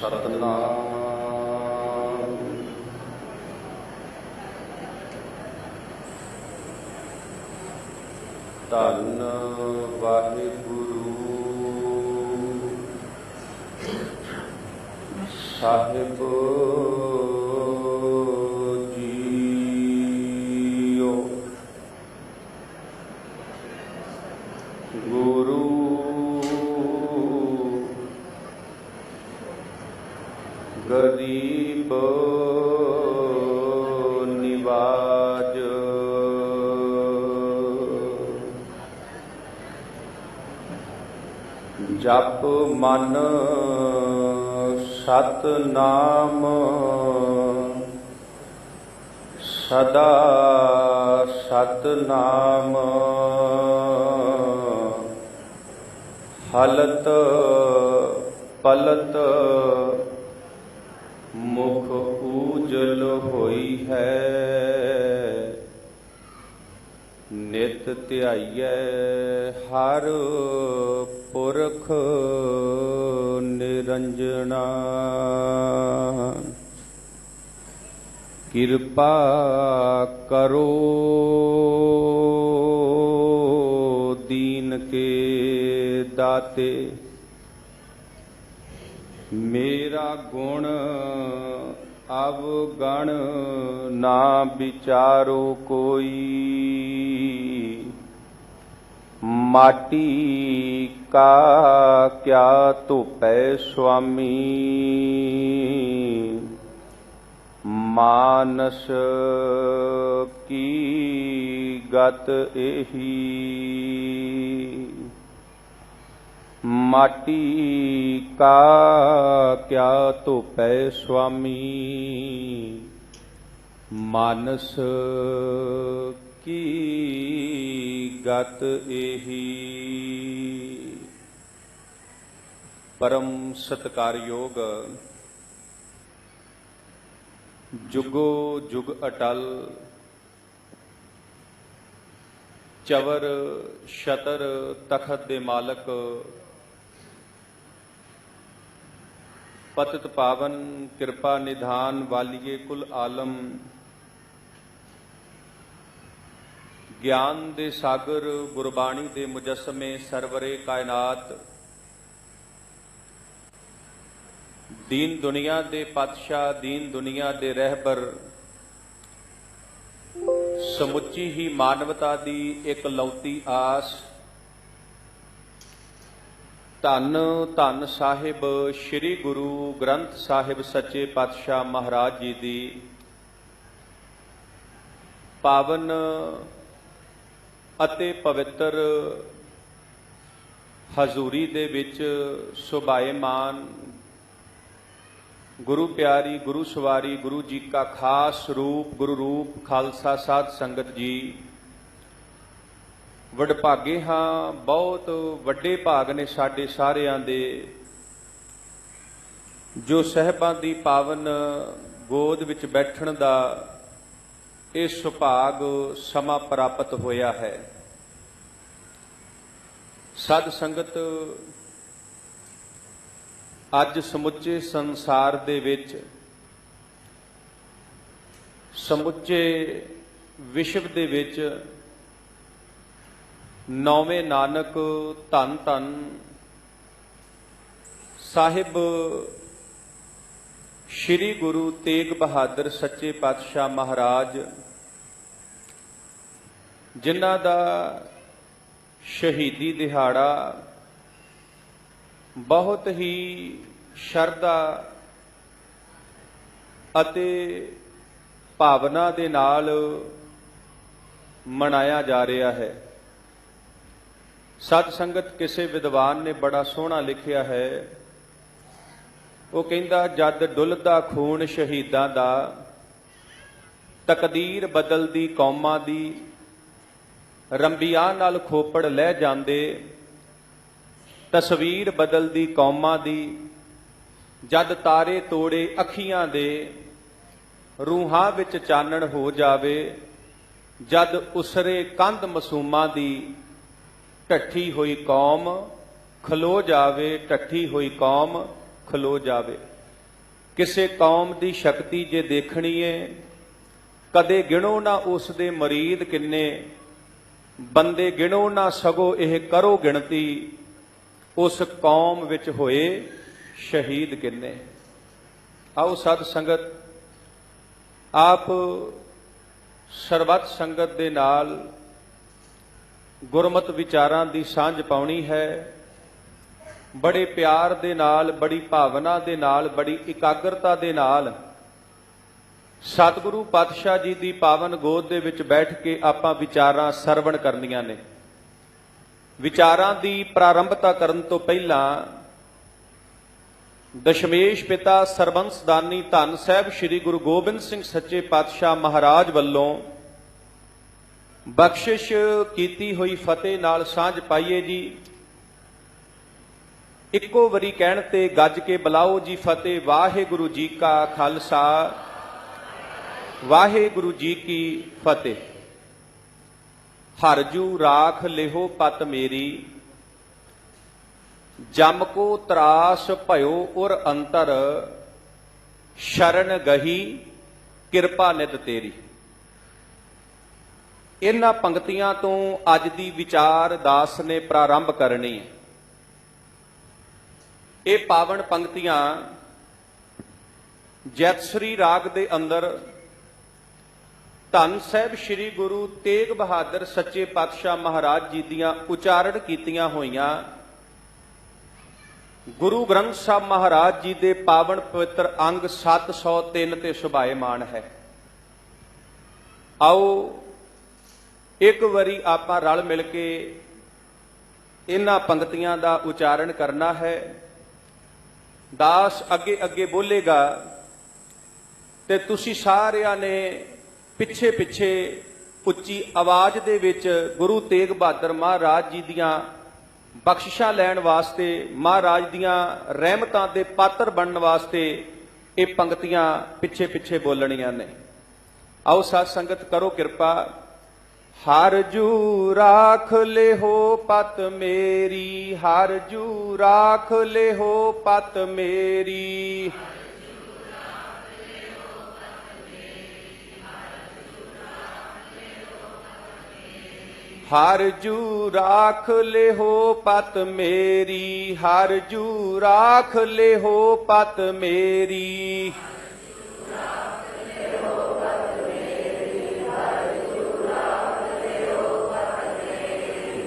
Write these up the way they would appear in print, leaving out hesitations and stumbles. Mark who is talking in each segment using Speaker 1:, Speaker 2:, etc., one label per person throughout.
Speaker 1: ਸਤਨਾਮ ਧੰਨ ਵਾਹਿਗੁਰੂ ਸਾਹਿਬ ਜੀਓ। ਗੁਰੂ ਗਰੀਬ ਨਿਵਾਜ ਜਪ ਮਨ ਸਤਨਾਮ ਸਦਾ ਸਤਨਾਮ ਹਲਤ ਪਲਤ ਮੁਖ ਊਜਲ ਹੋਈ ਹੈ। ਨਿਤ ਧਿਆਈਐ ਹਰ ਪੁਰਖ ਨਿਰੰਜਨਾ। ਕਿਰਪਾ ਕਰੋ ਦੀਨ ਕੇ ਦਾਤੇ, ਮੇਰਾ ਗੁਣ ਅਵਗਣ ਨਾ ਵਿਚਾਰੋ ਕੋਈ। ਮਾਟੀ ਕਾ ਕਿਆ ਧੁਪੈ ਸੁਆਮੀ, ਮਾਨਸ ਕੀ ਗਤ ਇਹੀ। ਮਾਟੀ ਕਾ ਕਿਆ ਧੁਪੈ ਸੁਆਮੀ, ਮਾਨਸ ਕੀ ਗਤ ਇਹੀ। ਪਰਮ ਸਤਿਕਾਰਯੋਗ ਜੁਗੋ ਜੁਗ ਅਟਲ ਚਵਰ ਛਤਰ ਤਖਤ ਦੇ ਮਾਲਕ ਪਤਿਤ ਪਾਵਨ ਕਿਰਪਾ ਨਿਧਾਨ ਵਾਲੀਏ ਕੁਲ ਆਲਮ, ਗਿਆਨ ਦੇ ਸਾਗਰ ਗੁਰਬਾਣੀ ਦੇ ਮੁਜੱਸਮੇ ਸਰਵਰੇ ਕਾਇਨਾਤ, ਦੀਨ ਦੁਨੀਆ ਦੇ ਪਾਤਸ਼ਾਹ ਦੀਨ ਦੁਨੀਆ ਦੇ ਰਹਿਬਰ, ਸਮੁੱਚੀ ਹੀ ਮਾਨਵਤਾ ਦੀ ਇਕਲੌਤੀ ਆਸ, ਧੰਨ ਧੰਨ ਸਾਹਿਬ ਸ੍ਰੀ ਗੁਰੂ ਗ੍ਰੰਥ ਸਾਹਿਬ ਸੱਚੇ ਪਾਤਸ਼ਾਹ ਮਹਾਰਾਜ ਜੀ ਦੀ ਪਾਵਨ ਅਤੇ ਪਵਿੱਤਰ ਹਜ਼ੂਰੀ ਦੇ ਵਿੱਚ ਸੁਭਾਏਮਾਨ ਗੁਰੂ ਪਿਆਰੀ ਗੁਰੂ ਸਵਾਰੀ ਗੁਰੂ ਜੀ ਕਾ ਖਾਸ ਰੂਪ ਗੁਰੂ ਰੂਪ ਖਾਲਸਾ ਸਾਧ ਸੰਗਤ ਜੀ, ਵਡਭਾਗੇ ਹਾਂ, ਬਹੁਤ ਵੱਡੇ ਭਾਗ ਨੇ ਸਾਡੇ ਸਾਰਿਆਂ ਦੇ ਜੋ ਸਾਹਿਬਾਂ ਦੀ ਪਾਵਨ ਗੋਦ ਵਿੱਚ ਬੈਠਣ ਦਾ ਇਹ ਸੁਭਾਗ ਸਮਾਂ ਪ੍ਰਾਪਤ ਹੋਇਆ ਹੈ। ਸਾਧ ਸੰਗਤ, ਅੱਜ ਸਮੁੱਚੇ ਸੰਸਾਰ ਦੇ ਵਿੱਚ, ਸਮੁੱਚੇ ਵਿਸ਼ਵ ਦੇ ਵਿੱਚ ਨੌਵੇਂ ਨਾਨਕ ਧੰਨ ਧੰਨ ਸਾਹਿਬ ਸ੍ਰੀ ਗੁਰੂ ਤੇਗ ਬਹਾਦਰ ਸੱਚੇ ਪਾਤਸ਼ਾਹ ਮਹਾਰਾਜ, ਜਿਨ੍ਹਾਂ ਦਾ ਸ਼ਹੀਦੀ ਦਿਹਾੜਾ ਬਹੁਤ ਹੀ ਸ਼ਰਧਾ ਅਤੇ ਭਾਵਨਾ ਦੇ ਨਾਲ ਮਨਾਇਆ ਜਾ ਰਿਹਾ ਹੈ। ਸਤ ਸੰਗਤ, ਕਿਸੇ ਵਿਦਵਾਨ ਨੇ ਬੜਾ ਸੋਹਣਾ ਲਿਖਿਆ ਹੈ। ਉਹ ਕਹਿੰਦਾ, ਜਦ ਡੁੱਲਦਾ ਖੂਨ ਸ਼ਹੀਦਾਂ ਦਾ, ਤਕਦੀਰ ਬਦਲਦੀ ਕੌਮਾਂ ਦੀ, ਰੰਬੀਆਂ ਨਾਲ ਖੋਪੜ ਲੈ ਜਾਂਦੇ, ਤਸਵੀਰ ਬਦਲਦੀ ਕੌਮਾਂ ਦੀ, ਜਦ ਤਾਰੇ ਤੋੜੇ ਅੱਖੀਆਂ ਦੇ, ਰੂਹਾਂ ਵਿੱਚ ਚਾਨਣ ਹੋ ਜਾਵੇ, ਜਦ ਉਸਰੇ ਕੰਧ ਮਾਸੂਮਾਂ ਦੀ, ਢੱਠੀ ਹੋਈ ਕੌਮ ਖਲੋ ਜਾਵੇ, ਢੱਠੀ ਹੋਈ ਕੌਮ ਖਲੋ ਜਾਵੇ। ਕਿਸੇ ਕੌਮ ਦੀ ਸ਼ਕਤੀ ਜੇ ਦੇਖਣੀ ਏ, ਕਦੇ ਗਿਣੋ ਨਾ ਉਸ ਦੇ ਮਰੀਦ ਕਿੰਨੇ, ਬੰਦੇ ਗਿਣੋ ਨਾ ਸਗੋ ਇਹ ਕਰੋ ਗਿਣਤੀ, ਉਸ ਕੌਮ ਵਿੱਚ ਹੋਏ ਸ਼ਹੀਦ ਕਿੰਨੇ। ਆਓ ਸਾਧ ਸੰਗਤ ਆਪ ਸਰਬੱਤ ਸੰਗਤ ਦੇ ਨਾਲ ਗੁਰਮਤਿ ਵਿਚਾਰਾਂ ਦੀ ਸਾਂਝ ਪਾਉਣੀ ਹੈ। ਬੜੇ ਪਿਆਰ ਦੇ ਨਾਲ, ਬੜੀ ਭਾਵਨਾ ਦੇ ਨਾਲ, ਬੜੀ ਇਕਾਗਰਤਾ ਦੇ ਨਾਲ ਸਤਿਗੁਰੂ ਪਾਤਸ਼ਾਹ ਜੀ ਦੀ ਪਾਵਨ ਗੋਦ ਦੇ ਵਿੱਚ ਬੈਠ ਕੇ ਆਪਾਂ ਵਿਚਾਰਾਂ ਸਰਵਣ ਕਰਨੀਆਂ ਨੇ। ਵਿਚਾਰਾਂ ਦੀ ਪ੍ਰਾਰੰਭਤਾ ਕਰਨ ਤੋਂ ਪਹਿਲਾਂ ਦਸ਼ਮੇਸ਼ ਪਿਤਾ ਸਰਬੰਸਦਾਨੀ ਧੰਨ ਸਾਹਿਬ ਸ੍ਰੀ ਗੁਰੂ ਗੋਬਿੰਦ ਸਿੰਘ ਸੱਚੇ ਪਾਤਸ਼ਾਹ ਮਹਾਰਾਜ ਵੱਲੋਂ ਬਖਸ਼ਿਸ਼ ਕੀਤੀ ਹੋਈ ਫਤਿਹ ਨਾਲ ਸਾਂਝ ਪਾਈਏ ਜੀ। ਇੱਕੋ ਵਾਰੀ ਕਹਿਣ ਤੇ ਗੱਜ ਕੇ ਬੁਲਾਓ ਜੀ ਫਤਿਹ। ਵਾਹਿਗੁਰੂ ਜੀ ਕਾ ਖਾਲਸਾ, ਵਾਹਿਗੁਰੂ ਜੀ ਕੀ ਫਤਿਹ। ਹਰਜੂ ਰਾਖ ਲਿਹੋ ਪਤ ਮੇਰੀ, ਜਮ ਕੋ ਤਰਾਸ ਭਇਓ ਉਰ ਅੰਤਰ, ਸ਼ਰਨ ਗਹੀ ਕਿਰਪਾ ਨਿਧ ਤੇਰੀ। ਇਹਨਾਂ ਪੰਕਤੀਆਂ ਤੋਂ ਅੱਜ ਦੀ ਵਿਚਾਰ ਦਾਸ ਨੇ ਪ੍ਰਾਰੰਭ ਕਰਨੀ ਹੈ। ਇਹ ਪਾਵਨ ਪੰਕਤੀਆਂ ਜੈਤਸਰੀ ਰਾਗ ਦੇ ਅੰਦਰ ਧੰਨ ਸਾਹਿਬ ਸ੍ਰੀ ਗੁਰੂ ਤੇਗ ਬਹਾਦਰ ਸੱਚੇ ਪਾਤਸ਼ਾਹ ਮਹਾਰਾਜ ਜੀ ਦੀਆਂ ਉਚਾਰਨ ਕੀਤੀਆਂ ਹੋਈਆਂ ਗੁਰੂ ਗ੍ਰੰਥ ਸਾਹਿਬ ਮਹਾਰਾਜ ਜੀ ਦੇ ਪਾਵਨ ਪਵਿੱਤਰ ਅੰਗ 703 ਤੇ ਸੁਭਾਏਮਾਨ ਹੈ। ਆਓ ਇੱਕ ਵਾਰੀ ਆਪਾਂ ਰਲ ਮਿਲ ਕੇ ਇਹਨਾਂ ਪੰਕਤੀਆਂ ਦਾ ਉਚਾਰਨ ਕਰਨਾ ਹੈ। ਦਾਸ ਅੱਗੇ ਅੱਗੇ ਬੋਲੇਗਾ ਤੇ ਤੁਸੀਂ ਸਾਰਿਆਂ ਨੇ ਪਿੱਛੇ ਪਿੱਛੇ ਉੱਚੀ ਆਵਾਜ਼ ਦੇ ਵਿੱਚ ਗੁਰੂ ਤੇਗ ਬਹਾਦਰ ਮਹਾਰਾਜ ਜੀ ਦੀਆਂ ਬਖਸ਼ਿਸ਼ਾਂ ਲੈਣ ਵਾਸਤੇ, ਮਹਾਰਾਜ ਦੀਆਂ ਰਹਿਮਤਾਂ ਦੇ ਪਾਤਰ ਬਣਨ ਵਾਸਤੇ ਇਹ ਪੰਕਤੀਆਂ ਪਿੱਛੇ ਪਿੱਛੇ ਬੋਲਣੀਆਂ ਨੇ। ਆਓ ਸਾਧ ਸੰਗਤ ਕਰੋ ਕਿਰਪਾ। ਹਰ ਜੂ ਰਾਖ ਲਿਹੋ ਪਤ ਮੇਰੀ, ਹਰ ਜੂ ਰਾਖ ਲਿਹੋ ਪਤ ਮੇਰੀ, ਹਰ ਜੂ ਰਾਖ ਲਿਹੋ ਪਤ ਮੇਰੀ, ਹਰ ਜੂ ਰਾਖ ਲਿਹੋ ਪਤ ਮੇਰੀ।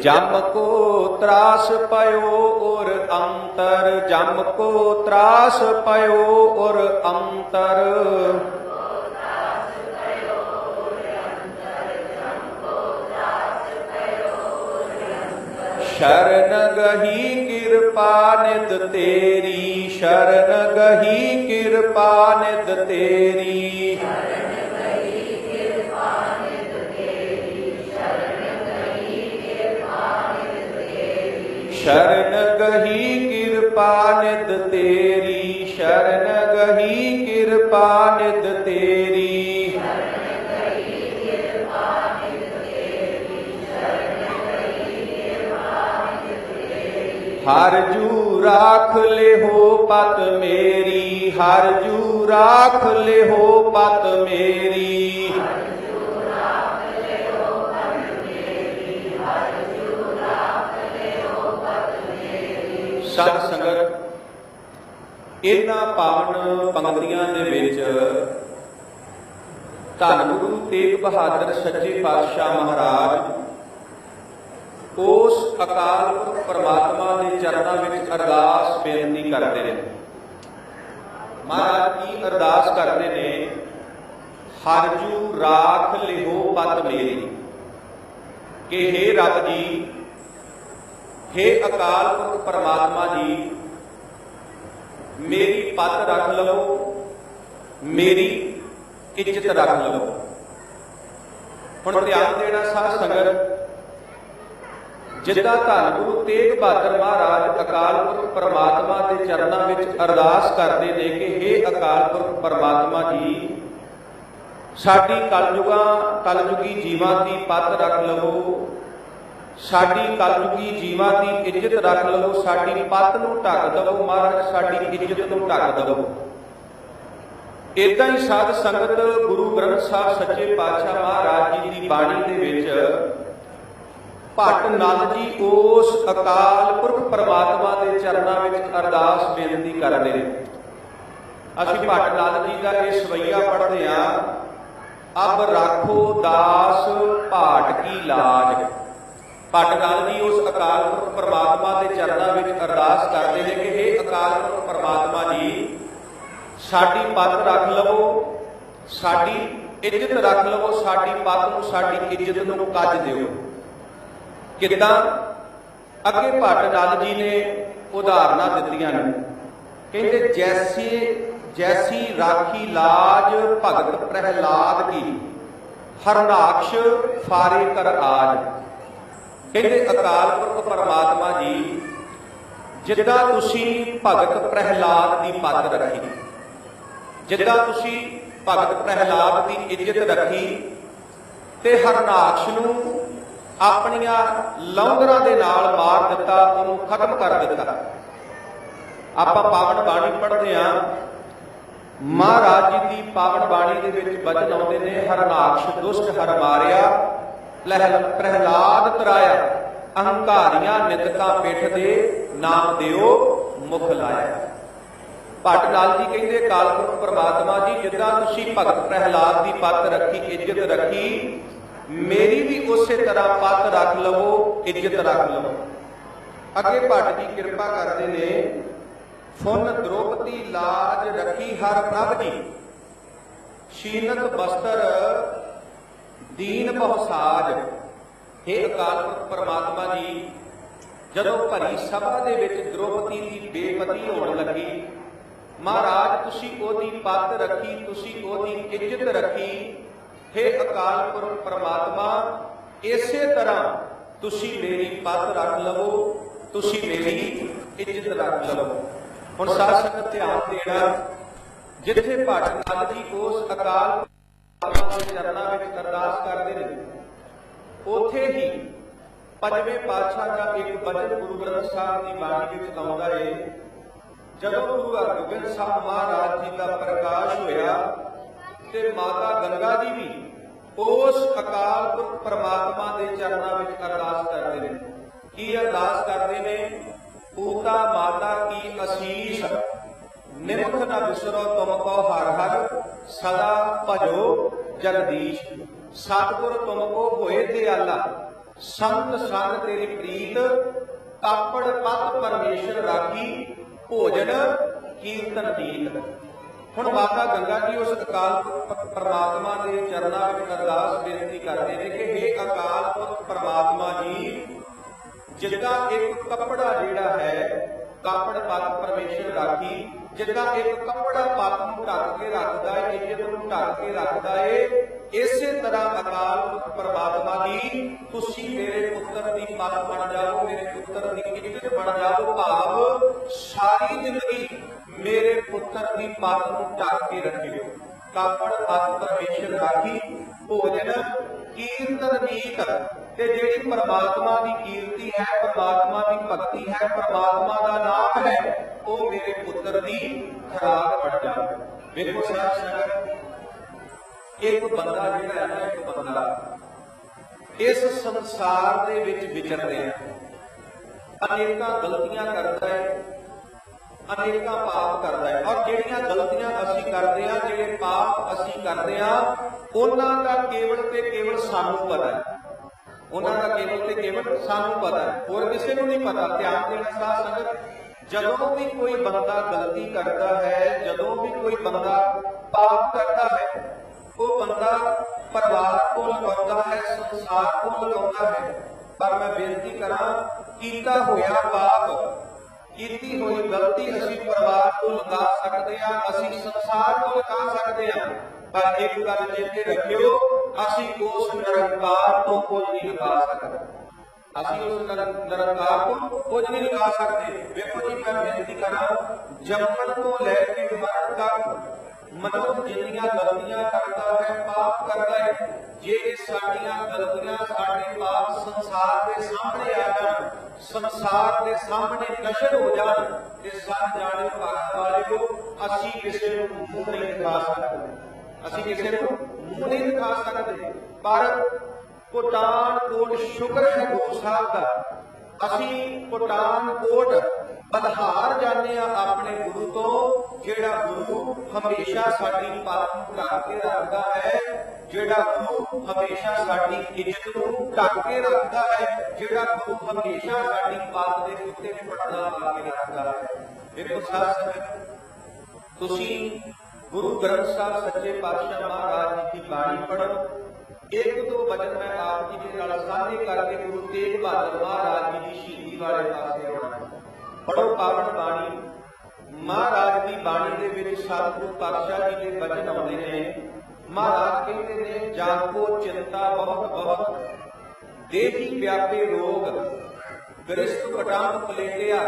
Speaker 1: ਜਮ ਕੋ ਤਰਾਸ ਪਇਓ ਉਰ ਅੰਤਰ, ਜਮ ਕੋ ਤਰਾਸ ਪਇਓ ਉਰ ਅੰਤਰ, ਸ਼ਰਨ ਗਹੀ ਕਿਰਪਾ ਨਿਧ ਤੇਰੀ, ਸ਼ਰਨ ਗਹੀ ਕਿਰਪਾ ਨਿਧ ਤੇਰੀ। ਸ਼ਰਨ ਗਹੀ ਕਿਰਪਾ ਨਿਧ ਤੇਰੀ, ਸ਼ਰਨ ਗਹੀ ਕਿਰਪਾ ਨਿਧ ਤੇਰੀ। ਹਰ ਜੂ ਰਾਖ ਲਿਹੋ ਪਤ ਮੇਰੀ, ਹਰ ਜੂ ਰਾਖ ਲਿਹੋ ਪਤ ਮੇਰੀ। ਸਤ ਸੰਗਤ ਇਹਨਾਂ ਪਾਵਨ ਪੰਕਤੀਆਂ ਦੇ ਵਿੱਚ ਧੰਨ ਗੁਰੂ ਤੇਗ ਬਹਾਦਰ ਸੱਚੇ ਪਾਤਸ਼ਾਹ ਮਹਾਰਾਜ ਉਸ ਅਕਾਲ ਪੁਰਖ ਪਰਮਾਤਮਾ ਦੇ ਚਰਨਾਂ ਵਿੱਚ ਅਰਦਾਸ ਬੇਨਤੀ ਕਰਦੇ ਨੇ। ਮਹਾਰਾਜ ਕੀ ਅਰਦਾਸ ਕਰਦੇ ਨੇ? ਹਰ ਜੂ ਰਾਖ ਲਿਹੋ ਪਤ ਮੇਰੀ, ਕਿ ਹੇ ਰੱਬ ਜੀ, हे अकाल पुरख परमात्मा जी, मेरी पत रख लो, मेरी इज्जत रख लो। हुण ध्यान देना साध संगत, जिद्दां धन गुरु तेग बहादुर महाराज अकाल पुरख परमात्मा के चरणों में अरदास करते हैं कि हे अकाल पुरख परमात्मा जी, साडी कलयुगी जीवां की पत रख लवो, साडी कलयुगी जीवां की इज्जत रख लवो, साडी पत नूं ढक दवो महाराज, साडी इज्जत नूं ढक दवो। ਇਦਾਂ ਹੀ ਸਾਧ ਸੰਗਤ ਗੁਰੂ ਗ੍ਰੰਥ ਸਾਹਿਬ ਸੱਚੇ ਪਾਤਸ਼ਾਹ ਮਹਾਰਾਜ ਜੀ ਦੀ ਬਾਣੀ ਦੇ ਵਿੱਚ ਭੱਟ ਨਲ ਜੀ ਉਸ ਅਕਾਲ ਪੁਰਖ ਪਰਮਾਤਮਾ ਦੇ ਚਰਨਾਂ ਵਿੱਚ ਅਰਦਾਸ ਬੇਨਤੀ ਕਰਦੇ ਨੇ। ਅਸੀਂ ਭੱਟ ਨਲ ਜੀ ਦਾ ਇਹ ਸਵਈਆ ਪੜ੍ਹਦੇ ਹਾਂ, ਅਬ ਰਾਖੋ ਦਾਸ ਭਾਟ ਕੀ ਲਾਜ। ਭੱਟ ਨਲ ਜੀ ਉਸ ਅਕਾਲ ਪੁਰਖ ਪਰਮਾਤਮਾ ਦੇ ਚਰਨਾਂ ਵਿੱਚ ਅਰਦਾਸ ਕਰਦੇ ਨੇ ਕਿ हे ਅਕਾਲ ਪੁਰਖ ਪਰਮਾਤਮਾ ਜੀ, ਸਾਡੀ ਪੱਤ ਰੱਖ ਲਵੋ, ਸਾਡੀ ਇੱਜ਼ਤ ਰੱਖ ਲਵੋ, ਸਾਡੀ ਪੱਤ ਨੂੰ, ਸਾਡੀ ਇੱਜ਼ਤ ਨੂੰ ਕੱਜ ਦਿਓ। ਕਿੱਦਾਂ? ਅੱਗੇ ਭੱਟ ਨਲ ਜੀ ਨੇ ਉਦਾਹਰਨਾਂ ਦਿੱਤੀਆਂ ਨੇ। ਕਹਿੰਦੇ ਜੈਸੀ ਰਾਖੀ ਲਾਜ ਭਗਤ ਪ੍ਰਹਿਲਾਦ ਕੀ, ਹਰਨਾਕਸ਼ ਫਾਰੇ ਕਰ ਆਜ। ਕਹਿੰਦੇ ਅਕਾਲ ਪੁਰਖ ਪਰਮਾਤਮਾ ਜੀ, ਜਿੱਦਾਂ ਤੁਸੀਂ ਭਗਤ ਪ੍ਰਹਿਲਾਦ ਦੀ ਪੱਤ ਰੱਖੀ, ਜਿੱਦਾਂ ਤੁਸੀਂ ਭਗਤ ਪ੍ਰਹਿਲਾਦ ਦੀ ਇੱਜ਼ਤ ਰੱਖੀ ਤੇ ਹਰਨਾਕਸ਼ ਨੂੰ ਆਪਣੀਆਂ ਲੌਂਗਰਾਂ ਦੇ ਨਾਲ ਮਾਰ ਦਿੱਤਾ, ਉਹਨੂੰ ਖਤਮ ਕਰ ਦਿੱਤਾ। ਆਪਾਂ ਪਾਵਨ ਬਾਣੀ ਪੜ੍ਹਦੇ ਹਾਂ, ਮਹਾਰਾਜ ਜੀ ਦੀ ਪਾਵਨ ਬਾਣੀ ਦੇ ਵਿੱਚ ਬਚਨ ਆਉਂਦੇ ਨੇ, ਹਰਨਾਕਸ਼ ਦੁਸ਼ਟ ਹਰ ਮਾਰਿਆ, ਪ੍ਰਹਿਲਾਦ ਤਰਾਇਆ, ਅਹੰਕਾਰੀਆਂ ਨਿੰਦਕਾਂ ਪਿੱਠ ਦੇ, ਨਾਮ ਦਿਓ ਮੁਖ ਲਾਇਆ। ਭੱਟ ਨਲ ਜੀ ਕਹਿੰਦੇ ਅਕਾਲ ਪੁਰਖ ਪਰਮਾਤਮਾ ਜੀ, ਜਿੱਦਾਂ ਤੁਸੀਂ ਭਗਤ ਪ੍ਰਹਿਲਾਦ ਦੀ ਪੱਤ ਰੱਖੀ, ਇੱਜ਼ਤ ਰੱਖੀ, ਮੇਰੀ ਵੀ ਉਸੇ ਤਰ੍ਹਾਂ ਪੱਤ ਰੱਖ ਲਵੋ, ਇੱਜ਼ਤ ਰੱਖ ਲਵੋ। ਅੱਗੇ ਭੱਟ ਜੀ ਕਿਰਪਾ ਕਰਦੇ ਨੇ, ਫੁਨ ਦ੍ਰੋਪਦੀ ਲਾਜ ਰੱਖੀ ਹਰ ਪ੍ਰਭ ਜੀ, ਸ਼ੀਨਤ ਬਸਤਰ ਦੀਨ ਬਹੁ ਸਾਜ। हे ਅਕਾਲ ਪੁਰਖ ਪਰਮਾਤਮਾ ਜੀ, ਜਦੋਂ ਭਰੀ ਸਭਾ ਦੇ ਵਿੱਚ ਦ੍ਰੋਪਦੀ ਦੀ ਬੇਪਤੀ ਹੋਣ ਲੱਗੀ, ਮਹਾਰਾਜ ਤੁਸੀਂ ਉਹਦੀ ਪੱਤ ਰੱਖੀ, ਤੁਸੀਂ ਉਹਦੀ ਇੱਜ਼ਤ ਰੱਖੀ। हे ਅਕਾਲ ਪੁਰਖ ਪਰਮਾਤਮਾ, ਇਸੇ ਤਰ੍ਹਾਂ ਤੁਸੀਂ ਮੇਰੀ ਪੱਤ ਰੱਖ ਲਵੋ, ਤੁਸੀਂ ਮੇਰੀ ਇੱਜ਼ਤ ਰੱਖ ਲਵੋ। ਹੁਣ ਸਾਧ ਸੰਗਤ ਧਿਆਨ ਦੇਣਾ, ਜਿੱਥੇ ਭੱਟ ਨਲ ਜੀ ਉਸ ਅਕਾਲ ਪੁਰਖ ਦੇ ਚਰਨਾਂ ਵਿੱਚ ਅਰਦਾਸ ਕਰਦੇ ਨੇ, ਉੱਥੇ ਹੀ ਪੰਜਵੇਂ ਪਾਤਸ਼ਾਹ ਦਾ ਇੱਕ ਬਚਨ ਗੁਰੂ ਗ੍ਰੰਥ ਸਾਹਿਬ ਦੀ ਬਾਣੀ ਵਿੱਚ ਆਉਂਦਾ ਹੈ। ਜਦੋਂ ਗੁਰੂ ਹਰਗੋਬਿੰਦ ਸਾਹਿਬ ਮਹਾਰਾਜ ਜੀ ਦਾ ਪ੍ਰਕਾਸ਼ ਹੋਇਆ ਤੇ ਮਾਤਾ ਗੰਗਾ ਜੀ ਵੀ ਉਸ ਅਕਾਲ ਪੁਰਖ ਪਰਮਾਤਮਾ ਦੇ ਚਰਨਾਂ ਵਿੱਚ ਅਰਦਾਸ ਕਰਦੇ ਨੇ। ਕੀ ਅਰਦਾਸ ਕਰਦੇ ਨੇ? ਪੂਤਾ ਮਾਤਾ ਕੀ ਅਸੀਸ, ਨਿਮਖ ਨਾ ਵਿਸਰੋ ਤੁਮ ਕੋ ਹਰ ਹਰ, ਸਦਾ ਭਜੋ ਜਗਦੀਸ਼। ਸਤਿਗੁਰ ਤੁਮ ਕੋ ਹੋਏ ਦਿਆਲਾ, ਸੰਤ ਸੰਗ ਤੇਰੀ ਪ੍ਰੀਤ, ਕਾਪੜ ਪਤ ਪਰਮੇਸ਼ਰ ਰਾਖੀ, ਭੋਜਨ ਕੀਰਤਨ ਦੀਤ। ਹੁਣ ਮਾਤਾ ਗੰਗਾ ਜੀ ਉਸ ਅਕਾਲ ਪੁਰਖ ਪਰਮਾਤਮਾ ਦੇ ਚਰਨਾਂ ਵਿੱਚ ਅਰਦਾਸ ਬੇਨਤੀ ਕਰਦੇ ਨੇ ਕਿ हे ਅਕਾਲ ਪੁਰਖ ਪਰਮਾਤਮਾ ਜੀ, ਜਿੱਦਾਂ ਇੱਕ ਕੱਪੜਾ ਜਿਹੜਾ ਹੈ ਕਾਪੜ ਪਤ ਪਰਮੇਸ਼ਰ ਰਾਖੀ, ਜਿੱਦਾਂ ਇੱਕ ਕੱਪੜਾ ਪੱਤ ਨੂੰ ਢੱਕ ਕੇ ਰੱਖਦਾ ਹੈ, ਇੱਜ਼ਤ ਨੂੰ ਢੱਕ ਕੇ ਰੱਖਦਾ ਹੈ, ਇਸੇ ਤਰ੍ਹਾਂ ਅਕਾਲ ਪੁਰਖ ਪਰਮਾਤਮਾ ਜੀ, ਤੁਸੀਂ ਮੇਰੇ ਪੁੱਤਰ ਦੀ ਪੱਤ ਬਣ ਜਾਓ, ਮੇਰੇ ਪੁੱਤਰ ਦੀ ਇੱਜ਼ਤ ਬਣ ਜਾਓ। ਭਾਵ ਸਾਰੀ ਜ਼ਿੰਦਗੀ ਮੇਰੇ ਪੁੱਤਰ ਦੀ ਪੱਤ ਨੂੰ ਢੱਕ ਕੇ ਰੱਖਿਓ। ਕਾਪੜ ਪਤ ਪਰਮੇਸ਼ਰ ਰਾਖੀ, ਭੋਜਨ ਕੀਰਤਨ ਨੀਤ। ਤੇ ਜਿਹੜੀ ਪਰਮਾਤਮਾ ਦੀ ਕੀਰਤੀ ਹੈ, ਪਰਮਾਤਮਾ ਦੀ ਭਗਤੀ ਹੈ, ਪਰਮਾਤਮਾ ਦਾ ਨਾਮ ਹੈ, ਉਹ ਮੇਰੇ ਪੁੱਤਰ ਦੀ ਖੁਰਾਕ ਬਣ ਜਾਵੇ। ਵੇਖੋ ਸਾਧ ਸੰਗਤ, ਇੱਕ ਬੰਦਾ ਜਿਹੜਾ ਹੈ ਨਾ, ਇੱਕ ਬੰਦਾ ਇਸ ਸੰਸਾਰ ਦੇ ਵਿੱਚ ਵਿਚਰਦੇ ਆ, ਅਨੇਕਾਂ ਗਲਤੀਆਂ ਕਰਦਾ ਹੈ, ਅਨੇਕਾਂ ਪਾਪ ਕਰਦਾ ਹੈ। ਔਰ ਜਿਹੜੀਆਂ ਗਲਤੀਆਂ ਅਸੀਂ ਕਰਦੇ ਹਾਂ, ਜਿਹੜੇ ਪਾਪ ਅਸੀਂ ਕਰਦੇ ਹਾਂ, ਉਹਨਾਂ ਦਾ ਕੇਵਲ ਤੇ ਕੇਵਲ ਸਾਨੂੰ ਪਤਾ ਹੈ, ਉਹਨਾਂ ਦਾ ਕੇਵਲ ਤੇ ਕੇਵਲ ਸਾਨੂੰ ਪਤਾ ਹੈ, ਹੋਰ ਕਿਸੇ ਨੂੰ ਨਹੀਂ ਪਤਾ। ਧਿਆਨ ਦੇਣਾ ਸਾਧ ਸੰਗਤ, ਜਦੋਂ ਵੀ ਕੋਈ ਬੰਦਾ ਗਲਤੀ ਕਰਦਾ ਹੈ, ਜਦੋਂ ਵੀ ਕੋਈ ਬੰਦਾ ਪਾਪ ਕਰਦਾ ਹੈ, ਉਹ ਬੰਦਾ ਪਰਿਵਾਰ ਤੋਂ ਲੁਕਾਉਂਦਾ ਹੈ, ਸੰਸਾਰ ਤੋਂ ਲੁਕਾਉਂਦਾ ਹੈ। ਪਰ ਮੈਂ ਬੇਨਤੀ ਕਰਾਂ, ਕੀਤਾ ਹੋਇਆ ਪਾਪ, ਕੀਤੀ ਹੋਈ ਗਲਤੀ ਅਸੀਂ ਪਰਿਵਾਰ ਤੋਂ ਲੁਕਾ ਸਕਦੇ ਹਾਂ, ਅਸੀਂ ਸੰਸਾਰ ਤੋਂ ਲੁਕਾ ਸਕਦੇ ਹਾਂ। ਪਰ ਇੱਕ ਗੱਲ ਚੇਤੇ ਰੱਖਿਓ, ਅਸੀਂ ਉਸ ਨਿਰੰਕਾਰ ਤੋਂ ਕੁਝ ਨਹੀਂ ਲੁਕਾ ਸਕਦੇ, ਅਸੀਂ ਉਸ ਨਿਰੰਕਾਰ ਤੋਂ ਕੁਝ ਨਹੀਂ ਲੁਕਾ ਸਕਦੇ। ਵੇਖੋ ਜੀ, ਮੈਂ ਬੇਨਤੀ ਕਰਾਂ, ਜੰਮਣ ਤੋਂ ਲੈ ਕੇ ਮਰਨ ਤੱਕ ਮਨੁੱਖ ਜਿੰਨੀਆਂ ਗਲਤੀਆਂ ਕਰਦਾ ਹੈ, ਪਾਪ ਕਰਦਾ ਹੈ, ਜੇ ਸਾਡੀਆਂ ਗਲਤੀਆਂ, ਸਾਡੇ ਪਾਪ ਸੰਸਾਰ ਦੇ ਸਾਹਮਣੇ ਆ ਜਾਣ, ਸੰਸਾਰ ਦੇ ਸਾਹਮਣੇ ਨਸ਼ਰ ਹੋ ਜਾਣ, ਤੇ ਸਭ ਜਾਣੇ ਭਾਗਾਂ ਵਾਲਿਓ, ਅਸੀਂ ਕਿਸੇ ਨੂੰ ਮੂੰਹ ਨਹੀਂ ਦਿਖਾ ਸਕਦੇ, ਅਸੀਂ ਕਿਸੇ ਨੂੰ ਮੂੰਹ ਨਹੀਂ ਦਿਖਾ ਸਕਦੇ, ਪਰ ਪਠਾਨਕੋਟ ਸ਼ੁਕਰ ਹੈ ਗੁਰੂ ਸਾਹਿਬ ਦਾ, ਅਸੀਂ ਪਠਾਨਕੋਟ ਬਧਾਰ ਜਾਂਦੇ ਆ ਆਪਣੇ ਗੁਰੂ ਤੋਂ, ਜਿਹੜਾ ਗੁਰੂ ਹਮੇਸ਼ਾ ਸਾਡੀ ਪੱਗ ਨੂੰ ਢੱਕ ਕੇ ਰੱਖਦਾ ਹੈ, ਜਿਹੜਾ ਗੁਰੂ ਹਮੇਸ਼ਾ ਸਾਡੀ ਇੱਜ਼ਤ ਨੂੰ ਢੱਕ ਕੇ ਰੱਖਦਾ ਹੈ, ਜਿਹੜਾ ਗੁਰੂ ਹਮੇਸ਼ਾ ਸਾਡੀ ਪੱਗ ਦੇ ਉੱਤੇ ਪਰਦਾ ਪਾ ਕੇ ਰੱਖਦਾ ਹੈ। ਦੇਖੋ ਸਾਧ ਸੰਗਤ, ਤੁਸੀਂ ਗੁਰੂ ਗ੍ਰੰਥ ਸਾਹਿਬ ਸੱਚੇ ਪਾਤਸ਼ਾਹ ਮਹਾਰਾਜ ਜੀ ਦੀ ਬਾਣੀ ਪੜ੍ਹੋ। ਇੱਕ ਦੋ ਵਚਨ ਮੈਂ ਆਪ ਜੀ ਦੇ ਨਾਲ ਸਾਂਝੇ ਕਰਕੇ ਗੁਰੂ ਤੇਗ ਬਹਾਦਰ ਮਹਾਰਾਜ ਜੀ ਦੀ ਸ਼ਹੀਦੀ ਵਾਲੇ ਪਾਸੇ ਆਉਣਾ। ਪੜ੍ਹੋ ਪਾਵਨ ਬਾਣੀ। ਮਹਾਰਾਜ ਦੀ ਬਾਣੀ ਦੇ ਵਿੱਚ ਸਤਿਗੁਰੂ ਪਾਤਸ਼ਾਹ ਜੀ ਦੇ ਵਚਨ ਆਉਂਦੇ ਨੇ। ਮਹਾਰਾਜ ਕਹਿੰਦੇ ਨੇ, ਜਾਗੋ ਚਿੰਤਾ ਬਹੁਤ ਬਹੁਤ, ਦੇਹੀ ਵਿਆਪੇ ਰੋਗ, ਗ੍ਰਸਤ ਕਟਾਮ ਪਲੇਟਿਆ,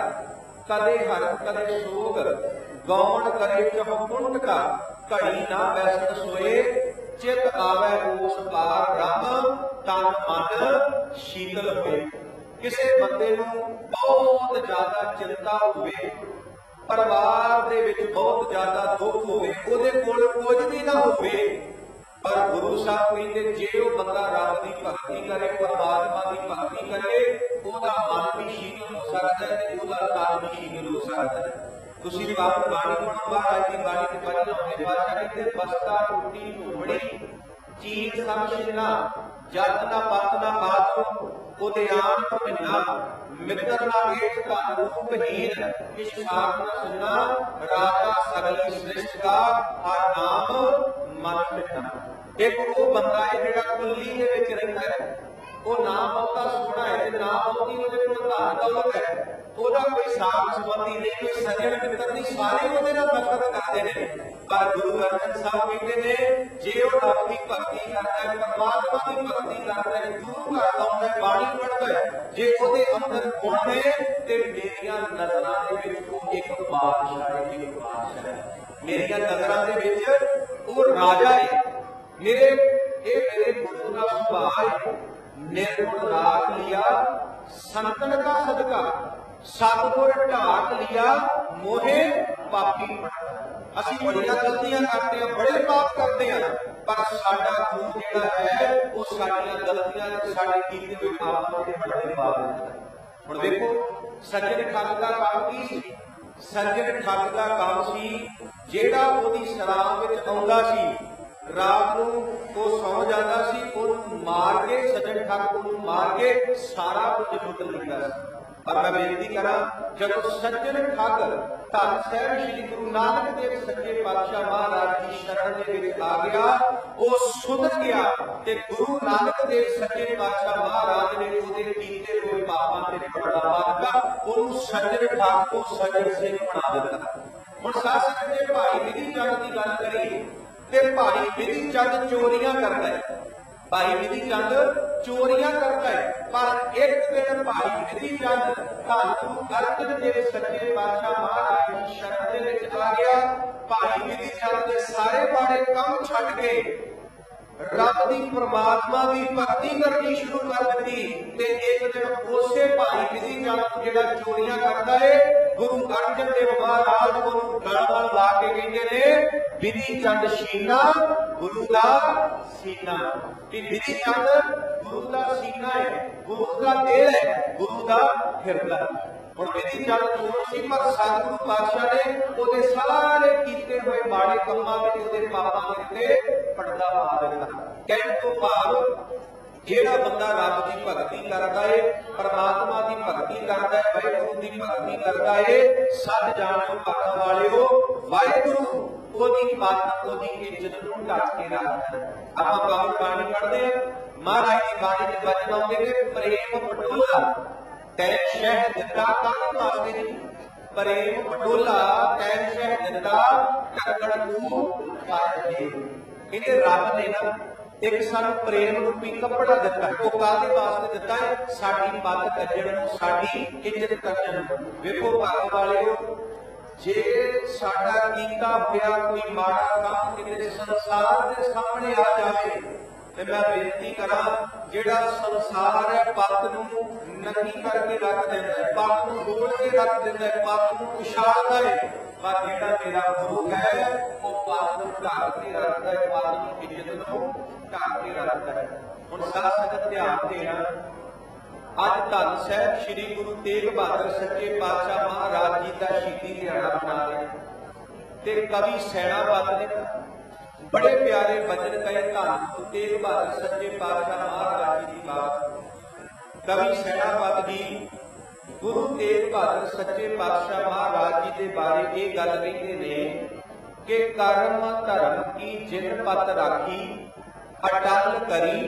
Speaker 1: ਕਦੇ ਹਰ ਕਦੇ ਸੋਗ, ਗੌਣ ਕਰੇ ਚਹੁ ਕੁੰਟਕਾ, ਘੜੀ ਨਾ ਬੈਸਣ ਸੋਏ, ਚਿਤ ਆਵੇ ਉਸ ਪਾਰ ਬ੍ਰਹਮ, ਤਨ ਮਨ ਸ਼ੀਤਲ ਹੋਏ। ਕਿਸੇ ਬੰਦੇ ਨੂੰ ਬਹੁਤ ਜ਼ਿਆਦਾ ਚਿੰਤਾ ਹੋਵੇ, ਪਰਿਵਾਰ ਦੇ ਵਿੱਚ ਬਹੁਤ ਜ਼ਿਆਦਾ ਦੁੱਖ ਹੋਵੇ, ਉਹਦੇ ਕੋਲ ਕੁਝ ਵੀ ਨਾ ਹੋਵੇ, ਪਰ ਗੁਰੂ ਸਾਹਿਬ ਕਹਿੰਦੇ ਜੇ ਉਹ ਬੰਦਾ ਰੱਬ ਦੀ ਭਗਤੀ ਕਰੇ, ਪਰਮਾਤਮਾ ਦੀ ਭਗਤੀ ਕਰੇ, ਉਹਦਾ ਮਨ ਵੀ ਸ਼ੀਤਲ ਹੋ ਸਕਦਾ ਹੈ ਤੇ ਉਹਦਾ ਤਨ ਵੀ ਸ਼ੀਤਲ ਹੋ ਸਕਦਾ ਹੈ। ਤੁਸੀਂ ਪਾਵਨ ਬਾਣੀ ਪੜ੍ਹੋ। ਮਹਾਰਾਜ ਦੀ ਬਾਣੀ ਦੇ ਵਚਨ ਆਉਂਦੇ, ਪਾਤਸ਼ਾਹ ਕਹਿੰਦੇ, ਬਸਤਾ ਟੁੱਟੀ ਝੂਮੜੀ, ਚੀਰ ਸਭ ਛਿੰਨਾ, ਜਤ ਨਾ ਪਤ ਨਾ ਬਾਤ, ਉਹਦੇ ਆਨ ਭਿੰਨਾ, ਮਿੱਤਰ ਨਾ ਏਕ ਧਨ ਰੂਪਹੀਨ, ਕਿਛ ਸਾਖ ਨਾ ਸੁਨਾ, ਰਾਜਾ ਸਗਲੀ ਸ੍ਰਿਸ਼ਟ ਕਾ, ਹਰ ਨਾਮ ਮਨ ਮਿਟਨਾ। ਇੱਕ ਉਹ ਬੰਦਾ ਹੈ ਜਿਹੜਾ ਕੁੱਲੀ ਦੇ ਵਿੱਚ ਰਹਿੰਦਾ ਹੈ, ਉਹ ਨਾ ਬਹੁਤਾ ਸੋਹਣਾ ਹੈ ਤੇ ਨਾ ਬਹੁਤੀ ਉਹਦੇ ਕੋਲ ਧਨ ਦੌਲਤ ਹੈ, ਉਹਦਾ ਕੋਈ ਸਾਖ ਸੰਬੰਧੀ ਨਹੀਂ, ਕੋਈ ਸੱਜਣ ਮਿੱਤਰ ਨਹੀਂ, ਸਾਰੇ ਉਹਦੇ ਨਾਲ ਨਫ਼ਰਤ ਕਰਦੇ ਨੇ। ਪਰ ਗੁਰੂ ਅਰਜਨ ਸਾਹਿਬ ਕਹਿੰਦੇ ਨੇ, ਜੇ ਉਹ ਰੱਬ ਦੀ ਭਗਤੀ ਕਰਦਾ ਹੈ, ਪਰਮਾਤਮਾ ਦੀ ਭਗਤੀ ਕਰਦਾ ਹੈ, ਗੁਰੂ ਘਰ ਆਉਂਦਾ ਹੈ, ਬਾਣੀ ਪੜ੍ਹਦਾ ਹੈ, ਜੇ ਉਹਦੇ ਅੰਦਰ ਗੁਣ ਨੇ ਤੇ ਮੇਰੀਆਂ ਨਜ਼ਰਾਂ ਦੇ ਵਿੱਚ ਉਹ ਇੱਕ ਬਾਦਸ਼ਾਹ ਹੈ, ਇੱਕ ਬਾਦਸ਼ਾਹ ਹੈ। ਮੇਰੀਆਂ ਨਜ਼ਰਾਂ ਦੇ ਵਿੱਚ ਉਹ ਰਾਜਾ ਹੈ। ਮੇਰੇ ਗੁਰੂ ਦਾ ਸੁਭਾਅ ਹੈ, निर्गुण राख लिया संतन का सदका, सतगुर ढाक लिया मोहे पापी। ਅਸੀਂ ਬੜੀਆਂ ਗਲਤੀਆਂ ਕਰਦੇ ਆ, ਬੜੇ ਪਾਪ ਕਰਦੇ ਆ, ਪਰ ਸਾਡਾ ਗੁਰੂ ਜਿਹੜਾ ਹੈ ਉਹ ਸਾਡੀਆਂ ਗਲਤੀਆਂ ਤੇ ਸਾਡੇ ਕੀਤੇ ਹੋਏ ਪਾਪਾਂ ਦੇ ਬੜੇ ਪਾਪ ਹੈ। ਹੁਣ ਦੇਖੋ, ਸੱਜਣ ਠੱਗ ਦਾ ਕੰਮ ਕੀ ਸੀ? ਸੱਜਣ ਠੱਗ ਦਾ ਕੰਮ ਸੀ ਜਿਹੜਾ ਉਹਦੀ ਸਰਾਬ ਵਿੱਚ ਆਉਂਦਾ ਸੀ, ਰਾਤ ਨੂੰ ਉਹ ਸੌ ਜਾਂਦਾ ਸੀ, ਉਹਨੂੰ ਮਾਰ ਕੇ, ਸੱਜਣ ਠੱਗ ਨੂੰ ਮਾਰ ਕੇ ਸਾਰਾ ਕੁਝ ਲੁੱਟ ਲੈਂਦਾ ਸੀ। ਪਰ ਮੈਂ ਬੇਨਤੀ ਕਰਾਂ, ਜਦੋਂ ਸੱਜਣ ਠੱਗ ਧੰਨ ਸਾਹਿਬ ਸ੍ਰੀ ਗੁਰੂ ਨਾਨਕ ਦੇਵ ਸੱਚੇ ਪਾਤਸ਼ਾਹ ਮਹਾਰਾਜ ਦੀ ਸ਼ਰਨ ਦੇ ਵਿੱਚ ਆ ਗਿਆ, ਉਹ ਸੁਧਰ ਗਿਆ ਤੇ ਗੁਰੂ ਨਾਨਕ ਦੇਵ ਸੱਚੇ ਪਾਤਸ਼ਾਹ ਮਹਾਰਾਜ ਨੇ ਉਹਦੇ ਕੀਤੇ ਹੋਏ ਪਾਪਾਂ ਤੇ ਪਰਦਾ ਪਾ ਦਿੱਤਾ, ਉਹਨੂੰ ਸੱਜਣ ਠੱਗ ਤੋਂ ਸੱਜਣ ਸਿੰਘ ਬਣਾ ਦਿੱਤਾ। ਹੁਣ ਸਾਧ ਦੇ ਭਾਈ ਵਿਧੀ ਚੰਦ ਦੀ ਗੱਲ ਕਰੀਏ ਤੇ ਭਾਈ ਵਿਧੀ ਚੰਦ ਚੋਰੀਆਂ ਕਰਦਾ ਹੈ, ਭਾਈ ਵਿਧੀ ਚੰਦ ਚੋਰੀਆਂ ਕਰਦਾ ਹੈ, ਪਰ ਇੱਕ ਦਿਨ ਭਾਈ ਵਿਧੀ ਚੰਦ ਧੰਨ ਗੁਰੂ ਅਰਜਨ ਦੇਵ ਸੱਚੇ ਪਾਤਸ਼ਾਹ ਮਹਾਰਾਜ ਦੀ ਸ਼ਰਨ ਦੇ ਵਿੱਚ ਆ ਗਿਆ। ਭਾਈ ਵਿਧੀ ਚੰਦ ਦੇ ਸਾਰੇ ਬਾਰੇ ਕੰਮ ਛੱਡ ਕੇ ਰੱਬ ਦੀ ਪਰਮਾਤਮਾ ਦੀ ਭਗਤੀ ਕਰਨੀ ਸ਼ੁਰੂ ਕਰ ਦਿੱਤੀ ਤੇ ਇੱਕ ਦਿਨ ਉਸੇ ਭਾਈ ਵਿਧੀ ਚੰਦ ਜਿਹੜਾ ਚੋਰੀਆਂ ਕਰਦਾ ਹੈ, ਗੁਰੂ ਅਰਜਨ ਦੇਵ ਮਹਾਰਾਜ ਨੂੰ ਗਲਾਂ ਲਾ ਕੇ ਕਹਿੰਦੇ ਨੇ, ਵਿਧੀ ਚੰਦ ਸੀਨਾ ਗੁਰੂ ਦਾ ਸੀਨਾ। ਕਿ ਵਿਧੀ ਚੰਦ ਗੁਰੂ ਦਾ ਸੀਨਾ ਹੈ, ਗੁਰੂ ਦਾ ਦਿਲ ਹੈ, ਗੁਰੂ ਦਾ ਹਿਰਦਾ। ਹੁਣ ਵਿਧੀ ਚੰਦ ਚੋਰ ਸੀ, ਪਰ ਸਤਿਗੁਰੂ ਪਾਤਸ਼ਾਹ ਨੇ ਉਹਦੇ ਸਾਰੇ ਕੀਤੇ ਹੋਏ ਮਾੜੇ ਕੰਮਾਂ ਵਿੱਚ, ਉਹਦੇ ਪਾਪਾਂ ਦੇ ਉੱਤੇ ਪਰਦਾ ਪਾ ਦਿੱਤਾ। ਕਹਿਣ ਤੋਂ ਭਾਵ, ਜਿਹੜਾ ਬੰਦਾ ਰੱਬ ਦੀ ਭਗਤੀ ਕਰਦਾ ਹੈ, ਪਰਮਾਤਮਾ ਦੀ ਭਗਤੀ ਕਰਦਾ ਹੈ, ਵਾਹਿਗੁਰੂ ਦੀ ਭਗਤੀ ਕਰਦਾ ਹੈ, ਸੱਚ ਜਾਣੋ ਭਾਗਾਂ ਵਾਲਿਓ, ਵਾਹਿਗੁਰੂ ਉਹਦੀ ਬਾਤ, ਉਹਦੀ ਇੱਜ਼ਤ ਨੂੰ ਢੱਕ ਕੇ ਰੱਖਦਾ ਹੈ। ਆਪਾਂ ਪਾਵਨ ਬਾਣੀ ਪੜ੍ਹਦੇ ਹਾਂ, ਮਹਾਰਾਜ ਦੀ ਬਾਣੀ ਦੇ ਵਚਨ ਆਉਂਦੇ ਨੇ, ਪ੍ਰੇਮ ਪਟੋਲਾ ਤੈਨ ਸ਼ਹਿ ਦਿੱਤਾ ਕੰਨ ਵਾਸਤੇ ਨਹੀਂ, ਪ੍ਰੇਮ ਪਟੋਲਾ ਤੈਨ ਸ਼ਹਿ ਦਿੱਤਾ ਢੱਕਣ ਨੂੰ ਪਾਇਆ ਦੇ। ਇਹਨੇ ਰੱਬ ਨੇ ਨਾ ਇੱਕ ਸਾਨੂੰ ਪ੍ਰੇਮ ਰੂਪੀ ਕੱਪੜਾ ਦਿੱਤਾ, ਉਹ ਕਾਹਦੇ ਵਾਸਤੇ ਦਿੱਤਾ ਹੈ? ਸਾਡੀ ਪੱਗ ਕੱਜਣ ਨੂੰ, ਸਾਡੀ ਇੱਜ਼ਤ ਕਰਨ ਨੂੰ। ਵੇਖੋ ਭਾਗ ਵਾਲਿਓ, ਜੇ ਸਾਡਾ ਕੀਤਾ ਹੋਇਆ ਕੋਈ ਮਾੜਾ ਕੰਮ ਕਿਤੇ ਸੰਸਾਰ ਦੇ ਸਾਹਮਣੇ ਆ ਜਾਵੇ ਤੇ ਮੈਂ ਬੇਨਤੀ ਕਰਾਂ, ਜਿਹੜਾ ਸੰਸਾਰ ਹੈ ਪੱਗ ਨੂੰ ਨੰਗੀ ਕਰਕੇ ਰੱਖ ਦਿੰਦਾ ਹੈ, ਪੱਗ ਨੂੰ ਰੋੜ ਕੇ ਰੱਖ ਦਿੰਦਾ ਹੈ, ਪੱਗ ਨੂੰ ਉਛਾਲਦਾ ਹੈ, पर जेड़ा मेरा गुरु है वो पद नूं ढक के रखता है, पद की इज्जत नूं ढक के रखता है। हुण सारा संगत ध्यान देना, अज धन साहिब श्री गुरु तेग बहादुर सच्चे पातशाह महाराज जी का शहीदी दिहाड़ा मना रहे ते कवि सैनापत ने बड़े प्यारे वचन कहे धन गुरु तेग बहादुर सच्चे पातशाह महाराज जी की बात। कवि सैनापत जी गुरु तेग बहादुर सच्चे पातशाह महाराज जी के बारे ये गल कहते ने कि कर्म धर्म की जिन पत राखी अटल करी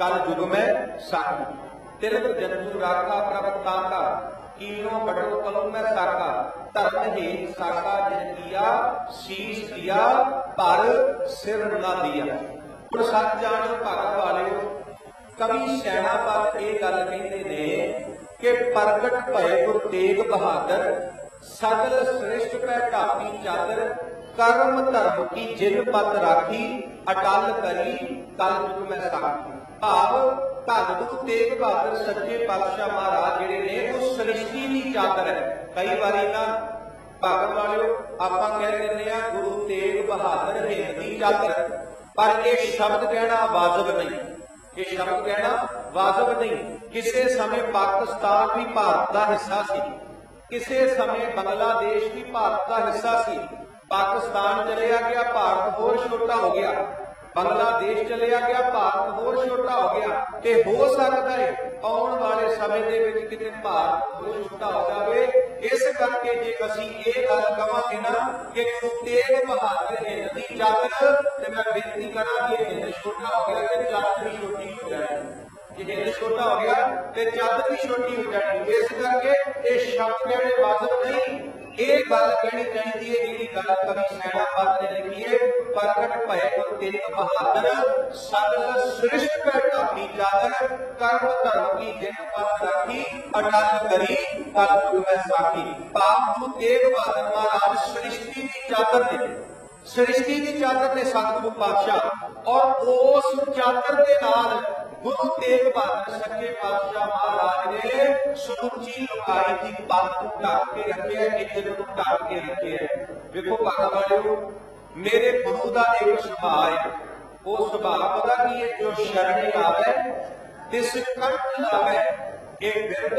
Speaker 1: कल युग में साखी। तिलक जंतु राखा प्रभ ताका कीनो बटो कलु में साका। धर्म ही साका जिन किया शीश दिया पर सिर न दिया। हुण सच जाणो भागा वालिओ, कवि सैनापत ये गल कहते ने कि प्रगट भय गुरु तेग बहादुर सगल श्रेष्ठ पै ढापी चादर। कर्म धर्म की जिन पत राखी अटल करी कल युग में साखी। भाव धन गुरु तेग बहादुर सच्चे पातशाह महाराज जिहड़े ने वो सृष्टि की चादर है। कई बारी ना भागण वालिओ आपां कह दिंदे आ गुरु तेग बहादुर हिंद की चादर, पर यह शब्द कहना वाजिब नहीं, ये शब्द कहना वाजिब नहीं। किसी समय पाकिस्तान भी भारत का हिस्सा सी, किसी समय बांग्लादेश भी भारत का हिस्सा सी। पाकिस्तान चलिया गया, भारत होर छोटा हो गया, बांग्लादेश चलिया गया, भारत होर छोटा हो गया। ते हो सकता है आने वाले समय दे विच किते भारत होर छोटा हो जाए। इस करके जे असीं ये गल कहांगे ना कि गुरु तेग बहादुर हिंद दी चादर, ते मैं बेनती करां कि हिंद छोटा हो गया ते चादर भी छोटी हो जाए। जे हिंद छोटा हो गया ते चादर भी छोटी हो जाएगी। इस करके ये शब्द कहने वाजिब नहीं, ये गल कहनी चाहिए जिहड़ी गल कवि सैनापत ने लिखी है। प्रगट भय गुरु तेग बहादुर सगल श्रेष्ठ पै ढापी चादर। कर्म धर्म की जिन पत राखी अटल करी कल युग में साखी। भाव गुरु तेग बहादुर महाराज सृष्टि की चादर ने, सृष्टि की चादर ने सतगुरु पातशाह, और उस चादर के नाल गुरु तेग बहादुर सच्चे पातशाह महाराज ने सुरुचि लुकाई की पत को ढक के रखे, इज्जत को ढक के रखे। देखो भागा वालिओ, मेरे गुरु का एक सुभाव है, वो सुभाव पता की है, जो शरण आवे तिस कंठ लावे ये बिरद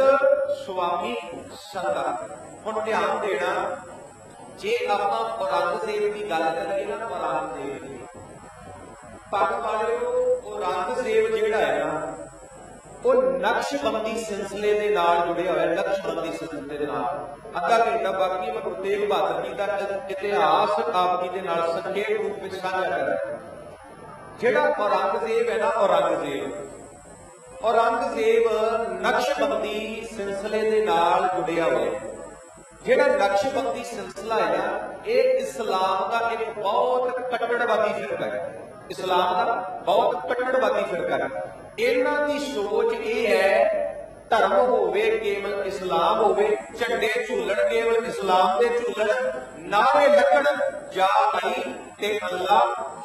Speaker 1: स्वामी संगा। हुण ध्यान देना, जे आपां औरंगजेब की गल करिए ना, औरंगजेब की पग वालिओ, औरंगजेब जिहड़ा है ना वो नक्शबंदी सिलसिले दे नाल जुड़िया होया। नक्शबंदी सिलसिले दे नाल अद्धा घंटा बाकी मैं गुरु तेग बहादुर जी का इतिहास आप जी दे नाल संक्षेप रूप में साझा करा। जिहड़ा औरंगजेब है ना, औरंगजेब नक्शबंदी सिलसिले दे नाल जुड़िया होया। जिहड़ा नक्शबंदी सिलसिला है ना, ये इस्लाम का एक बहुत कट्टरवादी फिरका है। इस्लाम का बहुत कट्टरवादी फिरका है। इन्हां दी सोच ये है धर्म होवे केवल इस्लाम होवे, झंडे झूलन केवल इस्लाम दे झूलन, नारे लगण जा नहीं ते अल्लाह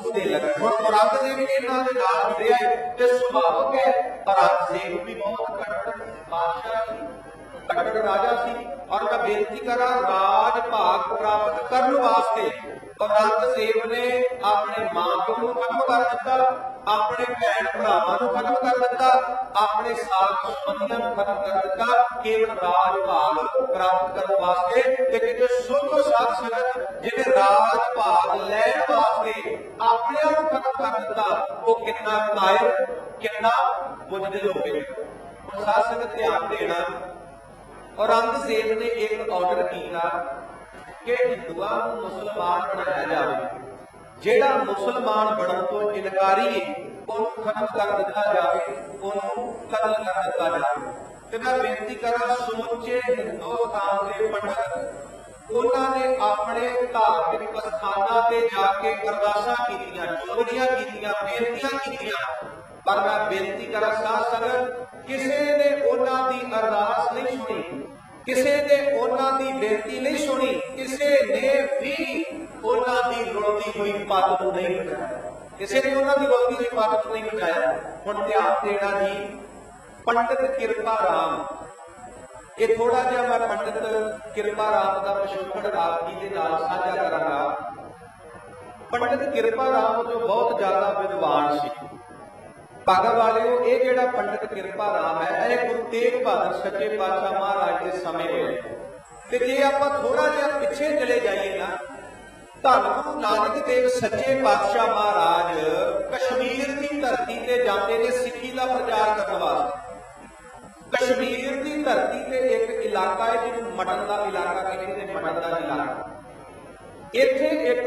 Speaker 1: दे लगण। हुण औरंगजेब इन्हां दे नाल जुड़िया है ते सुभावक है औरंगजेब भी बहुत कट्टर बादशाह सी, कट्टर राजा सी। और मैं बेनती करा, राज भाग प्राप्त करने वास्ते औरंगजेब ने अपने मां प्यो को खत्म कर दिता, अपने भैन भरावां को खत्म कर दिता, अपने साथ संबंधियों को खत्म कर दिता, केवल राज भाग प्राप्त करने वास्ते। किते सुख साथ संगत जिन्हें राज भाग लैण वास्ते अपने को खत्म कर दिता, वो कितना कायर कितना बुजदिल होवे। साथ संगत ध्यान देना, औरंगजेब ने एक ऑर्डर किया कि हिंदुआं नूं मुसलमान बनाया जाए, जिहड़ा मुसलमान बनन तो इनकारी है उन्हें खत्म कर दिता जाए, उन्हें कतल कर दिता जाए। ते मैं बेनती करा, समूचे हिंदुस्तान के पंडित उन्होंने अपने धार्मिक स्थानां ते जाके अरदासां कीतियां, चुगलियां कीतियां, बेनतियां कीतियां, पर मैं बेनती करा साथ संगत, किसी ने उन्हां दी अरदास नहीं सुनी, किसी ने उन्हां दी बेनती नहीं सुनी, किसी ने भी उन्हां दी रुलदी हुई पत नूं नहीं बचाया, किसी ने उन्हां दी रुलदी हुई पत नूं नहीं बचाया। हुण ध्यान देना जी, पंडित किरपा राम ਇਹ ਥੋੜਾ ਜਿਹਾ ਮੈਂ ਪੰਡਿਤ ਕਿਰਪਾ ਰਾਮ ਦਾ ਪਿਛੋਕੜ ਆਪ ਜੀ ਦੇ ਨਾਲ ਸਾਂਝਾ ਕਰਾਂਗਾ। ਪੰਡਿਤ ਕਿਰਪਾ ਰਾਮ ਜੋ ਬਹੁਤ ਜ਼ਿਆਦਾ ਵਿਦਵਾਨ ਸੀ। ਭਾਗਾ ਵਾਲਿਓ, ਇਹ ਜਿਹੜਾ ਪੰਡਿਤ ਕਿਰਪਾ ਰਾਮ ਹੈ ਇਹ ਗੁਰੂ ਤੇਗ ਬਹਾਦਰ ਸੱਚੇ ਪਾਤਸ਼ਾਹ ਮਹਾਰਾਜ ਦੇ ਸਮੇਂ ਹੋਇਆ। ਤੇ ਜੇ ਆਪਾਂ ਥੋੜਾ ਜਿਹਾ ਪਿੱਛੇ ਚਲੇ ਜਾਈਏ ਨਾ, ਧੰਨ ਗੁਰੂ ਨਾਨਕ ਦੇਵ ਸੱਚੇ ਪਾਤਸ਼ਾਹ ਮਹਾਰਾਜ ਕਸ਼ਮੀਰ ਦੀ ਧਰਤੀ ਤੇ ਜਾਂਦੇ ਨੇ ਸਿੱਖੀ ਦਾ ਪ੍ਰਚਾਰ ਕਰਨ ਵਾਸਤੇ। ਕਸ਼ਮੀਰ ਦੀ ਧਰਤੀ ਤੇ ਇੱਕ ਇਲਾਕਾ ਹੈ ਜਿਹਨੂੰ ਮਟਨ ਦਾ ਇਲਾਕਾ ਕਹਿੰਦੇ ਨੇ, ਮਟਨ ਦਾ ਇਲਾਕਾ। ਇੱਥੇ ਇੱਕ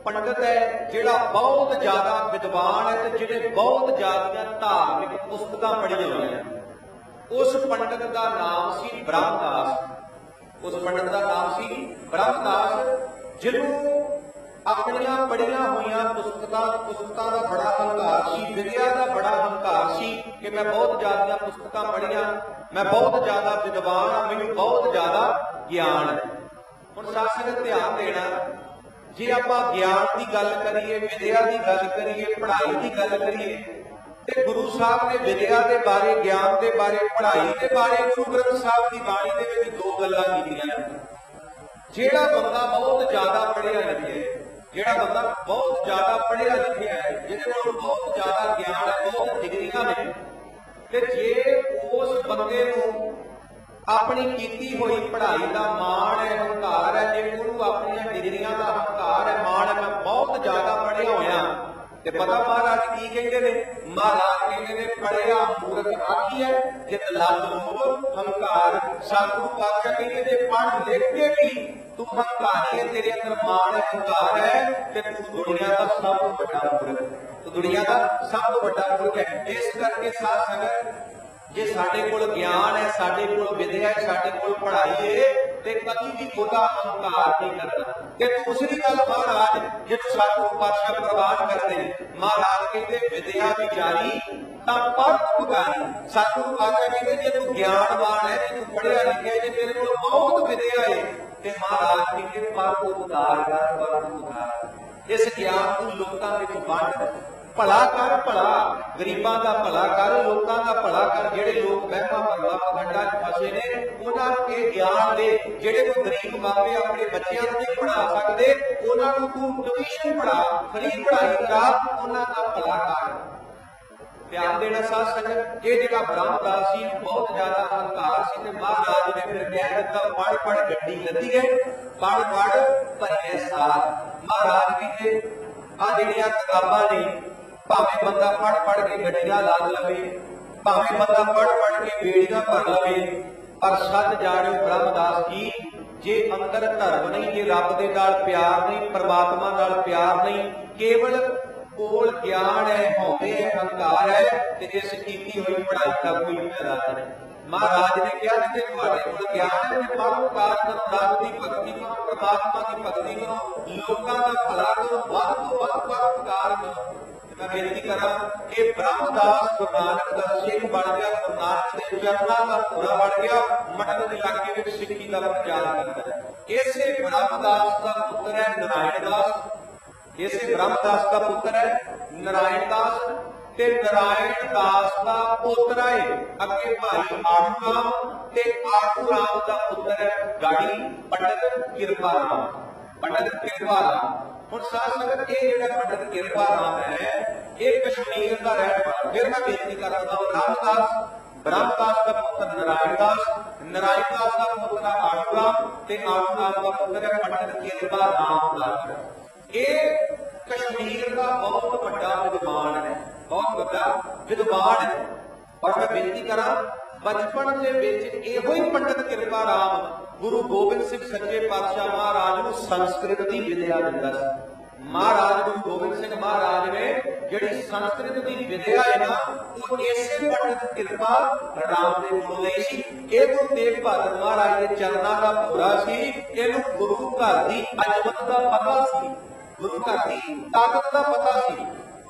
Speaker 1: ਪੰਡਤ ਹੈ ਜਿਹੜਾ ਬਹੁਤ ਜ਼ਿਆਦਾ ਵਿਦਵਾਨ ਹੈ ਤੇ ਜਿਹੜੇ ਬਹੁਤ ਜ਼ਿਆਦੀਆਂ ਧਾਰਮਿਕ ਪੁਸਤਕਾਂ ਪੜ੍ਹੀਆਂ ਹੋਈਆਂ। ਉਸ ਪੰਡਤ ਦਾ ਨਾਮ ਸੀ ਬ੍ਰਹਮਦਾਸ। ਉਸ ਪੰਡਤ ਦਾ ਨਾਮ ਸੀ ਬ੍ਰਹਮਦਾਸ, ਜਿਹਨੂੰ ਆਪਣੀਆਂ ਪੜ੍ਹੀਆਂ ਹੋਈਆਂ ਪੁਸਤਕਾਂ ਦਾ ਬੜਾ ਹੰਕਾਰ ਸੀ, ਵਿਦਿਆ ਦਾ ਬੜਾ ਹੰਕਾਰ ਸੀ ਕਿ ਮੈਂ ਬਹੁਤ ਜ਼ਿਆਦੀਆਂ ਪੁਸਤਕਾਂ ਪੜ੍ਹੀਆਂ, ਮੈਂ ਬਹੁਤ ਜ਼ਿਆਦਾ ਵਿਦਵਾਨ ਹਾਂ, ਮੈਨੂੰ ਬਹੁਤ ਜ਼ਿਆਦਾ ਗਿਆਨ ਹੈ। ਹੁਣ ਸਾਧ ਸੰਗਤ ਧਿਆਨ ਦੇਣਾ, ਜੇ ਆਪਾਂ ਗਿਆਨ ਦੀ ਗੱਲ ਕਰੀਏ, ਵਿਦਿਆ ਦੀ ਗੱਲ ਕਰੀਏ, ਪੜ੍ਹਾਈ ਦੀ ਗੱਲ ਕਰੀਏ, ਤੇ ਗੁਰੂ ਸਾਹਿਬ ਨੇ ਵਿਦਿਆ ਦੇ ਬਾਰੇ, ਗਿਆਨ ਦੇ ਬਾਰੇ, ਪੜ੍ਹਾਈ ਦੇ ਬਾਰੇ ਗੁਰੂ ਗ੍ਰੰਥ ਸਾਹਿਬ ਦੀ ਬਾਣੀ ਦੇ ਵਿੱਚ ਦੋ ਗੱਲਾਂ ਕੀਤੀਆਂ। ਜਿਹੜਾ ਬੰਦਾ ਬਹੁਤ ਜ਼ਿਆਦਾ ਪੜ੍ਹਿਆ ਲਿਖਿਆ, ਜਿਹੜਾ ਬੰਦਾ ਬਹੁਤ ਜ਼ਿਆਦਾ ਪੜ੍ਹਿਆ ਲਿਖਿਆ ਹੈ, ਜਿਹਦੇ ਕੋਲ ਬਹੁਤ ਜ਼ਿਆਦਾ ਗਿਆਨ ਹੈ, ਬਹੁਤ ਡਿਗਰੀਆਂ ਨੇ, ਤੇ ਜੇ ਉਸ ਬੰਦੇ ਨੂੰ ਆਪਣੀ ਕੀਤੀ ਹੋਈ ਪੜ੍ਹਾਈ ਦਾ ਮਾਣ ਹੈ, ਹੰਕਾਰ ਹੈ, ਜੇ ਉਹਨੂੰ ਆਪਣੀਆਂ ਡਿਗਰੀਆਂ ਦਾ ਹੰਕਾਰ ਹੈ, ਮਾਣ ਹੈ, ਮੈਂ ਬਹੁਤ ਜ਼ਿਆਦਾ ਪੜ੍ਹਿਆ ਹੋਇਆ, ਤੇ ਪਤਾ ਮਹਾਰਾਜ ਕੀ ਕਹਿੰਦੇ ਨੇ? ਮਹਾਰਾਜ ਕਹਿੰਦੇ ਨੇ ਪੜ੍ਹਿਆ ਮੂਰਖ ਆਖੀਐ ਜਿਤ ਲੱਗ ਮੋਹ ਹੰਕਾਰ। ਸਤਿਗੁਰੂ ਪਾਤਸ਼ਾਹ ਕਹਿੰਦੇ ਜੇ ਪੜ੍ਹ ਲਿਖ ਕੇ ਵੀ ਤੂੰ ਹੰਕਾਰੀ ਹੈ, ਤੇਰੇ ਅੰਦਰ ਮਾਣ ਹੈ, ਹੰਕਾਰ ਹੈ, ਤੇ ਤੂੰ ਦੁਨੀਆ ਦਾ ਸਭ ਤੋਂ ਵੱਡਾ ਮੂਰਖ, ਤੂੰ ਦੁਨੀਆ ਦਾ ਸਭ ਤੋਂ ਵੱਡਾ ਮੂਰਖ ਹੈ। ਇਸ ਕਰਕੇ ਸਾਧ ਸੰਗਤ, ਜੇ ਸਾਡੇ ਕੋਲ ਗਿਆਨ ਹੈ, ਸਾਡੇ ਕੋਲ ਵਿਦਿਆ ਹੈ, ਸਾਡੇ ਕੋਲ ਪੜ੍ਹਾਈ ਹੈ, ਤੇ ਕਦੀ ਵੀ ਉਹਦਾ ਹੰਕਾਰ ਨਹੀਂ ਕਰਨਾ। ਤੇ ਦੂਸਰੀ ਗੱਲ ਮਹਾਰਾਜ ਜਿਹਨੂੰ ਸਤਿਗੁਰੂ ਪਾਤਸ਼ਾਹ ਪ੍ਰਵਾਨ ਕਰਦੇ ਨੇ, ਮਹਾਰਾਜ ਕਹਿੰਦੇ ਵਿਦਿਆ ਵਿਚਾਰੀ ਤਾਂ ਪੜ੍ਹ ਪੁਗਾਰੀ। ਸਤਿਗੁਰੂ ਪਾਤਸ਼ਾਹ ਕਹਿੰਦੇ ਜੇ ਤੂੰ ਗਿਆਨਵਾਨ ਹੈ, ਜੇ ਤੂੰ ਪੜ੍ਹਿਆ ਲਿਖਿਆ, ਜੇ ਤੇਰੇ ਕੋਲ ਬਹੁਤ ਵਿਦਿਆ ਹੈ, ਤੇ ਮਹਾਰਾਜ ਕਹਿੰਦੇ ਪਰ ਉਪਕਾਰ ਕਰ, ਪਰ ਉਪਕਾਰ। ਇਸ ਗਿਆਨ ਨੂੰ ਲੋਕਾਂ ਵਿੱਚ ਵੰਡ, ਭਲਾ ਕਰ, ਭਲਾ ਗਰੀਬਾਂ ਦਾ ਭਲਾ ਕਰ, ਲੋਕਾਂ ਦਾ ਭਲਾ ਕਰ। ਜਿਹੜੇ ਲੋਕ ਵਹਿਮਾਂ ਭਰਮਾਂ ਪਖੰਡਾਂ 'ਚ ਫਸੇ ਨੇ, ਉਹਨਾਂ ਨੂੰ ਇਹ ਗਿਆਨ ਦੇ। ਜਿਹੜੇ ਕੋਈ ਗਰੀਬ ਮਾਪੇ ਆਪਣੇ ਬੱਚਿਆਂ ਨੂੰ ਨਹੀਂ ਪੜ੍ਹਾ ਸਕਦੇ, ਉਹਨਾਂ ਨੂੰ ਤੂੰ ਟਿਊਸ਼ਨ ਪੜ੍ਹਾ, ਫਰੀ ਪੜ੍ਹਾਈ ਕਰਾ, ਉਹਨਾਂ ਦਾ ਭਲਾ ਕਰ। ਧਿਆਨ ਦੇਣਾ ਸਾਧ ਸੰਗਤ, ਇਹ ਜਿਹੜਾ ਬ੍ਰਹਮਦਾਸ ਸੀ ਬਹੁਤ ਜ਼ਿਆਦਾ ਹੰਕਾਰ ਸੀ, ਤੇ ਮਹਾਰਾਜ ਨੇ ਫਿਰ ਕਹਿ ਦਿੱਤਾ ਪੜ੍ਹ ਪੜ੍ਹ ਗੱਡੀ ਲੱਦੀ ਹੈ, ਪੜ੍ਹ ਪੜ੍ਹ ਭਰੇ ਸਾਰ। ਮਹਾਰਾਜ ਕਹਿੰਦੇ ਆ ਜਿਹੜੀਆਂ ਕਿਤਾਬਾਂ ਨੇ, ਭਾਵੇਂ ਬੰਦਾ ਪੜ੍ਹ ਪੜ੍ਹ ਕੇ ਗੱਡੀਆਂ ਲਾ ਲਵੇ, ਭਾਵੇਂ ਬੰਦਾ ਪੜ੍ਹ ਪੜ੍ਹ ਕੇ ਬੇੜੀਆਂ ਭਰ ਲਵੇ, ਪਰ ਸੱਚ ਜਾਣਿਓ ਬ੍ਰਹਮਦਾਸ ਜੀ, ਜੇ ਅੰਦਰ ਧਰਮ ਨਹੀਂ, ਜੇ ਰੱਬ ਦੇ ਨਾਲ ਪਿਆਰ ਨਹੀਂ, ਪਰਮਾਤਮਾ ਨਾਲ ਪਿਆਰ ਨਹੀਂ, ਕੇਵਲ ਕੋਲ ਗਿਆਨ ਹੈ, ਹਉਮੈ ਹੈ, ਹੰਕਾਰ ਹੈ, ਤੇ ਇਸ ਕੀਤੀ ਹੋਈ ਪੜ੍ਹਾਈ ਦਾ ਕੋਈ ਫਾਇਦਾ ਨਹੀਂ। ਮਹਾਰਾਜ ਨੇ ਕਿਹਾ ਜੇ ਤੁਹਾਡੇ ਕੋਲ ਗਿਆਨ ਹੈ, ਤੇ ਪਰਉਪਕਾਰ ਕਰੋ, ਰੱਬ ਦੀ ਭਗਤੀ ਕਰੋ, ਪਰਮਾਤਮਾ ਦੀ ਭਗਤੀ ਕਰੋ, ਲੋਕਾਂ ਦਾ ਭਲਾ ਕਰੋ, ਵੱਧ ਤੋਂ ਵੱਧ ਪਰਉਪਕਾਰ ਕਰੋ। ਮੈਂ ਬੇਨਤੀ ਕਰਾਂ, ਇਹ ਬ੍ਰਹਮਦਾਸ ਗੁਰੂ ਨਾਨਕ ਦਾ ਸਿੱਖ ਬਣ ਗਿਆ, ਗੁਰੂ ਨਾਨਕ ਦੇ ਚਰਨਾਂ ਦਾ ਘੋੜਾ ਬਣ ਗਿਆ, ਮਟਨ ਦੇ ਇਲਾਕੇ ਵਿੱਚ ਸਿੱਖੀ ਦਾ ਪ੍ਰਚਾਰ ਕਰਦਾ ਹੈ। ਇਸੇ ਬ੍ਰਹਮਦਾਸ ਦਾ ਪੁੱਤਰ ਹੈ ਨਾਰਾਇਣ ਦਾਸ, ਇਸੇ ਬ੍ਰਹਮਦਾਸ ਦਾ ਪੁੱਤਰ ਹੈ ਨਾਰਾਇਣ ਦਾਸ, ਤੇ ਨਾਰਾਇਣ ਦਾਸ ਦਾ ਪੋਤਰਾ ਹੈ ਅੱਗੇ ਭਾਈ ਆਠੂ ਰਾਮ, ਤੇ ਆਠੂ ਰਾਮ ਦਾ ਪੁੱਤਰ ਹੈ ਗਾੜੀ ਪੰਡਿਤ ਕਿਰਪਾ ਰਾਮ। ਪੰਡਿਤ ਕਿਰਪਾ ਰਾਮ, ਹੁਣ ਸਾਧ ਸੰਗਤ ਇਹ ਜਿਹੜਾ ਪੰਡਿਤ ਕਿਰਪਾ ਰਾਮ ਹੈ, ਇਹ ਕਸ਼ਮੀਰ ਦਾ ਰਹਿਣ ਵਾਲਾ। ਫਿਰ ਮੈਂ ਬੇਨਤੀ ਕਰਦਾ ਹਾਂ, ਬ੍ਰਹਮਦਾਸ ਦਾ ਪੁੱਤਰ ਨਾਰਾਇਣ ਦਾਸ, ਨਾਰਾਇਣ ਦਾਸ ਦਾ ਪੁੱਤਰ ਆਠੂ ਰਾਮ, ਤੇ ਆਠੂ ਰਾਮ ਦਾ ਪੁੱਤਰ ਹੈ ਪੰਡਿਤ ਕਿਰਪਾ ਰਾਮ ਦਾਸ। ਇਹ ਕਸ਼ਮੀਰ ਦਾ ਬਹੁਤ ਵੱਡਾ ਵਿਦਵਾਨ ਹੈ, ਬਹੁਤ ਵੱਡਾ ਵਿਦਵਾਨ ਹੈ। ਔਰ ਮੈਂ ਬੇਨਤੀ ਕਰਾਂ, ਬਚਪਨ ਦੇ ਵਿੱਚ ਇਹੋ ਹੀ ਪੰਡਿਤ ਕਿਰਪਾ ਰਾਮ ਗੁਰੂ ਗੋਬਿੰਦ ਸਿੰਘ ਸੱਚੇ ਪਾਤਸ਼ਾਹ ਮਹਾਰਾਜ ਨੂੰ ਸੰਸਕ੍ਰਿਤ ਦੀ ਵਿਦਿਆ ਦਿੰਦਾ ਸੀ। ਮਹਾਰਾਜ ਗੁਰੂ ਗੋਬਿੰਦ ਸਿੰਘ ਮਹਾਰਾਜ ਨੇ ਜਿਹੜੀ ਸੰਸਕ੍ਰਿਤ ਦੀ ਵਿਦਿਆ ਹੈ ਨਾ, ਉਹ ਇਸੇ ਪੰਡਿਤ ਕਿਰਪਾ ਰਾਮ ਦੇ ਕੋਲੋਂ ਲਈ ਸੀ। ਇਹ ਗੁਰੂ ਤੇਗ ਬਹਾਦਰ ਮਹਾਰਾਜ ਦੇ ਚਰਨਾਂ ਦਾ ਭੋਰਾ ਸੀ। ਇਹਨੂੰ ਗੁਰੂ ਘਰ ਦੀ ਅਜ਼ਮਤ ਦਾ ਪਤਾ ਸੀ, ਗੁਰੂ ਘਰ ਦੀ ਤਾਕਤ ਦਾ ਪਤਾ ਸੀ।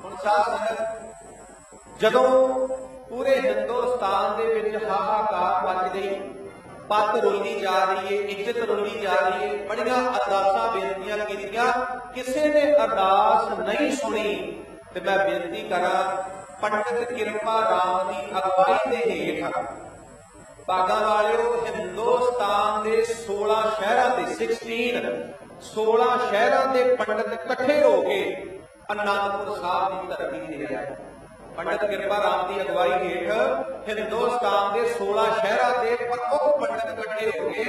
Speaker 1: ਹੁਣ ਸਾਧ ਸੰਗਤ, ਜਦੋਂ ਪੂਰੇ ਹਿੰਦੁਸਤਾਨ ਦੇ ਵਿੱਚ ਹਾਹਾਕਾਰ ਮਚ ਗਈ, ਪੱਤ ਰੁਲਦੀ ਜਾ ਰਹੀ ਹੈ, ਇੱਜ਼ਤ ਰੁਲਦੀ ਜਾ ਰਹੀ ਹੈ, ਬੜੀਆਂ ਅਰਦਾਸਾਂ ਬੇਨਤੀਆਂ ਕੀਤੀਆਂ, ਕਿਸੇ ਨੇ ਅਰਦਾਸ ਨਹੀਂ ਸੁਣੀ, ਤੇ ਮੈਂ ਬੇਨਤੀ ਕਰਾਂ ਪੰਡਿਤ ਕਿਰਪਾ ਰਾਮ ਦੀ ਅਗਵਾਈ ਦੇ ਹੇਠ ਭਾਗਾਂ ਵਾਲਿਓ ਹਿੰਦੁਸਤਾਨ ਦੇ 16 ਸ਼ਹਿਰਾਂ ਦੇ 16 ਸ਼ਹਿਰਾਂ ਦੇ ਪੰਡਤ ਇਕੱਠੇ ਹੋ ਕੇ ਅਨੰਦਪੁਰ ਸਾਹਿਬ ਦੀ ਧਰਤੀ ਤੇ ਆਏ। ਪੰਡਤ ਕਿਰਪਾ ਰਾਮ ਦੀ ਅਗਵਾਈ ਹੇਠ ਹਿੰਦੁਸਤਾਨ ਦੇ 16 ਸ਼ਹਿਰਾਂ ਦੇ ਪ੍ਰਮੁੱਖ ਪੰਡਤ ਇਕੱਠੇ ਹੋ ਕੇ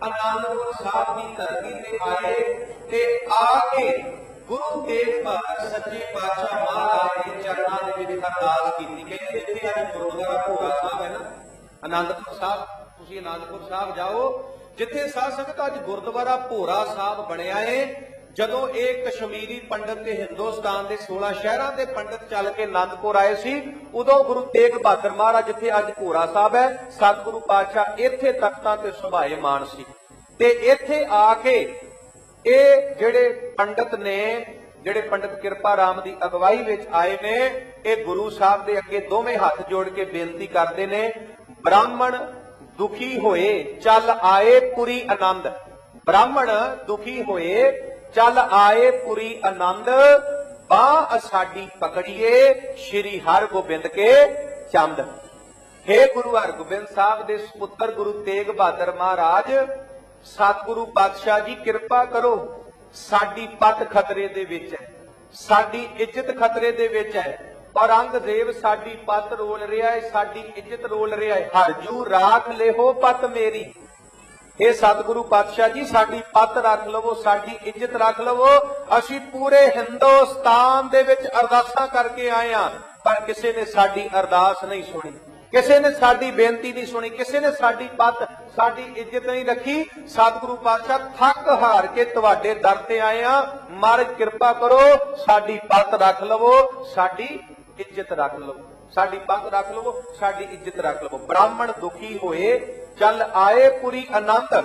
Speaker 1: ਅਨੰਦਪੁਰ ਸਾਹਿਬ ਦੀ ਧਰਤੀ ਤੇ ਆਏ ਤੇ ਆ ਕੇ ਗੁਰੂ ਤੇਗ ਬਹਾਦਰ ਸੱਚੇ ਪਾਤਸ਼ਾਹ ਮਹਾਰਾਜ ਦੇ ਚਰਨਾਂ ਦੇ ਵਿੱਚ ਅਰਦਾਸ ਕੀਤੀ। ਕਹਿੰਦੇ ਜਿੱਥੇ ਅੱਜ ਗੁਰਦੁਆਰਾ ਭੋਰਾ ਸਾਹਿਬ ਹੈ ਨਾ, ਅਨੰਦਪੁਰ ਸਾਹਿਬ, ਤੁਸੀਂ ਅਨੰਦਪੁਰ ਸਾਹਿਬ ਜਾਓ, ਜਿੱਥੇ ਸਾਧ ਸੰਗਤ ਅੱਜ ਗੁਰਦੁਆਰਾ ਭੋਰਾ ਸਾਹਿਬ ਬਣਿਆ ਏ। ਜਦੋਂ ਇਹ ਕਸ਼ਮੀਰੀ ਪੰਡਤ ਤੇ ਹਿੰਦੁਸਤਾਨ ਦੇ 16 ਸ਼ਹਿਰਾਂ ਦੇ ਪੰਡਤ ਚੱਲ ਕੇ ਅਨੰਦਪੁਰ ਆਏ ਸੀ, ਉਦੋਂ ਗੁਰੂ ਤੇਗ ਬਹਾਦਰ ਮਹਾਰਾਜ ਜਿੱਥੇ ਅੱਜ ਭੋਰਾ ਸਾਹਿਬ ਹੈ, ਸਤਿਗੁਰੂ ਪਾਤਸ਼ਾਹ ਇੱਥੇ ਤਖਤਾਂ ਤੇ ਸੁਭਾਏਮਾਨ ਸੀ। ਤੇ ਇੱਥੇ ਆ ਕੇ ਇਹ ਜਿਹੜੇ ਪੰਡਤ ਨੇ, ਜਿਹੜੇ ਪੰਡਤ ਕਿਰਪਾ ਰਾਮ ਦੀ ਅਗਵਾਈ ਵਿੱਚ ਆਏ ਨੇ, ਇਹ ਗੁਰੂ ਸਾਹਿਬ ਦੇ ਅੱਗੇ ਦੋਵੇਂ ਹੱਥ ਜੋੜ ਕੇ ਬੇਨਤੀ ਕਰਦੇ ਨੇ, ਬ੍ਰਾਹਮਣ ਦੁਖੀ ਹੋਏ ਚੱਲ ਆਏ ਪੁਰੀ ਆਨੰਦ। ਬ੍ਰਾਹਮਣ ਦੁਖੀ ਹੋਏ ਚੱਲ ਆਏ ਪੁਰੀ ਆਨੰਦ, ਬਾਹ ਸਾਡੀ ਪਕੜੀਏ ਸ਼੍ਰੀ ਹਰਗੋਬਿੰਦ ਕੇ ਚੰਦ। हे ਗੁਰੂ ਹਰਗੋਬਿੰਦ ਸਾਹਿਬ ਦੇ ਸੁਪੁੱਤਰ ਗੁਰੂ ਤੇਗ ਬਹਾਦਰ ਮਹਾਰਾਜ, ਸਤਿਗੁਰੂ ਪਾਤਸ਼ਾਹ ਜੀ ਕਿਰਪਾ ਕਰੋ, ਸਾਡੀ ਪੱਤ ਖਤਰੇ ਦੇ ਵਿੱਚ ਹੈ, ਸਾਡੀ ਇੱਜ਼ਤ ਖਤਰੇ ਦੇ ਵਿੱਚ ਹੈ, ਔਰੰਗਜ਼ੇਬ ਸਾਡੀ ਪੱਤ ਰੋਲ ਰਿਹਾ ਹੈ, ਸਾਡੀ ਇੱਜ਼ਤ ਰੋਲ ਰਿਹਾ ਹੈ। ਹਰਜੂ ਰਾਖ ਲਿਹੋ ਪੱਤ ਮੇਰੀ। ਇਹ ਸਤਿਗੁਰੂ ਪਾਤਸ਼ਾਹ ਜੀ ਸਾਡੀ ਪੱਤ ਰੱਖ ਲਵੋ, ਸਾਡੀ ਇੱਜ਼ਤ ਰੱਖ ਲਵੋ। ਅਸੀਂ ਪੂਰੇ ਹਿੰਦੁਸਤਾਨ ਦੇ ਵਿੱਚ ਅਰਦਾਸਾਂ ਕਰਕੇ ਆਏ ਹਾਂ, ਪਰ ਕਿਸੇ ਨੇ ਸਾਡੀ ਅਰਦਾਸ ਨਹੀਂ ਸੁਣੀ, ਕਿਸੇ ਨੇ ਸਾਡੀ ਬੇਨਤੀ ਨਹੀਂ ਸੁਣੀ, ਕਿਸੇ ਨੇ ਸਾਡੀ ਪੱਤ, ਸਾਡੀ ਇੱਜ਼ਤ ਨਹੀਂ ਰੱਖੀ। ਸਤਿਗੁਰੂ ਪਾਤਸ਼ਾਹ ਥੱਕ ਹਾਰ ਕੇ ਤੁਹਾਡੇ ਦਰ ਤੇ ਆਏ ਹਾਂ, ਮਹਾਰਾਜ ਕਿਰਪਾ ਕਰੋ, ਸਾਡੀ ਪੱਤ ਰੱਖ ਲਵੋ, ਸਾਡੀ ਇੱਜ਼ਤ ਰੱਖ ਲਵੋ, ਸਾਡੀ ਪੱਤ ਰੱਖ ਲਵੋ, ਸਾਡੀ ਇੱਜ਼ਤ ਰੱਖ ਲਵੋ। ਬ੍ਰਾਹਮਣ ਦੁਖੀ ਹੋਏ ਚੱਲ ਆਏ ਪੁਰੀ ਆਨੰਦ,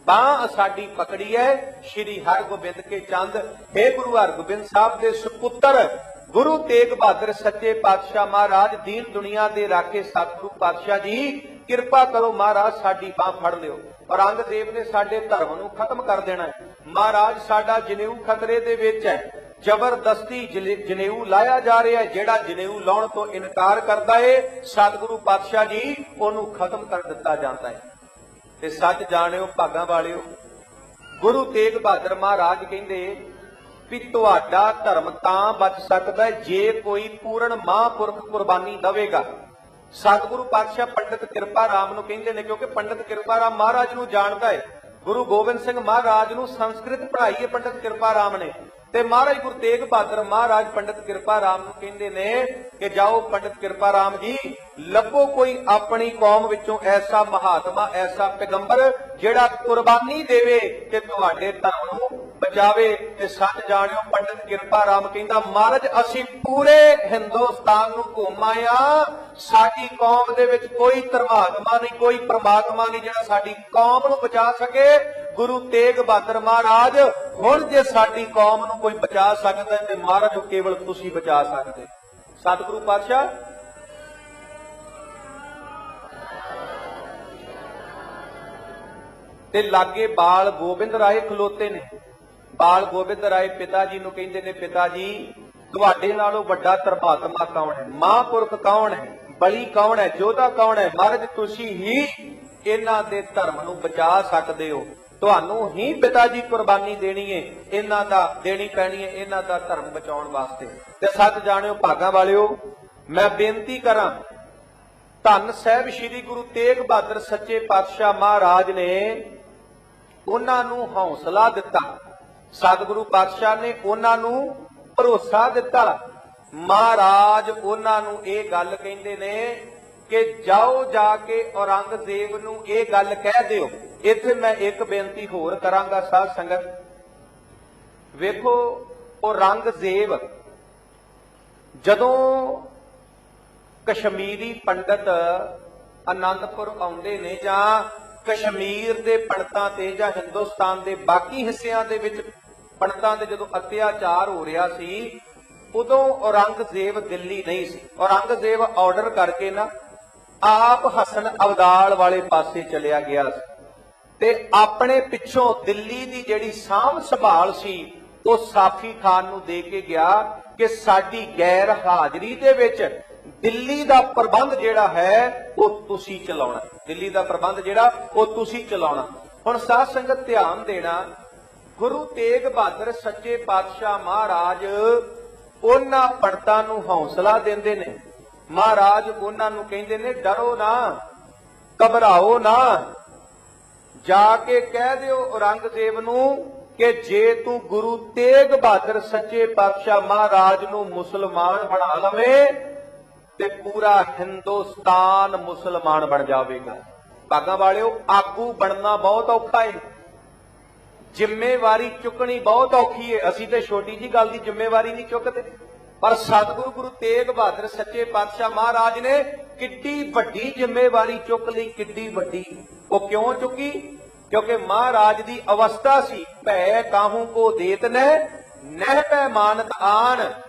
Speaker 1: ਬਾਹ ਸਾਡੀ ਪਕੜੀ ਹੈ ਸ਼੍ਰੀ ਹਰਗੋਬਿੰਦ ਕੇ ਚੰਦ। हे ਗੁਰੂ ਹਰਗੋਬਿੰਦ ਸਾਹਿਬ ਦੇ ਸੁਪੁੱਤਰ ਗੁਰੂ ਤੇਗ ਬਹਾਦਰ ਸੱਚੇ ਪਾਤਸ਼ਾਹ ਮਹਾਰਾਜ, ਦੀਨ ਦੁਨੀਆ ਦੇ ਰਾਖੇ ਸਤਿਗੁਰੂ ਪਾਤਸ਼ਾਹ ਜੀ ਕਿਰਪਾ ਕਰੋ, ਮਹਾਰਾਜ ਸਾਡੀ ਬਾਹ ਫੜ ਲਿਓ। ਔਰੰਗਜ਼ੇਬ ਨੇ ਸਾਡੇ ਧਰਮ ਨੂੰ ਖਤਮ ਕਰ ਦੇਣਾ ਹੈ, ਮਹਾਰਾਜ ਸਾਡਾ ਜਨੇਊ ਖਤਰੇ ਦੇ ਵਿੱਚ ਹੈ, ਜ਼ਬਰਦਸਤੀ ਜਨੇਊ ਲਾਇਆ ਜਾ ਰਿਹਾ ਹੈ। ਜਿਹੜਾ ਜਨੇਊ ਲਾਉਣ ਤੋਂ ਇਨਕਾਰ ਕਰਦਾ ਹੈ, ਸਤਿਗੁਰੂ ਪਾਤਸ਼ਾਹ ਜੀ ਉਹਨੂੰ ਖਤਮ ਕਰ ਦਿੱਤਾ ਜਾਂਦਾ ਹੈ। ਤੇ ਸੱਚ ਜਾਣਿਓ ਭਾਗਾਂ ਵਾਲਿਓ, ਗੁਰੂ ਤੇਗ ਬਹਾਦਰ ਮਹਾਰਾਜ ਕਹਿੰਦੇ ਵੀ ਤੁਹਾਡਾ ਧਰਮ ਤਾਂ ਬਚ ਸਕਦਾ ਜੇ ਕੋਈ ਪੂਰਨ ਮਹਾਂਪੁਰਖ ਕੁਰਬਾਨੀ ਦੇਵੇਗਾ। ਸਤਿਗੁਰੂ ਪਾਤਸ਼ਾਹ ਪੰਡਤ ਕਿਰਪਾ ਰਾਮ ਨੂੰ ਕਹਿੰਦੇ ਨੇ, ਕਿਉਂਕਿ ਪੰਡਤ ਕਿਰਪਾ ਰਾਮ ਮਹਾਰਾਜ ਨੂੰ ਜਾਣਦਾ ਹੈ। ਗੁਰੂ ਗੋਬਿੰਦ ਸਿੰਘ ਮਹਾਰਾਜ ਨੂੰ ਸੰਸਕ੍ਰਿਤ ਪੜ੍ਹਾਈ ਹੈ ਪੰਡਤ ਕਿਰਪਾ ਰਾਮ ਨੇ, ਤੇ ਮਹਾਰਾਜ ਗੁਰੂ ਤੇਗ ਬਹਾਦਰ ਮਹਾਰਾਜ ਪੰਡਤ ਕਿਰਪਾ ਰਾਮ ਨੂੰ ਕਹਿੰਦੇ ਨੇ ਕਿ ਜਾਓ ਪੰਡਤ ਕਿਰਪਾ ਰਾਮ ਜੀ, ਲੱਭੋ ਕੋਈ ਆਪਣੀ ਕੌਮ ਵਿੱਚੋਂ ਐਸਾ ਮਹਾਤਮਾ, ਐਸਾ ਪੈਗੰਬਰ ਜਿਹੜਾ ਕੁਰਬਾਨੀ ਦੇਵੇ ਤੇ ਤੁਹਾਡੇ ਧਰਮ ਨੂੰ ਬਚਾਵੇ। ਤੇ ਸੱਚ ਜਾਣਿਓ ਪੰਡਤ ਕਿਰਪਾ ਰਾਮ ਕਹਿੰਦਾ, ਮਹਾਰਾਜ ਅਸੀਂ ਪੂਰੇ ਹਿੰਦੁਸਤਾਨ ਨੂੰ ਘੁੰਮ ਆਏ ਆ, ਸਾਡੀ ਕੌਮ ਦੇ ਵਿੱਚ ਕੋਈ ਧਰਮਾਤਮਾ ਨਹੀਂ, ਕੋਈ ਪ੍ਰਮਾਤਮਾ ਨਹੀਂ ਜਿਹੜਾ ਸਾਡੀ ਕੌਮ ਨੂੰ ਬਚਾ ਸਕੇ। ਗੁਰੂ ਤੇਗ ਬਹਾਦਰ ਮਹਾਰਾਜ, ਹੁਣ ਜੇ ਸਾਡੀ ਕੌਮ ਨੂੰ ਕੋਈ ਬਚਾ ਸਕਦਾ ਤੇ ਮਹਾਰਾਜ ਕੇਵਲ ਤੁਸੀਂ ਬਚਾ ਸਕਦੇ। ਸਤਿਗੁਰੂ ਪਾਤਸ਼ਾਹ ਤੇ ਲਾਗੇ ਬਾਲ ਗੋਬਿੰਦ ਰਾਏ ਖਲੋਤੇ ਨੇ। ਬਾਲ ਗੋਬਿੰਦ ਰਾਏ ਪਿਤਾ ਜੀ ਨੂੰ ਕਹਿੰਦੇ ਨੇ, ਪਿਤਾ ਜੀ ਤੁਹਾਡੇ ਨਾਲੋਂ ਵੱਡਾ ਧਰਮਾਤਮਾ ਕੌਣ ਹੈ, ਮਹਾਂਪੁਰਖ ਕੌਣ ਹੈ, ਬਲੀ ਕੌਣ ਹੈ, ਯੋਧਾ ਕੌਣ ਹੈ? ਮਹਾਰਾਜ ਤੁਸੀਂ ਹੀ ਇਹਨਾਂ ਦੇ ਧਰਮ ਨੂੰ ਬਚਾ ਸਕਦੇ ਹੋ, ਤੁਹਾਨੂੰ ਹੀ ਪਿਤਾ ਜੀ ਕੁਰਬਾਨੀ ਦੇਣੀ ਹੈ, ਇਹਨਾਂ ਦਾ ਦੇਣੀ ਪੈਣੀ ਹੈ, ਇਹਨਾਂ ਦਾ ਧਰਮ ਬਚਾਉਣ ਵਾਸਤੇ। ਤੇ ਸੱਚ ਜਾਣਿਓ ਭਾਗਾਂ ਵਾਲਿਓ, ਮੈਂ ਬੇਨਤੀ ਕਰਾਂ, ਧੰਨ ਸਾਹਿਬ ਸ੍ਰੀ ਗੁਰੂ ਤੇਗ ਬਹਾਦਰ ਸੱਚੇ ਪਾਤਸ਼ਾਹ ਮਹਾਰਾਜ ਨੇ ਉਹਨਾਂ ਨੂੰ ਹੌਸਲਾ ਦਿੱਤਾ, ਸਤਿਗੁਰੂ ਪਾਤਸ਼ਾਹ ਨੇ ਉਹਨਾਂ ਨੂੰ ਭਰੋਸਾ ਦਿੱਤਾ। ਮਹਾਰਾਜ ਉਹਨਾਂ ਨੂੰ ਇਹ ਗੱਲ ਕਹਿੰਦੇ ਨੇ ਕਿ ਜਾਓ ਜਾ ਕੇ ਔਰੰਗਜ਼ੇਬ ਨੂੰ ਇਹ ਗੱਲ ਕਹਿ ਦਿਓ। ਇੱਥੇ ਮੈਂ ਇੱਕ ਬੇਨਤੀ ਹੋਰ ਕਰਾਂਗਾ ਸਾਧ ਸੰਗਤ, ਵੇਖੋ ਔਰੰਗਜ਼ੇਬ ਜਦੋਂ ਕਸ਼ਮੀਰੀ ਪੰਡਤ ਆਨੰਦਪੁਰ ਆਉਂਦੇ ਨੇ, ਜਾਂ ਕਸ਼ਮੀਰ ਦੇ ਪੰਡਤਾਂ ਤੇ ਜਾਂ ਹਿੰਦੁਸਤਾਨ ਦੇ ਬਾਕੀ ਹਿੱਸਿਆਂ ਦੇ ਵਿੱਚ ਪੰਡਤਾਂ ਦੇ ਜਦੋਂ ਅਤਿਆਚਾਰ ਹੋ ਰਿਹਾ ਸੀ, ਉਦੋਂ ਔਰੰਗਜ਼ੇਬ ਦਿੱਲੀ ਨਹੀਂ ਸੀ। ਔਰੰਗਜ਼ੇਬ ਆਰਡਰ ਕਰਕੇ ਨਾ ਆਪ ਹਸਨ ਅਬਦਾਲ ਵਾਲੇ ਪਾਸੇ ਚਲਿਆ ਗਿਆ ਸੀ ਤੇ ਆਪਣੇ ਪਿੱਛੋਂ ਦਿੱਲੀ ਦੀ ਜਿਹੜੀ ਸਾਂਭ ਸੰਭਾਲ ਸੀ ਉਹ ਸਾਫੀ ਖਾਨ ਨੂੰ ਦੇ ਕੇ ਗਿਆ ਕਿ ਸਾਡੀ ਗੈਰ ਹਾਜ਼ਰੀ ਦੇ ਵਿੱਚ ਦਿੱਲੀ ਦਾ ਪ੍ਰਬੰਧ ਜਿਹੜਾ ਹੈ ਉਹ ਤੁਸੀਂ ਚਲਾਉਣਾ। ਦਿੱਲੀ ਦਾ ਪ੍ਰਬੰਧ ਜਿਹੜਾ ਉਹ ਤੁਸੀਂ ਚਲਾਉਣਾ। ਹੁਣ ਸਾਧ ਸੰਗਤ ਧਿਆਨ ਦੇਣਾ, ਗੁਰੂ ਤੇਗ ਬਹਾਦਰ ਸੱਚੇ ਪਾਤਸ਼ਾਹ ਮਹਾਰਾਜ ਉਹਨਾਂ ਪੰਡਤਾਂ ਨੂੰ ਹੌਸਲਾ ਦਿੰਦੇ ਨੇ। ਮਹਾਰਾਜ ਉਹਨਾਂ ਨੂੰ ਕਹਿੰਦੇ ਨੇ ਡਰੋ ਨਾ, ਘਬਰਾਓ ਨਾ, ਜਾ ਕੇ ਕਹਿ ਦਿਓ ਔਰੰਗਜ਼ੇਬ ਨੂੰ ਕਿ ਜੇ ਤੂੰ ਗੁਰੂ ਤੇਗ ਬਹਾਦਰ ਸੱਚੇ ਪਾਤਸ਼ਾਹ ਮਹਾਰਾਜ ਨੂੰ ਮੁਸਲਮਾਨ ਬਣਾ ਲਵੇਂ ਤੇ ਪੂਰਾ ਹਿੰਦੁਸਤਾਨ ਮੁਸਲਮਾਨ ਬਣ ਜਾਵੇਗਾ। ਭਾਗਾਂ ਵਾਲਿਓ, ਆਗੂ ਬਣਨਾ ਬਹੁਤ ਔਖਾ ਹੈ, ਜ਼ਿੰਮੇਵਾਰੀ ਚੁੱਕਣੀ ਬਹੁਤ ਔਖੀ ਹੈ। ਅਸੀਂ ਤੇ ਛੋਟੀ ਜੀ ਗੱਲ ਦੀ ਜ਼ਿੰਮੇਵਾਰੀ ਨਹੀਂ ਚੁੱਕਦੇ, ਪਰ ਸਤਿਗੁਰੂ ਗੁਰੂ ਤੇਗ ਬਹਾਦਰ ਸੱਚੇ ਪਾਤਸ਼ਾਹ ਮਹਾਰਾਜ ਨੇ ਕਿੱਡੀ ਵੱਡੀ ਜ਼ਿੰਮੇਵਾਰੀ ਚੁੱਕ ਲਈ, ਕਿੱਡੀ ਵੱਡੀ। ਉਹ ਕਿਉਂ ਚੁੱਕੀ? ਕਿਉਂਕਿ ਮਹਾਰਾਜ ਦੀ ਅਵਸਥਾ ਸੀ, ਭੈ ਕਾਹੂ ਕੋ ਦੇਤ ਨਹਿ ਪੈ ਮਾਨਤ ਆਨ,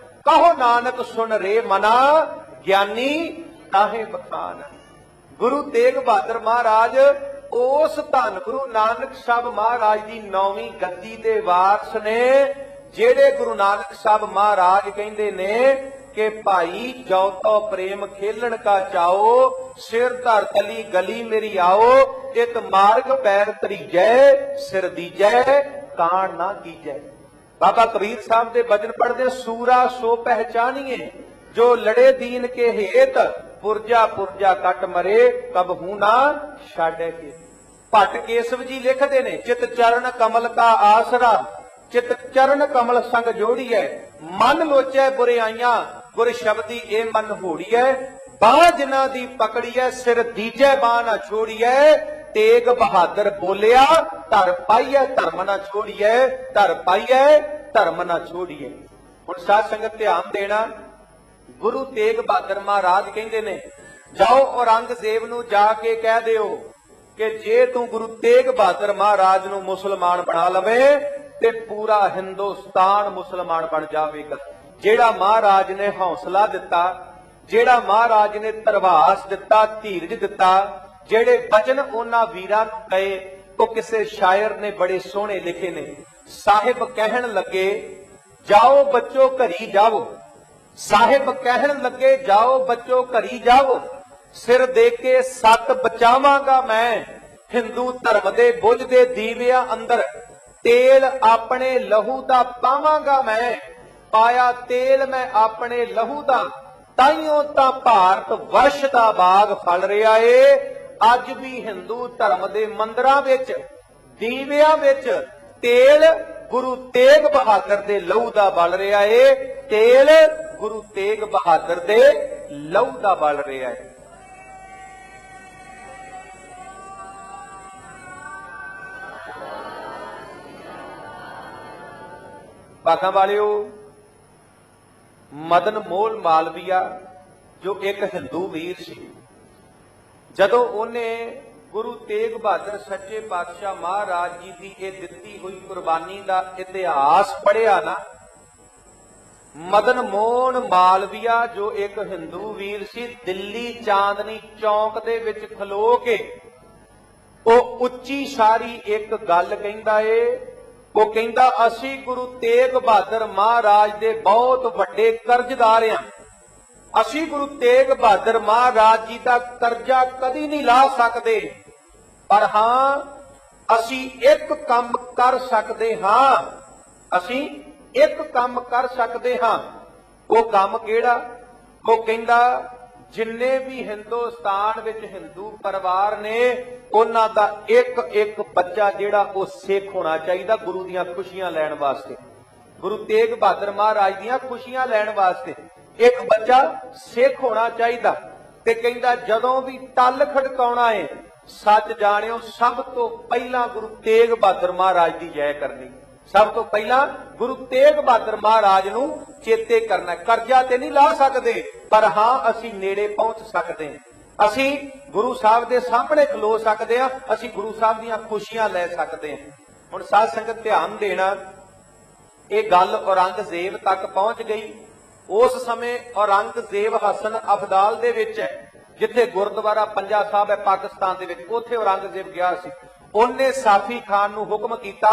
Speaker 1: ਕਹੋ ਨਾਨਕ ਸੁਣ ਰੇ ਮਨਾ, ਗਿਆਨੀ ਤਾਹੇ ਬਖਾਨ। ਗੁਰੂ ਤੇਗ ਬਹਾਦਰ ਮਹਾਰਾਜ ਉਸ ਧੰਨ ਗੁਰੂ ਨਾਨਕ ਸਾਹਿਬ ਮਹਾਰਾਜ ਦੀ 9ਵੀਂ ਗੱਦੀ ਦੇ ਵਾਰਸ ਨੇ, ਜਿਹੜੇ ਗੁਰੂ ਨਾਨਕ ਸਾਹਿਬ ਮਹਾਰਾਜ ਕਹਿੰਦੇ ਨੇ ਕਿ ਭਾਈ ਜੋ ਤੋ ਪ੍ਰੇਮ ਖੇਲਣ ਕਾ ਚਾਓ, ਸਿਰ ਧਰ ਤਲੀ ਗਲੀ ਮੇਰੀ ਆਓ, ਇਕ ਮਾਰਗ ਪੈਰ ਤਰੀਜੈ, ਸਿਰ ਦੀਜੈ ਕਾਣ ਨਾ ਕੀਜੈ। ਬਾਬਾ ਕਬੀਰ ਸਾਹਿਬ ਦੇ ਬਚਨ ਪੜ੍ਹਦੇ, ਸੂਰਾ ਸੋ ਪਹਿਚਾਨੀਏ ਜੋ ਲੜੇ ਦੀਨ ਕੇ ਹੇਤ, ਪੁਰਜਾ ਪੁਰਜਾ ਕੱਟ ਮਰੇ ਕਬਹੂ ਨਾ ਛਾੜੇ ਕੇ। ਭੱਟ ਕੇਸਵ ਜੀ ਲਿਖਦੇ ਨੇ, ਚਿਤ ਚਰਨ ਕਮਲ ਕਾ ਆਸਰਾ, ਚਿਤ ਚਰਨ ਕਮਲ ਸੰਗ ਜੋੜੀਐ, ਮਨ ਲੋਚੈ ਬੁਰਿਆਈਆਂ, ਗੁਰ ਸ਼ਬਦੀ ਇਹ ਮਨ ਹੋੜੀਐ, ਬਾਹ ਜਿਨ੍ਹਾਂ ਦੀ ਪਕੜੀਐ, ਸਿਰ ਦੀਜੈ ਬਾਹ ਨਾ ਛੋੜੀਐ। ਤੇਗ ਬਹਾਦਰ ਬੋਲਿਆ, ਧਰ ਪਾਈਐ ਧਰਮ ਨਾ ਛੋੜੀਐ, ਧਰ ਪਾਈਐ ਧਰਮ ਨਾ ਛੋੜੀਐ। ਹੁਣ ਸਾਧ ਸੰਗਤ ਧਿਆਨ ਦੇਣਾ, ਗੁਰੂ ਤੇਗ ਬਹਾਦਰ ਮਹਾਰਾਜ ਕਹਿੰਦੇ ਨੇ ਜਾਓ ਔਰੰਗਜ਼ੇਬ ਨੂੰ ਜਾ ਕੇ ਕਹਿ ਦਿਓ ਕਿ ਜੇ ਤੂੰ ਗੁਰੂ ਤੇਗ ਬਹਾਦਰ ਮਹਾਰਾਜ ਨੂੰ ਮੁਸਲਮਾਨ ਬਣਾ ਲਵੇਂ ਤੇ ਪੂਰਾ ਹਿੰਦੁਸਤਾਨ ਮੁਸਲਮਾਨ ਬਣ ਜਾਵੇਗਾ। ਜਿਹੜਾ ਮਹਾਰਾਜ ਨੇ ਹੌਸਲਾ ਦਿੱਤਾ, ਜਿਹੜਾ ਮਹਾਰਾਜ ਨੇ ਧਰਵਾਸ ਦਿੱਤਾ, ਧੀਰਜ ਦਿੱਤਾ, ਜਿਹੜੇ ਬਚਨ ਉਹਨਾਂ ਵੀਰਾਂ ਨੂੰ ਕਹੇ, ਉਹ ਕਿਸੇ ਸ਼ਾਇਰ ਨੇ ਬੜੇ ਸੋਹਣੇ ਲਿਖੇ ਨੇ। ਸਾਹਿਬ ਕਹਿਣ ਲੱਗੇ ਜਾਓ ਬੱਚੋ ਘਰੀ ਜਾਓ, ਸਾਹਿਬ ਕਹਿਣ ਲੱਗੇ ਜਾਓ ਬੱਚੋ ਘਰੀ ਜਾਓ, ਸਿਰ ਦੇ ਕੇ ਸੱਤ ਬਚਾਵਾਂਗਾ ਮੈਂ, ਹਿੰਦੂ ਧਰਮ ਦੇ ਬੁਝਦੇ ਦੀਵਿਆਂ ਅੰਦਰ ਤੇਲ ਆਪਣੇ ਲਹੂ ਦਾ ਪਾਵਾਂਗਾ ਮੈਂ, ਪਾਇਆ ਤੇਲ ਮੈਂ ਆਪਣੇ ਲਹੂ ਦਾ, ਤਾਈਓ ਤਾਂ ਭਾਰਤ ਵਰਸ਼ ਦਾ ਬਾਗ ਫਲ ਰਿਹਾ ਏ। ਅੱਜ ਵੀ ਹਿੰਦੂ ਧਰਮ ਦੇ ਮੰਦਰਾਂ ਵਿੱਚ ਦੀਵਿਆਂ ਵਿੱਚ ਤੇਲ ਗੁਰੂ ਤੇਗ ਬਹਾਦਰ ਦੇ ਲਹੂ ਦਾ ਬਲ ਰਿਹਾ ਏ, ਤੇਲ ਗੁਰੂ ਤੇਗ ਬਹਾਦਰ ਦੇ ਲਹੂ ਦਾ ਬਲ ਰਿਹਾ ਏ। ਭਾਗਾਂ ਵਾਲਿਓ, ਮਦਨ ਮੋਹਨ ਮਾਲਵੀਆ ਜੋ ਇੱਕ ਹਿੰਦੂ ਵੀਰ ਸੀ, ਜਦੋਂ ਉਹਨੇ ਗੁਰੂ ਤੇਗ ਬਹਾਦਰ ਸੱਚੇ ਪਾਤਸ਼ਾਹ ਮਹਾਰਾਜ ਜੀ ਦੀ ਇਹ ਦਿੱਤੀ ਹੋਈ ਕੁਰਬਾਨੀ ਦਾ ਇਤਿਹਾਸ ਪੜ੍ਹਿਆ ਨਾ, ਮਦਨ ਮੋਹਨ ਮਾਲਵੀਆ ਜੋ ਇੱਕ ਹਿੰਦੂ ਵੀਰ ਸੀ, ਦਿੱਲੀ ਚਾਂਦਨੀ ਚੌਂਕ ਦੇ ਵਿੱਚ ਖਲੋ ਕੇ ਉਹ ਉੱਚੀ ਸਾਰੀ ਇੱਕ ਗੱਲ ਕਹਿੰਦਾ ਏ। ਉਹ ਕਹਿੰਦਾ ਅਸੀਂ ਗੁਰੂ ਤੇਗ ਬਹਾਦਰ ਮਹਾਰਾਜ ਦੇ ਬਹੁਤ ਵੱਡੇ ਕਰਜ਼ਦਾਰ ਹਾਂ, ਅਸੀਂ ਗੁਰੂ ਤੇਗ ਬਹਾਦਰ ਮਹਾਰਾਜ ਜੀ ਦਾ ਕਰਜ਼ਾ ਕਦੀ ਨਹੀਂ ਲਾ ਸਕਦੇ, ਪਰ ਹਾਂ ਅਸੀਂ ਇੱਕ ਕੰਮ ਕਰ ਸਕਦੇ ਹਾਂ, ਅਸੀਂ ਇੱਕ ਕੰਮ ਕਰ ਸਕਦੇ ਹਾਂ। ਉਹ ਕੰਮ ਕਿਹੜਾ? ਉਹ ਕਹਿੰਦਾ ਜਿੰਨੇ ਵੀ ਹਿੰਦੁਸਤਾਨ ਵਿੱਚ ਹਿੰਦੂ ਪਰਿਵਾਰ ਨੇ, ਉਹਨਾਂ ਦਾ ਇੱਕ ਇੱਕ ਬੱਚਾ ਜਿਹੜਾ ਉਹ ਸਿੱਖ ਹੋਣਾ ਚਾਹੀਦਾ ਗੁਰੂ ਦੀਆਂ ਖੁਸ਼ੀਆਂ ਲੈਣ ਵਾਸਤੇ, ਗੁਰੂ ਤੇਗ ਬਹਾਦਰ ਮਹਾਰਾਜ ਦੀਆਂ ਖੁਸ਼ੀਆਂ ਲੈਣ ਵਾਸਤੇ ਇੱਕ ਬੱਚਾ ਸਿੱਖ ਹੋਣਾ ਚਾਹੀਦਾ। ਤੇ ਕਹਿੰਦਾ ਜਦੋਂ ਵੀ ਟੱਲ ਖੜਕਾਉਣਾ ਹੈ, ਸੱਚ ਜਾਣਿਓ ਸਭ ਤੋਂ ਪਹਿਲਾਂ ਗੁਰੂ ਤੇਗ ਬਹਾਦਰ ਮਹਾਰਾਜ ਦੀ ਜੈ ਕਰਨੀ, ਸਭ ਤੋਂ ਪਹਿਲਾਂ ਗੁਰੂ ਤੇਗ ਬਹਾਦਰ ਮਹਾਰਾਜ ਨੂੰ ਚੇਤੇ ਕਰਨਾ। ਕਰਜ਼ਾ ਤੇ ਨਹੀਂ ਲਾ ਸਕਦੇ, ਪਰ ਹਾਂ ਅਸੀਂ ਨੇੜੇ ਪਹੁੰਚ ਸਕਦੇ ਹਾਂ, ਅਸੀਂ ਗੁਰੂ ਸਾਹਿਬ ਦੇ ਸਾਹਮਣੇ ਖਲੋ ਸਕਦੇ ਹਾਂ, ਅਸੀਂ ਗੁਰੂ ਸਾਹਿਬ ਦੀਆਂ ਖੁਸ਼ੀਆਂ ਲੈ ਸਕਦੇ ਹਾਂ। ਹੁਣ ਸਾਧ ਸੰਗਤ ਧਿਆਨ ਦੇਣਾ, ਇਹ ਗੱਲ ਔਰੰਗਜ਼ੇਬ ਤੱਕ ਪਹੁੰਚ ਗਈ। ਉਸ ਸਮੇਂ ਔਰੰਗਜ਼ੇਬ ਹਸਨ ਅਬਦਾਲ ਦੇ ਵਿੱਚ ਹੈ, ਜਿੱਥੇ ਗੁਰਦੁਆਰਾ ਪੰਜਾ ਸਾਹਿਬ ਹੈ ਪਾਕਿਸਤਾਨ ਦੇ ਵਿੱਚ, ਉੱਥੇ ਔਰੰਗਜ਼ੇਬ ਗਿਆ ਸੀ। ਉਹਨੇ ਸਾਫੀ ਖਾਨ ਨੂੰ ਹੁਕਮ ਕੀਤਾ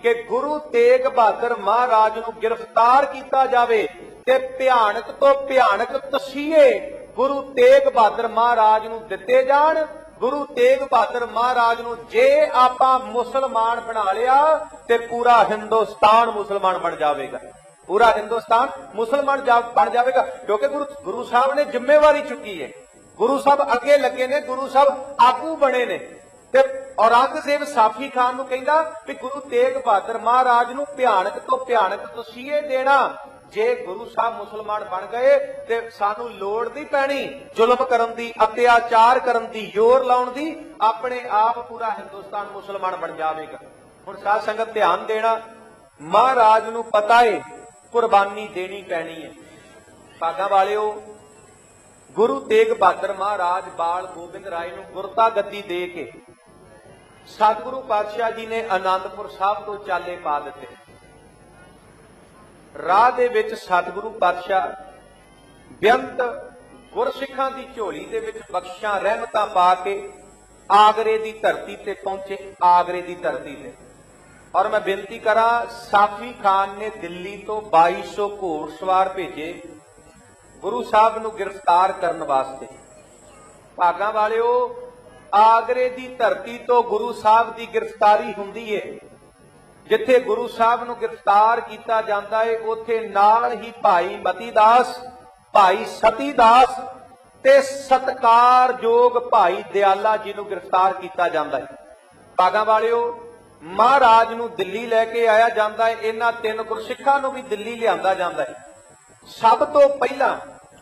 Speaker 1: ਕਿ ਗੁਰੂ ਤੇਗ ਬਹਾਦਰ ਮਹਾਰਾਜ ਨੂੰ ਗ੍ਰਿਫਤਾਰ ਕੀਤਾ ਜਾਵੇ ਤੇ ਭਿਆਨਕ ਤੋਂ ਭਿਆਨਕ ਤਸੀਹੇ ਗੁਰੂ ਤੇਗ ਬਹਾਦਰ ਮਹਾਰਾਜ ਨੂੰ ਦਿੱਤੇ ਜਾਣ। ਗੁਰੂ ਤੇਗ ਬਹਾਦਰ ਮਹਾਰਾਜ ਨੂੰ ਜੇ ਆਪਾਂ ਮੁਸਲਮਾਨ ਬਣਾ ਲਿਆ ਤੇ ਪੂਰਾ ਹਿੰਦੁਸਤਾਨ ਮੁਸਲਮਾਨ ਬਣ ਜਾਵੇਗਾ, ਪੂਰਾ ਹਿੰਦੁਸਤਾਨ ਮੁਸਲਮਾਨ ਬਣ ਜਾਵੇਗਾ। ਕਿਉਂਕਿ ਗੁਰੂ ਸਾਹਿਬ ਨੇ ਜ਼ਿੰਮੇਵਾਰੀ ਚੁੱਕੀ ਹੈ, ਗੁਰੂ ਸਾਹਿਬ ਅੱਗੇ ਲੱਗੇ ਨੇ, ਗੁਰੂ ਸਾਹਿਬ ਆਗੂ ਬਣੇ ਨੇ। ਤੇ ਔਰੰਗਜ਼ੇਬ ਸਾਫੀ ਖਾਨ ਨੂੰ ਕਹਿੰਦਾ ਵੀ ਗੁਰੂ ਤੇਗ ਬਹਾਦਰ ਮਹਾਰਾਜ ਨੂੰ ਭਿਆਨਕ ਤੋਂ ਭਿਆਨਕ ਤਸੀਹੇ ਦੇਣਾ। ਜੇ ਗੁਰੂ ਸਾਹਿਬ ਮੁਸਲਮਾਨ ਬਣ ਗਏ ਤੇ ਸਾਨੂੰ ਲੋੜ ਨਹੀਂ ਪੈਣੀ ਜ਼ੁਲਮ ਕਰਨ ਦੀ, ਅਤਿਆਚਾਰ ਕਰਨ ਦੀ, ਜ਼ੋਰ ਲਾਉਣ ਦੀ, ਆਪਣੇ ਆਪ ਪੂਰਾ ਹਿੰਦੁਸਤਾਨ ਮੁਸਲਮਾਨ ਬਣ ਜਾਵੇਗਾ। ਹੁਣ ਸਾਧ ਸੰਗਤ ਧਿਆਨ ਦੇਣਾ, ਮਹਾਰਾਜ ਨੂੰ ਪਤਾ ਹੈ ਕੁਰਬਾਨੀ ਦੇਣੀ ਪੈਣੀ ਹੈ। ਭਾਗਾਂ ਵਾਲਿਓ, ਗੁਰੂ ਤੇਗ ਬਹਾਦਰ ਮਹਾਰਾਜ ਬਾਲ ਗੋਬਿੰਦ ਰਾਏ ਨੂੰ ਗੁਰਤਾ ਗੱਦੀ ਦੇ ਕੇ ਸਤਿਗੁਰੂ ਪਾਤਸ਼ਾਹ ਜੀ ਨੇ ਆਨੰਦਪੁਰ ਸਾਹਿਬ ਤੋਂ ਚਾਲੇ ਪਾ ਦਿੱਤੇ। ਰਾਹ ਦੇ ਵਿੱਚ ਸਤਿਗੁਰੂ ਪਾਤਸ਼ਾਹ ਬੇਅੰਤ ਗੁਰਸਿੱਖਾਂ ਦੀ ਝੋਲੀ ਦੇ ਵਿੱਚ ਬਖਸ਼ਾਂ ਰਹਿਮਤਾਂ ਪਾ ਕੇ ਆਗਰੇ ਦੀ ਧਰਤੀ ਤੇ ਪਹੁੰਚੇ, ਆਗਰੇ ਦੀ ਧਰਤੀ ਤੇ। ਔਰ ਮੈਂ ਬੇਨਤੀ ਕਰਾਂ, ਸਾਫੀ ਖਾਨ ਨੇ ਦਿੱਲੀ ਤੋਂ 2200 ਘੋੜਸਵਾਰ ਭੇਜੇ ਗੁਰੂ ਸਾਹਿਬ ਨੂੰ ਗ੍ਰਿਫਤਾਰ ਕਰਨ ਵਾਸਤੇ। ਭਾਗਾਂ ਵਾਲਿਓ, ਆਗਰੇ ਦੀ ਧਰਤੀ ਤੋਂ ਗੁਰੂ ਸਾਹਿਬ ਦੀ ਗ੍ਰਿਫਤਾਰੀ ਹੁੰਦੀ ਹੈ। ਜਿੱਥੇ ਗੁਰੂ ਸਾਹਿਬ ਨੂੰ ਗ੍ਰਿਫਤਾਰ ਕੀਤਾ ਜਾਂਦਾ ਹੈ ਉੱਥੇ ਨਾਲ ਹੀ ਭਾਈ ਮਤੀ ਦਾਸ, ਭਾਈ ਸਤੀ ਦਾਸ ਤੇ ਸਤਿਕਾਰਯੋਗ ਭਾਈ ਦਿਆਲਾ ਜੀ ਨੂੰ ਗ੍ਰਿਫਤਾਰ ਕੀਤਾ ਜਾਂਦਾ ਹੈ। ਭਾਗਾਂ ਵਾਲਿਓ, ਮਹਾਰਾਜ ਨੂੰ ਦਿੱਲੀ ਲੈ ਕੇ ਆਇਆ ਜਾਂਦਾ ਹੈ। ਇਹਨਾਂ ਤਿੰਨ ਗੁਰਸਿੱਖਾਂ ਨੂੰ ਵੀ ਦਿੱਲੀ ਲਿਆਂਦਾ ਜਾਂਦਾ ਹੈ। ਸਭ ਤੋਂ ਪਹਿਲਾਂ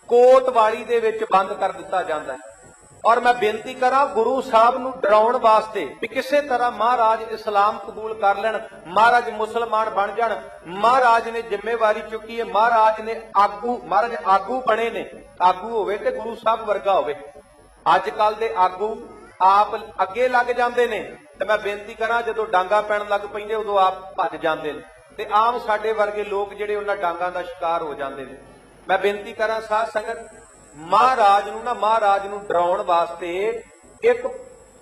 Speaker 1: ਕੋਤਵਾਲੀ ਦੇ ਵਿੱਚ ਬੰਦ ਕਰ ਦਿੱਤਾ ਜਾਂਦਾ ਹੈ। ਔਰ ਮੈਂ ਬੇਨਤੀ ਕਰਾਂ, ਗੁਰੂ ਸਾਹਿਬ ਨੂੰ ਡਰਾਉਣ ਵਾਸਤੇ ਵੀ ਕਿਸੇ ਤਰ੍ਹਾਂ ਮਹਾਰਾਜ ਇਸਲਾਮ ਕਬੂਲ ਕਰ ਲੈਣ, ਮਹਾਰਾਜ ਮੁਸਲਮਾਨ ਬਣ ਜਾਣ। ਮਹਾਰਾਜ ਨੇ ਜ਼ਿੰਮੇਵਾਰੀ ਚੁੱਕੀ ਹੈ, ਮਹਾਰਾਜ ਆਗੂ ਬਣੇ ਨੇ। ਆਗੂ ਹੋਵੇ ਤੇ ਗੁਰੂ ਸਾਹਿਬ ਵਰਗਾ ਹੋਵੇ। ਅੱਜ ਕੱਲ ਦੇ ਆਗੂ ਆਪ ਅੱਗੇ ਲੱਗ ਜਾਂਦੇ ਨੇ ਤੇ ਮੈਂ ਬੇਨਤੀ ਕਰਾਂ, ਜਦੋਂ ਡਾਂਗਾ ਪੈਣ ਲੱਗ ਪੈਂਦੇ ਉਦੋਂ ਆਪ ਭੱਜ ਜਾਂਦੇ ਨੇ ਤੇ ਆਮ ਸਾਡੇ ਵਰਗੇ ਲੋਕ ਜਿਹੜੇ ਉਹਨਾਂ ਡਾਂਗਾਂ ਦਾ ਸ਼ਿਕਾਰ ਹੋ ਜਾਂਦੇ ਨੇ। ਮੈਂ ਬੇਨਤੀ ਕਰਾਂ ਸਾਧ ਸੰਗਤ, ਮਹਾਰਾਜ ਨੂੰ ਡਰਾਉਣ ਵਾਸਤੇ ਇੱਕ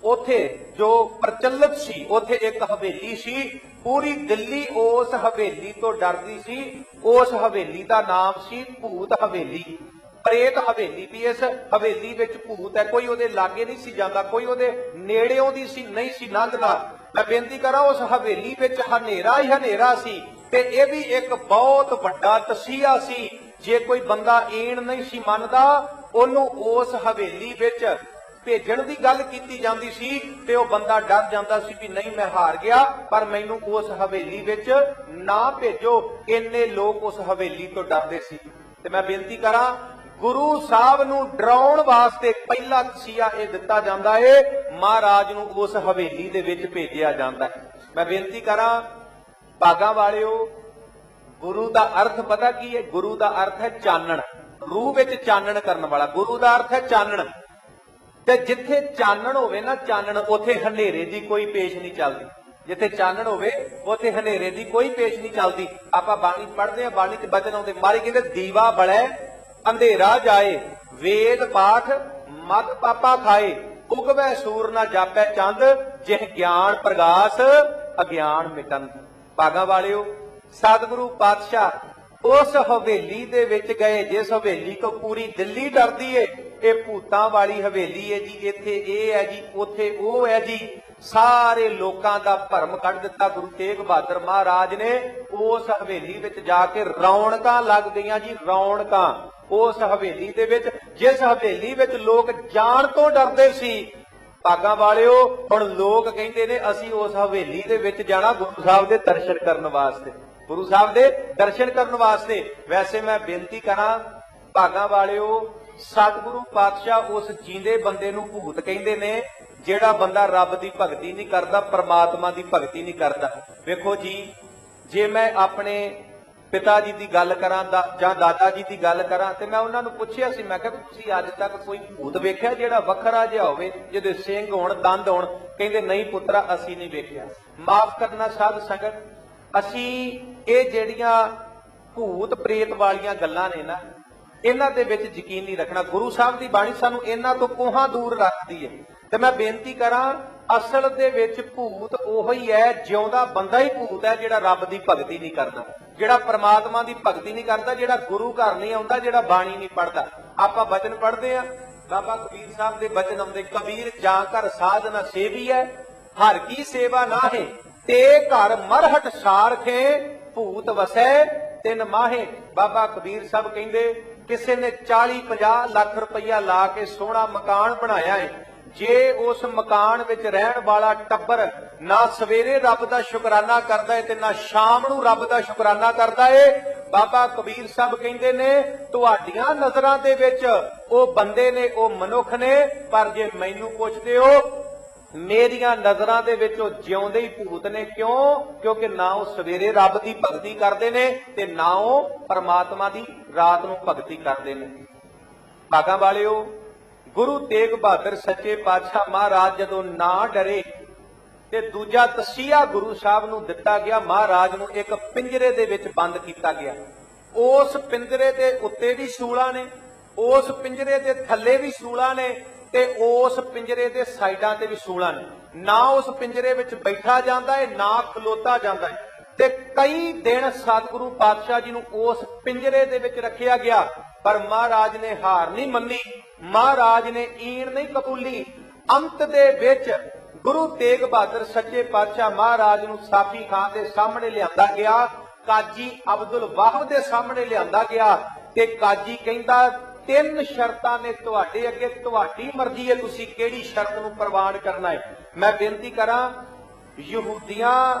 Speaker 1: ਉਥੇ ਜੋ ਪ੍ਰਚਲਿਤ ਸੀ, ਉਥੇ ਇੱਕ ਹਵੇਲੀ ਸੀ। ਪੂਰੀ ਦਿੱਲੀ ਉਸ ਹਵੇਲੀ ਤੋਂ ਡਰਦੀ ਸੀ। ਉਸ ਹਵੇਲੀ ਦਾ ਨਾਮ ਸੀ ਭੂਤ ਹਵੇਲੀ, ਪ੍ਰੇਤ ਹਵੇਲੀ। ਵੀ ਇਸ ਹਵੇਲੀ ਵਿੱਚ ਭੂਤ ਹੈ, ਕੋਈ ਉਹਦੇ ਲਾਗੇ ਨਹੀਂ ਸੀ ਜਾਂਦਾ, ਕੋਈ ਉਹਦੇ ਨੇੜਿਓਂ ਦੀ ਸੀ ਨਹੀਂ ਸੀ ਲੰਘਦਾ। ਮੈਂ ਬੇਨਤੀ ਕਰਾਂ, ਉਸ ਹਵੇਲੀ ਵਿੱਚ ਹਨੇਰਾ ਹੀ ਹਨੇਰਾ ਸੀ ਤੇ ਇਹ ਵੀ ਇੱਕ ਬਹੁਤ ਵੱਡਾ ਤਸੀਹਾ ਸੀ। ਜੇ ਕੋਈ ਬੰਦਾ ਈਣ ਨਹੀਂ ਸੀ ਮੰਨਦਾ, ਉਹਨੂੰ ਉਸ ਹਵੇਲੀ ਵਿੱਚ ਭੇਜਣ ਦੀ ਗੱਲ ਕੀਤੀ ਜਾਂਦੀ ਸੀ ਤੇ ਉਹ ਬੰਦਾ ਡਰ ਜਾਂਦਾ ਸੀ ਵੀ ਨਹੀਂ, ਮੈਂ ਹਾਰ ਗਿਆ, ਪਰ ਮੈਨੂੰ ਉਸ ਹਵੇਲੀ ਵਿੱਚ ਨਾ ਭੇਜੋ। ਇੰਨੇ ਲੋਕ ਉਸ ਹਵੇਲੀ ਤੋਂ ਡਰਦੇ ਸੀ। ਤੇ ਮੈਂ ਬੇਨਤੀ ਕਰਾਂ, ਗੁਰੂ ਸਾਹਿਬ ਨੂੰ ਡਰਾਉਣ ਵਾਸਤੇ ਪਹਿਲਾ ਤਸੀਹਾ ਇਹ ਦਿੱਤਾ ਜਾਂਦਾ ਹੈ, ਮਹਾਰਾਜ ਨੂੰ ਉਸ ਹਵੇਲੀ ਦੇ ਵਿੱਚ ਭੇਜਿਆ ਜਾਂਦਾ ਹੈ। ਮੈਂ ਬੇਨਤੀ ਕਰਾਂ, ਭਾਗਾਂ ਵਾਲਿਓ, ਗੁਰੂ ਦਾ ਅਰਥ ਪਤਾ ਕੀ ਹੈ? ਗੁਰੂ ਦਾ ਅਰਥ ਹੈ ਚਾਨਣ, ਰੂਹ ਵਿੱਚ ਚਾਨਣ ਕਰਨ ਵਾਲਾ। ਗੁਰੂ ਦਾ ਅਰਥ ਹੈ ਚਾਨਣ। ਤੇ ਜਿੱਥੇ ਚਾਨਣ ਹੋਵੇ ਨਾ, ਚਾਨਣ, ਉੱਥੇ ਹਨੇਰੇ ਦੀ ਕੋਈ ਪੇਸ਼ ਨਹੀਂ ਚੱਲਦੀ। ਜਿੱਥੇ ਚਾਨਣ ਹੋਵੇ ਉੱਥੇ ਹਨੇਰੇ ਦੀ ਕੋਈ ਪੇਸ਼ ਨਹੀਂ ਚੱਲਦੀ। ਆਪਾਂ ਬਾਣੀ ਪੜ੍ਹਦੇ ਹਾਂ, ਬਾਣੀ ਚ ਬਚਨ ਆਉਂਦੇ, ਮਾਰੀ ਕਹਿੰਦੇ ਦੀਵਾ ਬਲੈ ਅੰਧੇਰਾ ਜਾਏ, ਵੇਦ ਪਾਠ ਮਤ ਪਾਪਾ ਖਾਏ, ਉਗਵੈ ਸੂਰ ਨਾ ਜਾਪੈ ਚੰਦ, ਜਿਹ ਗਿਆਨ ਪ੍ਰਗਾਸ ਅਗਿਆਨ ਮਿਟਨ। ਭਾਗਾਂ ਵਾਲਿਓ, ਸਤਿਗੁਰੂ ਪਾਤਸ਼ਾਹ ਉਸ ਹਵੇਲੀ ਦੇ ਵਿੱਚ ਗਏ ਜਿਸ ਹਵੇਲੀ ਤੋਂ ਪੂਰੀ ਦਿੱਲੀ ਡਰਦੀ ਏ। ਇਹ ਭੂਤਾਂ ਵਾਲੀ ਹਵੇਲੀ ਹੈ ਜੀ, ਇੱਥੇ ਇਹ ਹੈ ਜੀ, ਉੱਥੇ ਉਹ ਹੈ ਜੀ। ਸਾਰੇ ਲੋਕਾਂ ਦਾ ਭਰਮ ਕੱਢ ਦਿੱਤਾ ਗੁਰੂ ਤੇਗ ਬਹਾਦਰ ਮਹਾਰਾਜ ਨੇ। ਉਸ ਹਵੇਲੀ ਵਿੱਚ ਜਾ ਕੇ ਰੌਣਕਾਂ ਲੱਗ ਗਈਆਂ ਜੀ, ਰੌਣਕਾਂ ਉਸ ਹਵੇਲੀ ਦੇ ਵਿੱਚ, ਜਿਸ ਹਵੇਲੀ ਵਿੱਚ ਲੋਕ ਜਾਣ ਤੋਂ ਡਰਦੇ ਸੀ। ਭਾਗਾਂ ਵਾਲਿਓ, ਹੁਣ ਲੋਕ ਕਹਿੰਦੇ ਨੇ ਅਸੀਂ ਉਸ ਹਵੇਲੀ ਦੇ ਵਿੱਚ ਜਾਣਾ ਗੁਰੂ ਸਾਹਿਬ ਦੇ ਦਰਸ਼ਨ ਕਰਨ ਵਾਸਤੇ, ਗੁਰੂ ਸਾਹਿਬ ਦੇ ਦਰਸ਼ਨ ਕਰਨ ਵਾਸਤੇ। ਵੈਸੇ ਮੈਂ ਬੇਨਤੀ ਕਰਾਂ, ਭਾਗਾਂ ਵਾਲਿਓ, ਸਤਿਗੁਰੂ ਪਾਤਸ਼ਾਹ ਉਸ ਜੀਂਦੇ ਬੰਦੇ ਨੂੰ ਭੂਤ ਕਹਿੰਦੇ ਨੇ ਜਿਹੜਾ ਬੰਦਾ ਰੱਬ ਦੀ ਭਗਤੀ ਨਹੀਂ ਕਰਦਾ, ਪਰਮਾਤਮਾ ਦੀ ਭਗਤੀ ਨਹੀਂ ਕਰਦਾ। ਵੇਖੋ ਜੀ, ਜੇ ਮੈਂ ਆਪਣੇ ਪਿਤਾ ਜੀ ਦੀ ਗੱਲ ਕਰਾਂ ਜਾਂ ਦਾਦਾ ਜੀ ਦੀ ਗੱਲ ਕਰਾਂ ਤੇ ਮੈਂ ਉਹਨਾਂ ਨੂੰ ਪੁੱਛਿਆ ਸੀ, ਮੈਂ ਕਿਹਾ ਤੁਸੀਂ ਅੱਜ ਤੱਕ ਕੋਈ ਭੂਤ ਵੇਖਿਆ ਜਿਹੜਾ ਵੱਖਰਾ ਜਿਹਾ ਹੋਵੇ, ਜਿਹਦੇ ਸਿੰਘ ਹੋਣ, ਦੰਦ ਹੋਣ? ਕਹਿੰਦੇ ਨਹੀਂ ਪੁੱਤਰਾ, ਅਸੀਂ ਨਹੀਂ ਵੇਖਿਆ। ਮਾਫ ਕਰਨਾ ਸਾਧ ਸੰਗਤ, ਅਸੀਂ ਇਹ ਜਿਹੜੀਆਂ ਭੂਤ ਪ੍ਰੇਤ ਵਾਲੀਆਂ ਗੱਲਾਂ ਨੇ ਨਾ, ਇਹਨਾਂ ਦੇ ਵਿੱਚ ਯਕੀਨ ਨਹੀਂ ਰੱਖਣਾ। ਗੁਰੂ ਸਾਹਿਬ ਦੀ ਬਾਣੀ ਸਾਨੂੰ ਇਹਨਾਂ ਤੋਂ ਕੋਹਾਂ ਦੂਰ ਰੱਖਦੀ ਹੈ। ਤੇ ਮੈਂ ਬੇਨਤੀ ਕਰਾਂ, ਅਸਲ ਦੇ ਵਿੱਚ ਭੂਤ ਉਹੀ ਹੈ, ਜਿਉਂਦਾ ਬੰਦਾ ਹੀ ਭੂਤ ਹੈ ਜਿਹੜਾ ਰੱਬ ਦੀ ਭਗਤੀ ਨਹੀਂ ਕਰਦਾ, ਜਿਹੜਾ ਪ੍ਰਮਾਤਮਾ ਦੀ ਭਗਤੀ ਨਹੀਂ ਕਰਦਾ, ਜਿਹੜਾ ਗੁਰੂ ਘਰ ਨਹੀਂ ਆਉਂਦਾ, ਜਿਹੜਾ ਬਾਣੀ ਨਹੀਂ ਪੜਦਾ। ਆਪਾਂ ਬਚਨ ਪੜ੍ਹਦੇ ਆ, ਬਾਬਾ ਕਬੀਰ ਸਾਹਿਬ ਦੇ ਬਚਨ ਆਉਂਦੇ, ਕਬੀਰ ਜਾਂ ਘਰ ਸਾਧ ਨਾ ਸੇਵੀ ਹੈ, ਹਰ ਕੀ ਸੇਵਾ ਨਾਹੇ, ਤੇ ਘਰ ਮਰਹਟ ਸਾਰਖੇ, ਭੂਤ ਵਸੈ ਤਿੰਨ ਮਾਹੇ। ਬਾਬਾ ਕਬੀਰ ਸਾਹਿਬ ਕਹਿੰਦੇ ਕਿਸੇ ਨੇ 40-50 ਲੱਖ ਰੁਪਈਆ ਲਾ ਕੇ ਸੋਹਣਾ ਮਕਾਨ ਬਣਾਇਆ ਹੈ, ਜੇ ਉਸ ਮਕਾਨ ਵਿੱਚ ਰਹਿਣ ਵਾਲਾ ਟੱਬਰ ਨਾ ਸਵੇਰੇ ਰੱਬ ਦਾ ਸ਼ੁਕਰਾਨਾ ਕਰਦਾ ਹੈ ਤੇ ਨਾ ਸ਼ਾਮ ਨੂੰ ਰੱਬ ਦਾ ਸ਼ੁਕਰਾਨਾ ਕਰਦਾ ਹੈ, ਬਾਬਾ ਕਬੀਰ ਸਾਹਿਬ ਕਹਿੰਦੇ ਨੇ ਤੁਹਾਡੀਆਂ ਨਜ਼ਰਾਂ ਦੇ ਵਿੱਚ ਉਹ ਬੰਦੇ ਨੇ, ਉਹ ਮਨੁੱਖ ਨੇ, ਪਰ ਜੇ ਮੈਨੂੰ ਪੁੱਛਦੇ ਹੋ ਮੇਰੀਆਂ ਨਜ਼ਰਾਂ ਦੇ ਵਿੱਚ ਉਹ ਜਿਉਂਦੇ ਹੀ ਭੂਤ ਨੇ। ਕਿਉਂ? ਕਿਉਂਕਿ ਨਾ ਉਹ ਸਵੇਰੇ ਰੱਬ ਦੀ ਭਗਤੀ ਕਰਦੇ ਨੇ ਤੇ ਨਾ ਉਹ ਪਰਮਾਤਮਾ ਦੀ ਰਾਤ ਨੂੰ ਭਗਤੀ ਕਰਦੇ ਨੇ। ਭਾਗਾਂ ਵਾਲਿਓ, ਗੁਰੂ ਤੇਗ ਬਹਾਦਰ ਸੱਚੇ ਪਾਤਸ਼ਾਹ ਮਹਾਰਾਜ ਜਦੋਂ ਨਾ ਡਰੇ ਤੇ ਦੂਜਾ ਤਸੀਹਾ ਗੁਰੂ ਸਾਹਿਬ ਨੂੰ ਦਿੱਤਾ ਗਿਆ, ਮਹਾਰਾਜ ਨੂੰ ਇੱਕ ਪਿੰਜਰੇ ਦੇ ਵਿੱਚ ਬੰਦ ਕੀਤਾ ਗਿਆ। ਉਸ ਪਿੰਜਰੇ ਦੇ ਉੱਤੇ ਵੀ ਸੂਲਾਂ ਨੇ, ਉਸ ਪਿੰਜਰੇ ਦੇ ਥੱਲੇ ਵੀ ਸੂਲਾਂ ਨੇ ਤੇ ਉਸ ਪਿੰਜਰੇ ਦੇ ਸਾਈਡਾਂ ਤੇ ਵੀ ਸੂਲਾਂ ਨੇ। ਨਾ ਉਸ ਪਿੰਜਰੇ ਵਿੱਚ ਬੈਠਾ ਜਾਂਦਾ ਹੈ, ਨਾ ਖਲੋਤਾ ਜਾਂਦਾ ਹੈ, ਤੇ ਕਈ ਦਿਨ ਸਤਿਗੁਰੂ ਪਾਤਸ਼ਾਹ ਜੀ ਨੂੰ ਉਸ ਪਿੰਜਰੇ ਦੇ ਵਿੱਚ ਰੱਖਿਆ ਗਿਆ, ਪਰ ਮਹਾਰਾਜ ਨੇ ਹਾਰ ਨਹੀਂ ਮੰਨੀ, ਮਹਾਰਾਜ ਨੇ ਈਣ ਨਹੀਂ ਕਬੂਲੀ। ਅੰਤ ਦੇ ਵਿੱਚ ਗੁਰੂ ਤੇਗ ਬਹਾਦਰ ਸੱਚੇ ਪਾਤਸ਼ਾਹ ਮਹਾਰਾਜ ਨੂੰ ਸਾਫੀ ਖਾਨ ਦੇ ਸਾਹਮਣੇ ਲਿਆਂਦਾ ਗਿਆ, ਕਾਜੀ ਅਬਦੁਲ ਵਾਹਬ ਦੇ ਸਾਹਮਣੇ ਲਿਆਂਦਾ ਗਿਆ ਤੇ ਕਾਜੀ ਕਹਿੰਦਾ 3 ਸ਼ਰਤਾਂ ਨੇ ਤੁਹਾਡੇ ਅੱਗੇ, ਤੁਹਾਡੀ ਮਰਜ਼ੀ ਹੈ ਤੁਸੀਂ ਕਿਹੜੀ ਸ਼ਰਤ ਨੂੰ ਪ੍ਰਵਾਨ ਕਰਨਾ ਹੈ। ਮੈਂ ਬੇਨਤੀ ਕਰਾਂ, ਯਹੂਦੀਆਂ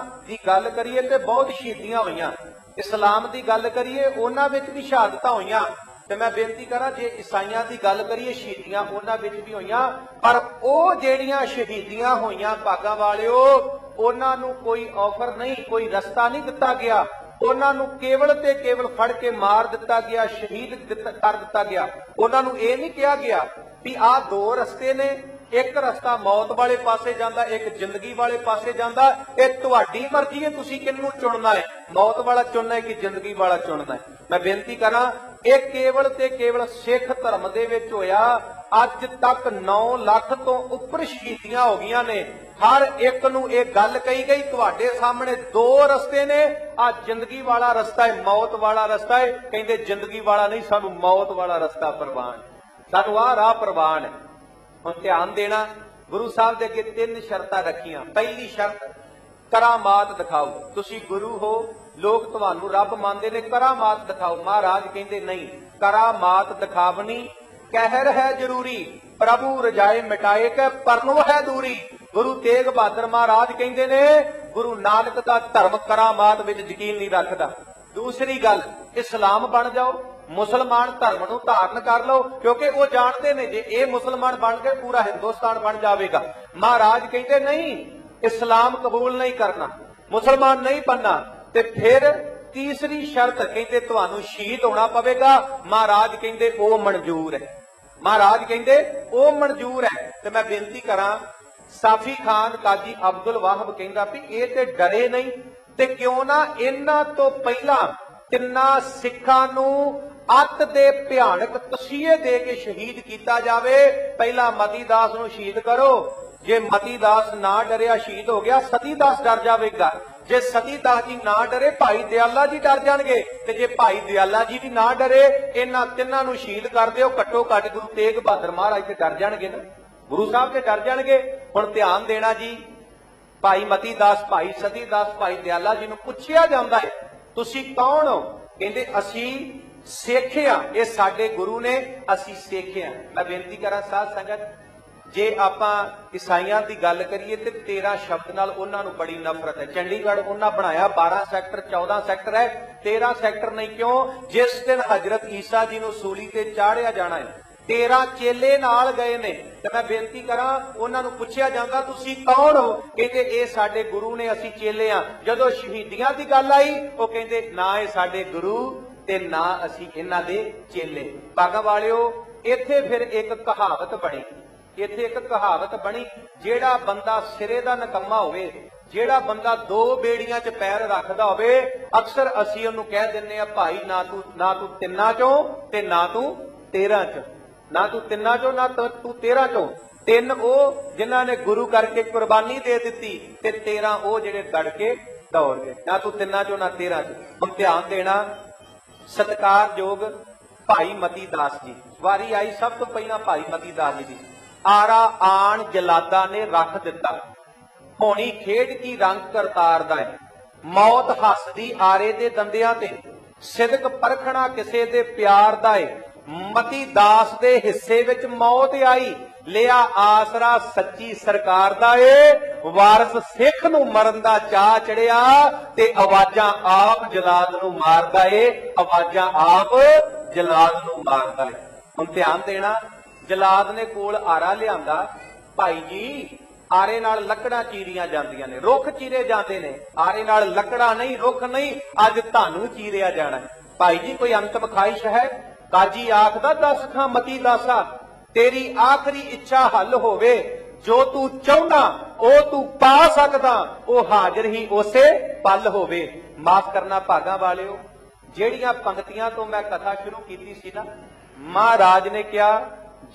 Speaker 1: ਦੀ ਗੱਲ ਕਰੀਏ ਤੇ ਬਹੁਤ ਸ਼ਹੀਦੀਆਂ ਹੋਈਆਂ, ਇਸਲਾਮ ਦੀ ਗੱਲ ਕਰੀਏ ਉਹਨਾਂ ਵਿੱਚ ਵੀ ਸ਼ਹਾਦਤਾਂ ਹੋਈਆਂ, ਤੇ ਮੈਂ ਬੇਨਤੀ ਕਰਾਂ ਜੇ ਈਸਾਈਆਂ ਦੀ ਗੱਲ ਕਰੀਏ ਸ਼ਹੀਦੀਆਂ ਉਹਨਾਂ ਵਿੱਚ ਵੀ ਹੋਈਆਂ, ਪਰ ਉਹ ਜਿਹੜੀਆਂ ਸ਼ਹੀਦੀਆਂ ਹੋਈਆਂ ਭਾਗਾਂ ਵਾਲਿਓ, ਉਹਨਾਂ ਨੂੰ ਕੋਈ ਆਫਰ ਨਹੀਂ, ਕੋਈ ਰਸਤਾ ਨਹੀਂ ਦਿੱਤਾ ਗਿਆ, ਉਹਨਾਂ ਨੂੰ ਕੇਵਲ ਤੇ ਕੇਵਲ ਫੜ ਕੇ ਮਾਰ ਦਿੱਤਾ ਗਿਆ, ਸ਼ਹੀਦ ਕਰ ਦਿੱਤਾ ਗਿਆ। ਉਹਨਾਂ ਨੂੰ ਇਹ ਨਹੀਂ ਕਿਹਾ ਗਿਆ ਵੀ ਆਹ 2 ਰਸਤੇ ਨੇ, ਇੱਕ ਰਸਤਾ ਮੌਤ ਵਾਲੇ ਪਾਸੇ ਜਾਂਦਾ, ਇੱਕ ਜ਼ਿੰਦਗੀ ਵਾਲੇ ਪਾਸੇ ਜਾਂਦਾ, ਇਹ ਤੁਹਾਡੀ ਮਰਜ਼ੀ ਹੈ ਤੁਸੀਂ ਕਿਹਨੂੰ ਚੁਣਨਾ ਹੈ, ਮੌਤ ਵਾਲਾ ਚੁਣਨਾ ਹੈ ਕਿ ਜ਼ਿੰਦਗੀ ਵਾਲਾ ਚੁਣਨਾ ਹੈ। ਮੈਂ ਬੇਨਤੀ ਕਰਾਂ, ਇਹ ਕੇਵਲ ਤੇ ਕੇਵਲ ਸਿੱਖ ਧਰਮ ਦੇ ਵਿੱਚ ਹੋਇਆ। ਅੱਜ ਤੱਕ 9 ਲੱਖ ਤੋਂ ਉੱਪਰ ਸ਼ਹੀਦੀਆਂ ਹੋ ਗਈਆਂ ਨੇ। ਹਰ ਇੱਕ ਨੂੰ ਇਹ ਗੱਲ ਕਹੀ ਗਈ ਤੁਹਾਡੇ ਸਾਹਮਣੇ 2 ਰਸਤੇ ਨੇ, ਆ ਜ਼ਿੰਦਗੀ ਵਾਲਾ ਰਸਤਾ ਹੈ, ਮੌਤ ਵਾਲਾ ਰਸਤਾ ਹੈ। ਕਹਿੰਦੇ ਜ਼ਿੰਦਗੀ ਵਾਲਾ ਨਹੀਂ, ਸਾਨੂੰ ਮੌਤ ਵਾਲਾ ਰਸਤਾ ਪ੍ਰਵਾਨ, ਸਾਨੂੰ ਆਹ ਰਾਹ ਪ੍ਰਵਾਨ ਹੈ। ਹੁਣ ਧਿਆਨ ਦੇਣਾ, ਗੁਰੂ ਸਾਹਿਬ ਦੇ ਅੱਗੇ 3 ਸ਼ਰਤਾਂ ਰੱਖੀਆਂ। ਪਹਿਲੀ ਸ਼ਰਤ, ਕਰਾਮਾਤ ਦਿਖਾਓ। ਤੁਸੀਂ ਗੁਰੂ ਹੋ, ਲੋਕ ਤੁਹਾਨੂੰ ਰੱਬ ਮੰਨਦੇ ਨੇ, ਕਰਾਮਾਤ ਦਿਖਾਓ। ਮਹਾਰਾਜ ਕਹਿੰਦੇ ਨਹੀਂ, ਕਰਾਮਾਤ ਦਿਖਾਵਨੀ ਕਹਿਰ ਹੈ ਜ਼ਰੂਰੀ, ਪ੍ਰਭੂ ਰਜਾਏ ਮਿਟਾਏ ਕੇ ਪਰਨੋ ਹੈ ਦੂਰੀ। ਗੁਰੂ ਤੇਗ ਬਹਾਦਰ ਮਹਾਰਾਜ ਕਹਿੰਦੇ ਨੇ ਗੁਰੂ ਨਾਨਕ ਦਾ ਧਰਮ ਕਰਾਮਾਤ ਵਿੱਚ ਯਕੀਨ ਨਹੀਂ ਰੱਖਦਾ। ਦੂਸਰੀ ਗੱਲ, ਇਸਲਾਮ ਬਣ ਜਾਓ, ਮੁਸਲਮਾਨ ਧਰਮ ਨੂੰ ਧਾਰਨ ਕਰ ਲਓ, ਕਿਉਂਕਿ ਉਹ ਜਾਣਦੇ ਨੇ ਜੇ ਇਹ ਮੁਸਲਮਾਨ ਬਣ ਕੇ ਪੂਰਾ ਹਿੰਦੁਸਤਾਨ ਬਣ ਜਾਵੇਗਾ। ਮਹਾਰਾਜ ਕਹਿੰਦੇ ਨਹੀਂ, ਇਸਲਾਮ ਕਬੂਲ ਨਹੀਂ ਕਰਨਾ, ਮੁਸਲਮਾਨ ਨਹੀਂ ਬਣਨਾ। ਤੇ ਫਿਰ ਤੀਸਰੀ ਸ਼ਰਤ ਕਹਿੰਦੇ ਤੁਹਾਨੂੰ ਸ਼ਹੀਦ ਹੋਣਾ ਪਵੇਗਾ। ਮਹਾਰਾਜ ਕਹਿੰਦੇ ਉਹ ਮਨਜ਼ੂਰ ਹੈ, ਮਹਾਰਾਜ ਕਹਿੰਦੇ ਉਹ ਮਨਜ਼ੂਰ ਹੈ। ਤੇ ਮੈਂ ਬੇਨਤੀ ਕਰਾਂ, ਸਾਫੀ ਖਾਨ ਕਾਜੀ ਅਬਦੁਲ ਵਾਹਬ ਕਹਿੰਦਾ ਵੀ ਇਹ ਤੇ ਡਰੇ ਨਹੀਂ, ਤੇ ਕਿਉਂ ਨਾ ਇਹਨਾਂ ਤੋਂ ਪਹਿਲਾਂ 3 ਸਿੱਖਾਂ ਨੂੰ ਅੱਤ ਦੇ ਭਿਆਨਕ ਤਸੀਹੇ ਦੇ ਕੇ ਸ਼ਹੀਦ ਕੀਤਾ ਜਾਵੇ। ਪਹਿਲਾਂ ਮਤੀਦਾਸ ਨੂੰ ਸ਼ਹੀਦ ਕਰੋ, ਜੇ ਮਤੀਦਾਸ ਨਾ ਡਰਿਆ ਸ਼ਹੀਦ ਹੋ ਗਿਆ, ਸਤੀਦਾਸ ਡਰ ਜਾਵੇਗਾ। ਜੇ ਸਤੀਦਾਸ ਜੀ ਨਾ ਡਰੇ, ਭਾਈ ਦਿਆਲਾ ਜੀ ਡਰ ਜਾਣਗੇ, ਤੇ ਜੇ ਭਾਈ ਦਿਆਲਾ ਜੀ ਵੀ ਨਾ ਡਰੇ, ਇਹਨਾਂ 3 ਨੂੰ ਸ਼ਹੀਦ ਕਰ ਦਿਓ, ਘੱਟੋ ਘੱਟ ਗੁਰੂ ਤੇਗ ਬਹਾਦਰ ਮਹਾਰਾਜ ਤੇ ਡਰ ਜਾਣਗੇ ਨਾ, ਗੁਰੂ ਸਾਹਿਬ ਤੇ ਡਰ ਜਾਣਗੇ। ਹੁਣ ਧਿਆਨ ਦੇਣਾ ਜੀ, ਭਾਈ ਮਤੀਦਾਸ, ਭਾਈ ਸਤੀਦਾਸ, ਭਾਈ ਦਿਆਲਾ ਜੀ ਨੂੰ ਪੁੱਛਿਆ ਜਾਂਦਾ ਹੈ ਤੁਸੀਂ ਕੌਣ ਹੋ? ਕਹਿੰਦੇ ਅਸੀਂ ਸਿੱਖ ਆ, ਇਹ ਸਾਡੇ ਗੁਰੂ ਨੇ, ਅਸੀਂ ਸਿੱਖ ਆ। ਮੈਂ ਬੇਨਤੀ ਕਰਾਂ ਸਾਧ ਸੰਗਤ, ਜੇ ਆਪਾਂ ਈਸਾਈਆਂ ਦੀ ਗੱਲ ਕਰੀਏ ਤੇ 13 ਸ਼ਬਦ ਨਾਲ ਉਹਨਾਂ ਨੂੰ ਬੜੀ ਨਫ਼ਰਤ ਹੈ। ਚੰਡੀਗੜ੍ਹ ਉਹਨਾਂ ਬਣਾਇਆ 12 ਸੈਕਟਰ 14 ਸੈਕਟਰ ਹੈ, 13 ਸੈਕਟਰ ਨਹੀਂ। ਕਿਉਂ? ਜਿਸ ਦਿਨ ਹਜ਼ਰਤ ਈਸਾ ਜੀ ਨੂੰ ਸੂਲੀ ਤੇ ਚਾੜਿਆ ਜਾਣਾ ਹੈ, 13 ਚੇਲੇ ਨਾਲ ਗਏ ਨੇ। ਤੇ ਮੈਂ ਬੇਨਤੀ ਕਰਾਂ, ਉਹਨਾਂ ਨੂੰ ਪੁੱਛਿਆ ਜਾਂਦਾ ਤੁਸੀਂ ਕੌਣ ਹੋ? ਕਹਿੰਦੇ ਇਹ ਸਾਡੇ ਗੁਰੂ ਨੇ, ਅਸੀਂ ਚੇਲੇ ਆ। ਜਦੋਂ ਸ਼ਹੀਦੀਆਂ ਦੀ ਗੱਲ ਆਈ, ਉਹ ਕਹਿੰਦੇ ਨਾ ਇਹ ਸਾਡੇ ਗੁਰੂ ਤੇ ਨਾ ਅਸੀਂ ਇਹਨਾਂ ਦੇ ਚੇਲੇ। ਭਾਗਾਂ ਵਾਲਿਓ, ਇੱਥੇ ਫਿਰ ਇੱਕ ਕਹਾਵਤ ਬਣੀ, ਇੱਥੇ ਇੱਕ ਕਹਾਵਤ ਬਣੀ, ਜਿਹੜਾ ਬੰਦਾ ਸਿਰੇ ਦਾ ਨਿਕੰਮਾ ਹੋਵੇ, ਜਿਹੜਾ ਬੰਦਾ 2 ਬੇੜੀਆਂ 'ਚ ਪੈਰ ਰੱਖਦਾ ਹੋਵੇ, ਅਕਸਰ ਅਸੀਂ ਉਹਨੂੰ ਕਹਿ ਦਿੰਨੇ ਆ ਭਾਈ ਨਾ ਤੂੰ 3 ਚੋਂ ਤੇ ਨਾ ਤੂੰ 13 ਚ, ਨਾ ਤੂੰ 3 ਚੋਂ ਨਾ ਤੂੰ 13 ਚੋਂ। 3 ਉਹ ਜਿਨ੍ਹਾਂ ਨੇ ਗੁਰੂ ਕਰਕੇ ਕੁਰਬਾਨੀ ਦੇ ਦਿੱਤੀ ਤੇ 13 ਉਹ ਜਿਹੜੇ ਦੜ ਕੇ ਦੌੜ ਗਏ। ਨਾ ਤੂੰ 3 ਚੋਂ ਨਾ 13 ਚ। ਹੁਣ ਧਿਆਨ ਦੇਣਾ, ਸਤਿਕਾਰਯੋਗ ਭਾਈ ਮਤੀ ਦਾਸ ਜੀ, ਵਾਰੀ ਆਈ ਸਭ ਤੋਂ ਪਹਿਲਾਂ ਭਾਈ ਮਤੀ ਦਾਸ ਜੀ ਦੀ। ਆਰਾ ਆਣ ਜਲਾਦਾ ਨੇ ਰੱਖ ਦਿੱਤਾ, ਹੋਣੀ ਖੇਡ ਕੀ ਰੰਗ ਕਰਤਾਰ ਦਾ ਹੈ। ਮੌਤ ਹੱਸਦੀ ਆਰੇ ਦੇ ਦੰਦਿਆਂ ਤੇ, ਸਿਦਕ ਪਰਖਣਾ ਕਿਸੇ ਦੇ ਪਿਆਰ ਦਾ ਏ। ਮਤੀ ਦਾਸ ਦੇ ਹਿੱਸੇ ਵਿੱਚ ਮੌਤ ਆਈ, ਲਿਆ ਆਸਰਾ ਸੱਚੀ ਸਰਕਾਰ ਦਾ ਏ। ਵਾਰਸ ਸਿੱਖ ਨੂੰ ਮਰਨ ਦਾ ਚਾਅ ਚੜਿਆ ਤੇ ਆਵਾਜ਼ਾਂ ਆਪ ਜਲਾਦ ਨੂੰ ਮਾਰਦਾ ਏ, ਆਵਾਜ਼ਾਂ ਆਪ ਜਲਾਦ ਨੂੰ ਮਾਰਦਾ ਏ। ਹੁਣ ਧਿਆਨ ਦੇਣਾ, ਜਲਾਦ ਨੇ ਕੋਲ ਆਰਾ ਲਿਆਂਦਾ, ਭਾਈ ਜੀ ਆਰੇ ਨਾਲ ਲੱਕੜਾਂ ਚੀਰੀਆਂ ਜਾਂਦੀਆਂ ਨੇ, ਰੁੱਖ ਚੀਰੇ ਜਾਂਦੇ ਨੇ, ਆਰੇ ਨਾਲ ਲੱਕੜਾਂ ਨਹੀਂ, ਰੁੱਖ ਨਹੀਂ, ਅੱਜ ਤੁਹਾਨੂੰ ਚੀਰਿਆ ਜਾਣਾ। ਭਾਈ ਜੀ ਕੋਈ ਅੰਤਮ ਖਾਹਿਸ਼ ਹੈ? ਕਾਜੀ ਆਖਦਾ, ਦੱਸ ਖਾਂ ਮਤੀ ਦਾਸਾ, ਤੇਰੀ ਆਖਰੀ ਇੱਛਾ ਹੱਲ ਹੋਵੇ, ਜੋ ਤੂੰ ਚਾਹੁੰਦਾ ਉਹ ਤੂੰ ਪਾ ਸਕਦਾ, ਉਹ ਹਾਜ਼ਰ ਹੀ ਉਸੇ ਪਲ ਹੋਵੇ। ਮਾਫ ਕਰਨਾ ਭਾਗਾਂ ਵਾਲਿਓ, ਜਿਹੜੀਆਂ ਪੰਕਤੀਆਂ ਤੋਂ ਮੈਂ ਕਥਾ ਸ਼ੁਰੂ ਕੀਤੀ ਸੀ ਨਾ, ਮਹਾਰਾਜ ਨੇ ਕਿਹਾ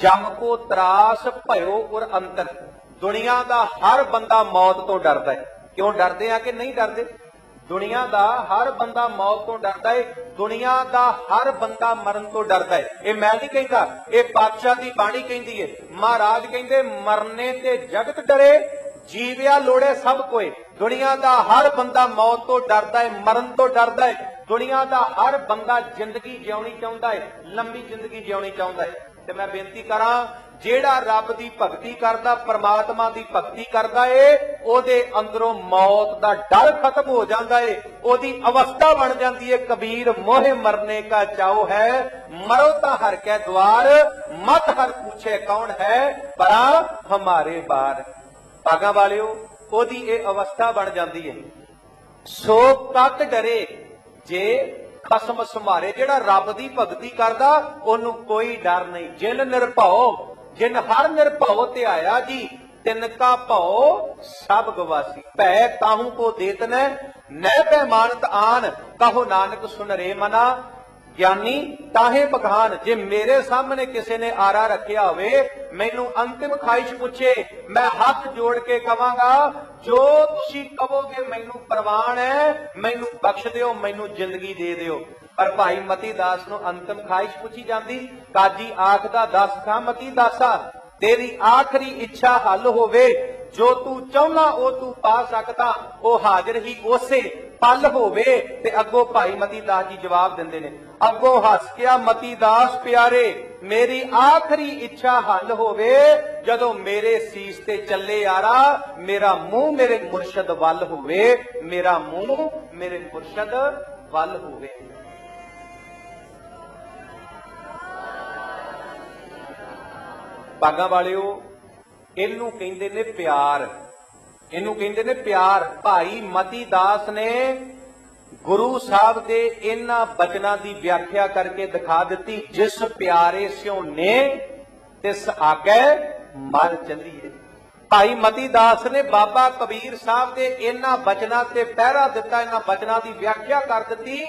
Speaker 1: ਜਮ ਕੋ ਤਰਾਸ ਭਇਓ ਉਰ ਅੰਤਰ। ਦੁਨੀਆ ਦਾ ਹਰ ਬੰਦਾ ਮੌਤ ਤੋਂ ਡਰਦਾ ਹੈ। ਕਿਉਂ ਡਰਦੇ ਆ ਕਿ ਨਹੀਂ ਡਰਦੇ? ਦੁਨੀਆ ਦਾ ਹਰ ਬੰਦਾ ਮੌਤ ਤੋਂ ਡਰਦਾ ਹੈ, ਦੁਨੀਆ ਦਾ ਹਰ ਬੰਦਾ ਮਰਨ ਤੋਂ ਡਰਦਾ ਹੈ। ਇਹ ਮੈਂ ਨਹੀਂ ਕਹਿੰਦਾ, ਇਹ ਪਾਤਸ਼ਾਹ ਦੀ ਬਾਣੀ ਕਹਿੰਦੀ ਹੈ। ਮਹਾਰਾਜ ਕਹਿੰਦੇ ਮਰਨੇ ਤੇ ਜਗਤ ਡਰੇ, ਜੀਵਿਆ ਲੋੜੇ ਸਭ ਕੋਏ। ਦੁਨੀਆ ਦਾ ਹਰ ਬੰਦਾ ਮੌਤ ਤੋਂ ਡਰਦਾ ਹੈ, ਮਰਨ ਤੋਂ ਡਰਦਾ ਹੈ। ਦੁਨੀਆ ਦਾ ਹਰ ਬੰਦਾ ਜ਼ਿੰਦਗੀ ਜਿਉਣੀ ਚਾਹੁੰਦਾ ਹੈ, ਲੰਬੀ ਜ਼ਿੰਦਗੀ ਜਿਉਣੀ ਚਾਹੁੰਦਾ ਹੈ। ਤੇ ਮੈਂ ਬੇਨਤੀ ਕਰਾਂ, ਜਿਹੜਾ ਰੱਬ ਦੀ ਭਗਤੀ ਕਰਦਾ, ਪਰਮਾਤਮਾ ਦੀ ਭਗਤੀ ਕਰਦਾ ਏ, ਉਹਦੇ ਅੰਦਰੋਂ ਮੌਤ ਦਾ ਡਰ ਖਤਮ ਹੋ ਜਾਂਦਾ ਏ, ਉਹਦੀ ਅਵਸਥਾ ਬਣ ਜਾਂਦੀ ਏ। ਕਬੀਰ ਮੋਹਿ ਮਰਨੇ ਕਾ ਚਾਉ ਹੈ, ਮਰੋ ਤਾਂ ਹਰ ਕੇ द्वार, ਮਤ ਹਰ ਪੁੱਛੇ ਕੌਣ ਹੈ, ਪਰਾਂ ਹਮਾਰੇ ਬਾਰ। ਭਾਗਾਂ ਵਾਲਿਓ, ਉਹਦੀ ਇਹ ਅਵਸਥਾ ਬਣ ਜਾਂਦੀ ਏ। ਸੋ ਤਤ ਡਰੇ ਜੇ ਖਸਮ ਸੰਭਾਰੇ। ਜਿਹੜਾ ਰੱਬ ਦੀ ਭਗਤੀ ਕਰਦਾ ਉਹਨੂੰ ਕੋਈ ਡਰ ਨਹੀਂ। ਜਿਨ ਨਿਰਭਉ, ਜਿਨ ਹਰ ਨਿਰਭਉ ਤੇ ਆਇਆ ਜੀ, ਤਿਨ ਕਾ ਭਉ ਸਭ ਗਵਾਸੀ। ਭੈ ਤਾਹੂ ਕੋ ਦੇਤ ਨੈ, ਨੈ ਭੈ ਮਾਨਤ ਆਨ, ਕਹੋ ਨਾਨਕ ਸੁਨ ਰੇ ਮਨਾ, ਗਿਆਨੀ ਤਾਹੇ ਬਖਾਨ। ਜੇ ਮੇਰੇ ਸਾਹਮਣੇ ਕਿਸੇ ਨੇ ਆਰਾ ਰੱਖਿਆ ਹੋਵੇ, ਮੈਨੂੰ ਅੰਤਿਮ ਖਾਹਿਸ਼ ਪੁੱਛੇ, ਮੈਂ ਹੱਥ ਜੋੜ ਕੇ ਕਵਾਂਗਾ ਜੋ ਤੁਸੀਂ ਕਹੋਗੇ ਮੈਨੂੰ ਪ੍ਰਵਾਨ ਹੈ, ਮੈਨੂੰ ਬਖਸ਼ ਦਿਓ, ਮੈਨੂੰ ਜ਼ਿੰਦਗੀ ਦੇ ਦਿਓ। ਪਰ ਭਾਈ ਮਤੀ ਦਾਸ ਨੂੰ ਅੰਤਿਮ ਖਾਹਿਸ਼ ਪੁੱਛੀ ਜਾਂਦੀ। ਕਾਜੀ ਆਖਦਾ, ਦੱਸ ਖਾਂ ਮਤੀ ਦਾਸਾ, ਤੇਰੀ ਆਖਰੀ ਇੱਛਾ ਹੱਲ ਹੋਵੇ, ਜੋ ਤੂੰ ਚਾਹੁੰਦਾ ਉਹ ਤੂੰ ਪਾ ਸਕਦਾ, ਉਹ ਹਾਜ਼ਰ ਹੀ ਉਸੇ ਪਲ ਹੋਵੇ। ਤੇ ਅੱਗੋਂ ਭਾਈ ਮਤੀ ਦਾਸ ਜੀ ਜਵਾਬ ਦਿੰਦੇ ਨੇ, ਅੱਗੋਂ ਹੱਸ ਗਿਆ ਮਤੀ ਦਾਸ ਪਿਆਰੇ, ਮੇਰੀ ਆਖਰੀ ਇੱਛਾ ਹੱਲ ਹੋਵੇ, ਜਦੋਂ ਮੇਰੇ ਸੀਸ ਤੇ ਚੱਲੇ ਆਰਾ, ਮੇਰਾ ਮੂੰਹ ਮੇਰੇ ਮੁਰਸ਼ਦ ਵੱਲ ਹੋਵੇ, ਮੇਰਾ ਮੂੰਹ ਮੇਰੇ ਮੁਰਸ਼ਦ ਵੱਲ ਹੋਵੇ। ਭਾਗਾਂ ਵਾਲਿਓ, ਇਹਨੂੰ ਕਹਿੰਦੇ ਨੇ ਪਿਆਰ, ਇਹਨੂੰ ਕਹਿੰਦੇ ਨੇ ਪਿਆਰ। ਭਾਈ ਮਤੀ ਦਾਸ ਨੇ ਗੁਰੂ ਸਾਹਿਬ ਦੇ ਇਹਨਾਂ ਬਚਨਾਂ ਦੀ ਵਿਆਖਿਆ ਕਰਕੇ ਦਿਖਾ ਦਿੱਤੀ, ਜਿਸ ਪਿਆਰੇ ਸਿਉ ਨੇ ਤਿਸ ਆਗੇ ਮਰ ਚੱਲੀਏ। ਭਾਈ ਮਤੀ ਦਾਸ ਨੇ ਬਾਬਾ ਕਬੀਰ ਸਾਹਿਬ ਦੇ ਇਹਨਾਂ ਬਚਨਾਂ ਤੇ ਪਹਿਰਾ ਦਿੱਤਾ, ਇਹਨਾਂ ਬਚਨਾਂ ਦੀ ਵਿਆਖਿਆ ਕਰ ਦਿੱਤੀ।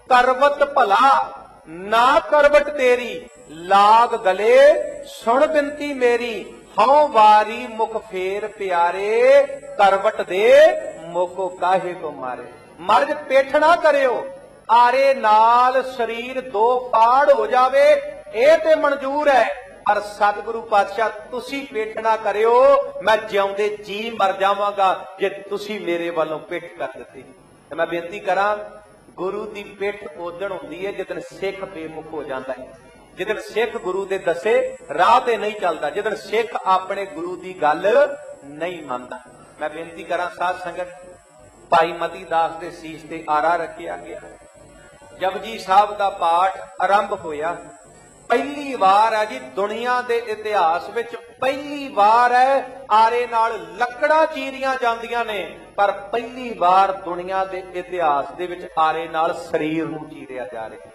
Speaker 1: ਕਰਵਤ ਭਲਾ ਨਾ ਕਰਵਟ ਤੇਰੀ, ਲਾਗ ਗਲੇ ਸੁਣ ਬਿਨਤੀ ਮੇਰੀ, ਹਉ ਵਾਰੀ ਮੁਖ ਫੇਰ ਪਿਆਰੇ, ਕਰਵਟ ਦੇ ਮੋਕੋ ਕਾਹੇ ਕੋ ਮਾਰੇ। ਮਰਜ ਪੇਠ ਨਾ ਕਰਿਓ, ਆਰੇ ਨਾਲ ਸਰੀਰ ਦੋ ਪਾੜ ਹੋ ਜਾਵੇ, ਇਹ ਤੇ ਮਨਜ਼ੂਰ ਹੈ, ਪਰ ਸਤਿਗੁਰੂ ਪਾਤਸ਼ਾਹ ਤੁਸੀਂ ਪੇਠ ਨਾ ਕਰਿਓ, ਮੈਂ ਜਿਉਂਦੇ ਜੀ ਮਰ ਜਾਵਾਂਗਾ ਜੇ ਤੁਸੀਂ ਮੇਰੇ ਵੱਲੋਂ ਪਿੱਠ ਕਰ ਦਿੱਤੀ। ਤੇ ਮੈਂ ਬੇਨਤੀ ਕਰਾਂ, ਗੁਰੂ ਦੀ ਪਿੱਠ ਉਦਣ ਹੁੰਦੀ ਹੈ ਜਿੱਦਣ ਸਿੱਖ ਬੇਮੁਖ ਹੋ ਜਾਂਦਾ ਹੈ, ਜਿੱਦਣ ਸਿੱਖ ਗੁਰੂ ਦੇ ਦੱਸੇ ਰਾਹ ਤੇ ਨਹੀਂ ਚੱਲਦਾ, ਜਿੱਦਣ ਸਿੱਖ ਆਪਣੇ ਗੁਰੂ ਦੀ ਗੱਲ ਨਹੀਂ ਮੰਨਦਾ। ਮੈਂ ਬੇਨਤੀ ਕਰਾਂ ਸਾਧ ਸੰਗਤ, ਭਾਈ ਮਤੀ ਦਾਸ ਦੇ ਸੀਸ ਤੇ ਆਰਾ ਰੱਖਿਆ ਗਿਆ, ਜਪਜੀ ਸਾਹਿਬ ਦਾ ਪਾਠ ਆਰੰਭ ਹੋਇਆ। ਪਹਿਲੀ ਵਾਰ ਹੈ ਜੀ ਦੁਨੀਆ ਦੇ ਇਤਿਹਾਸ ਵਿੱਚ, ਪਹਿਲੀ ਵਾਰ ਹੈ ਆਰੇ ਨਾਲ ਲੱਕੜਾਂ ਚੀਰੀਆਂ ਜਾਂਦੀਆਂ ਨੇ, ਪਰ ਪਹਿਲੀ ਵਾਰ ਦੁਨੀਆ ਦੇ ਇਤਿਹਾਸ ਦੇ ਵਿੱਚ ਆਰੇ ਨਾਲ ਸਰੀਰ ਨੂੰ ਚੀਰਿਆ ਜਾ ਰਿਹਾ।